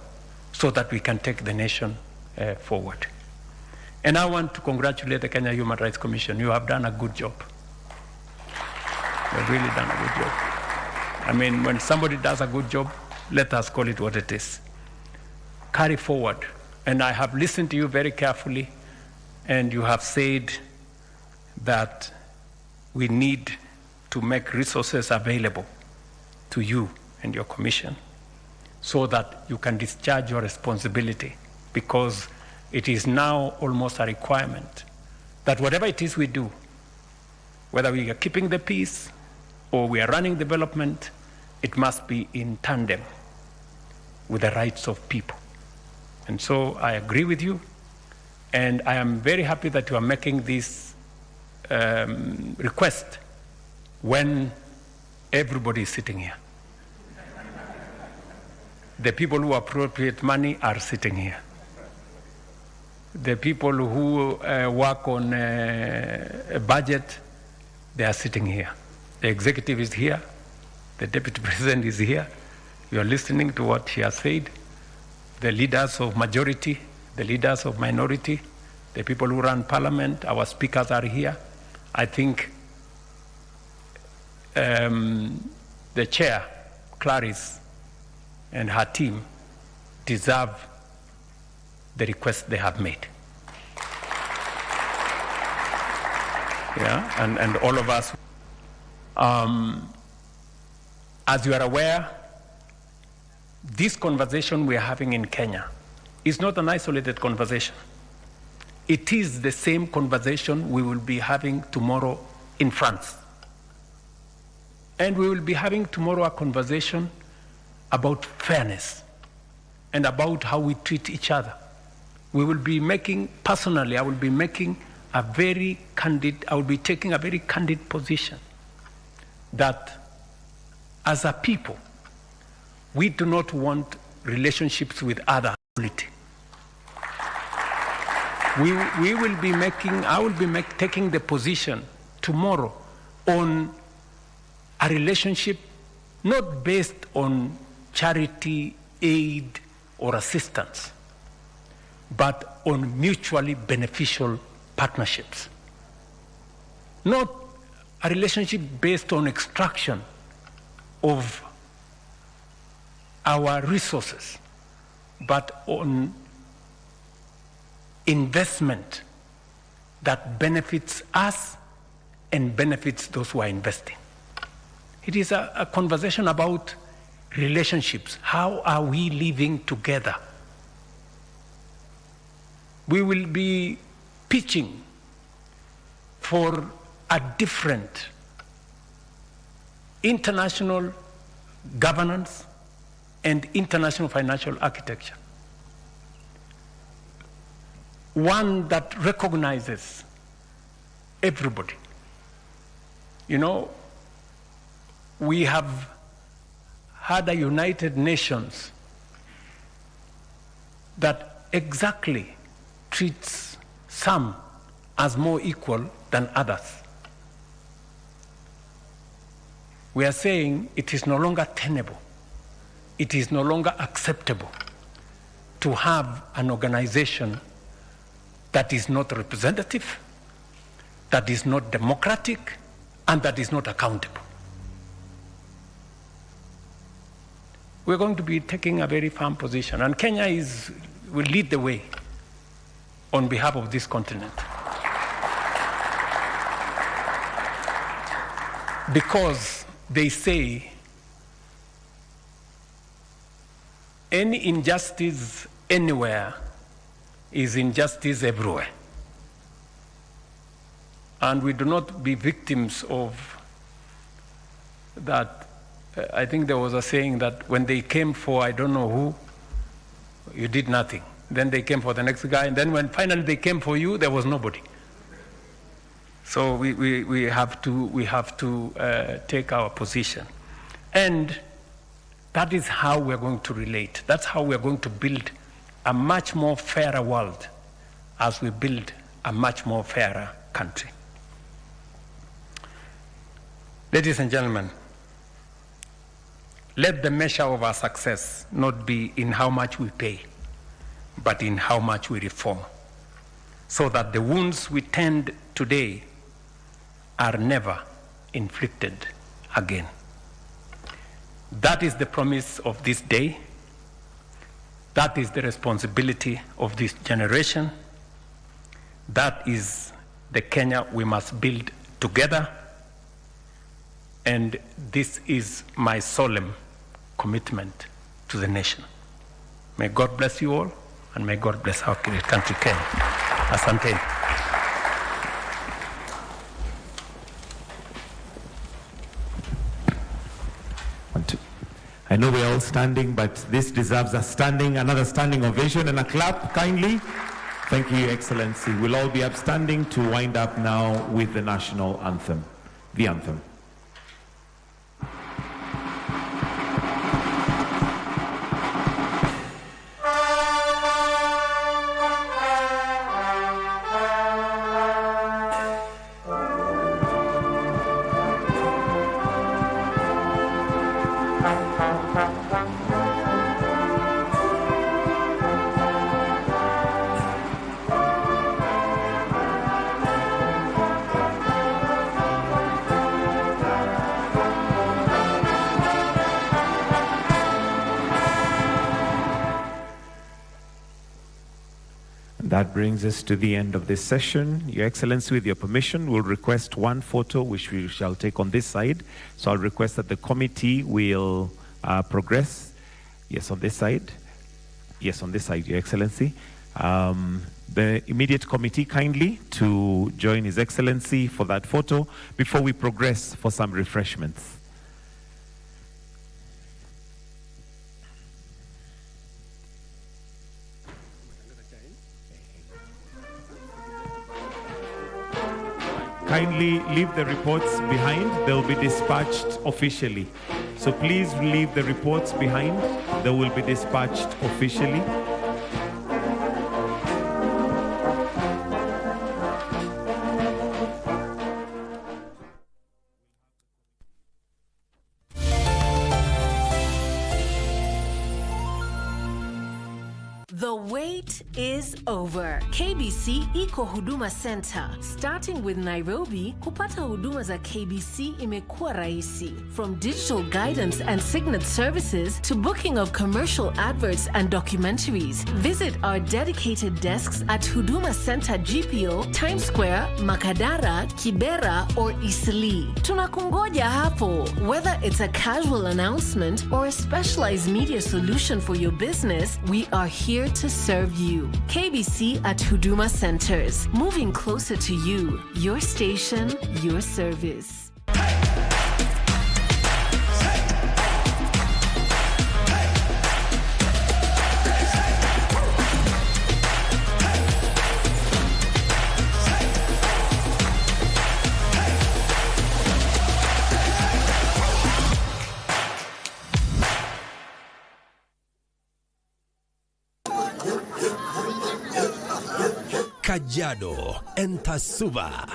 so that we can take the nation forward. And I want to congratulate the Kenya Human Rights Commission. You have done a good job. You've really done a good job. I mean, when somebody does a good job, let us call it what it is. Carry forward. And I have listened to you very carefully, and you have said that we need to make resources available to you and your commission so that you can discharge your responsibility, because it is now almost a requirement that whatever it is we do, whether we are keeping the peace or we are running development, it must be in tandem with the rights of people. And so I agree with you, and I am very happy that you are making this request when everybody is sitting here. The people who appropriate money are sitting here. The people who work on a budget, they are sitting here. The executive is here. The deputy president is here. You are listening to what he has said. The leaders of majority, the leaders of minority, the people who run parliament, our speakers are here. I think the chair, Clarice, and her team deserve the request they have made. Yeah, and all of us. As you are aware, this conversation we are having in Kenya is not an isolated conversation. It is the same conversation we will be having tomorrow in France. And we will be having tomorrow a conversation about fairness and about how we treat each other. We will be making, personally, I will be taking a very candid position that as a people, we do not want relationships with other polity. We will be making, I will be taking the position tomorrow on a relationship not based on charity, aid, or assistance, but on mutually beneficial partnerships. Not a relationship based on extraction of our resources, but on investment that benefits us and benefits those who are investing. It is a conversation about relationships. How are we living together? We will be pitching for a different international governance and international financial architecture. One that recognizes everybody. You know, we have had a United Nations that exactly treats some as more equal than others. We are saying it is no longer tenable, it is no longer acceptable to have an organization that is not representative, that is not democratic, and that is not accountable. We're going to be taking a very firm position, and Kenya will lead the way on behalf of this continent. Because they say any injustice anywhere is injustice everywhere. And we do not be victims of that. I think there was a saying that when they came for I don't know who, you did nothing. Then they came for the next guy, and then when finally they came for you, there was nobody. So we have to take our position. And that is how we're going to relate. That's how we're going to build a much more fairer world as we build a much more fairer country. Ladies and gentlemen, let the measure of our success not be in how much we pay, but in how much we reform, so that the wounds we tend today are never inflicted again. That is the promise of this day. That is the responsibility of this generation. That is the Kenya we must build together and this is my solemn commitment to the nation. May God bless you all, and may God bless our great country, Kenya. Asante. I know we're all standing, but this deserves another standing ovation and a clap, kindly. Thank you, Your Excellency. We'll all be upstanding to wind up now with the national anthem, the anthem. That brings us to the end of this session. Your Excellency, with your permission, will request one photo which we shall take on this side. So I'll request that the committee will progress. Yes, on this side. Yes, on this side, Your Excellency. The immediate committee kindly to join His Excellency for that photo before we progress for some refreshments. Kindly leave the reports behind. They'll be dispatched officially. So please leave the reports behind. They will be dispatched officially. The wait is over. KBC iko Huduma Center. Starting with Nairobi, kupata huduma za KBC imekuwa rahisi. From digital guidance and signet services to booking of commercial adverts and documentaries, visit our dedicated desks at Huduma Center GPO, Times Square, Makadara, Kibera, or Eastleigh. Tunakungoja hapo. Whether it's a casual announcement or a specialized media solution for your business, we are here to serve you. KBC at Huduma Centers, moving closer to you. Your station, your service. Kajiado, Entasuba.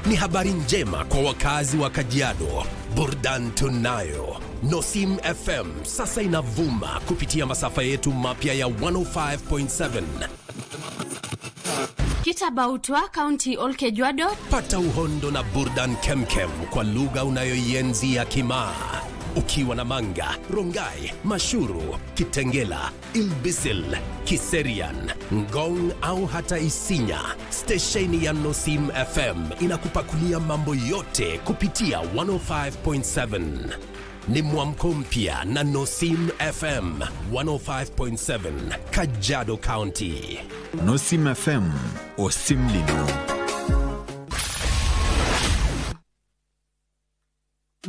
Ni habari njema kwa wakazi wa Kajiado. Burdan tunayo. Nosim FM sasa inavuma kupitia masafa yetu mapya ya 105.7. Kitabautwa County Olkejuado. Pata uhondo na burdan kemkem kwa lugha unayoienzi ya Kimaa. Ukiwa na Manga, Rongai, Mashuru, Kitengela, Ilbisil, Kiserian, Ngong au hata Isinya, stesheni ya Nosim FM inakupakulia mambo yote kupitia 105.7. Ni mwamko mpya na Nosim FM 105.7, Kajiado County. Nosim FM, Osimlino.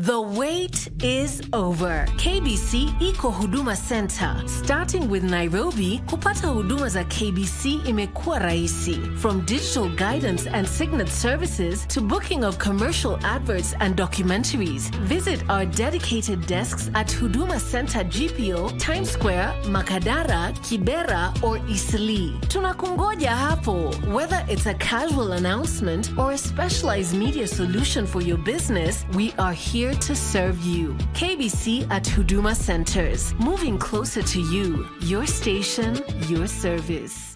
The wait is over. KBC iko Huduma Center. Starting with Nairobi, kupata huduma za KBC imekuwa rahisi. From digital guidance and signet services to booking of commercial adverts and documentaries, visit our dedicated desks at Huduma Center GPO, Times Square, Makadara, Kibera, or Eastleigh. Tunakungoja hapo. Whether it's a casual announcement or a specialized media solution for your business, we are here to serve you. KBC at Huduma Centers, moving closer to you. Your station, your service.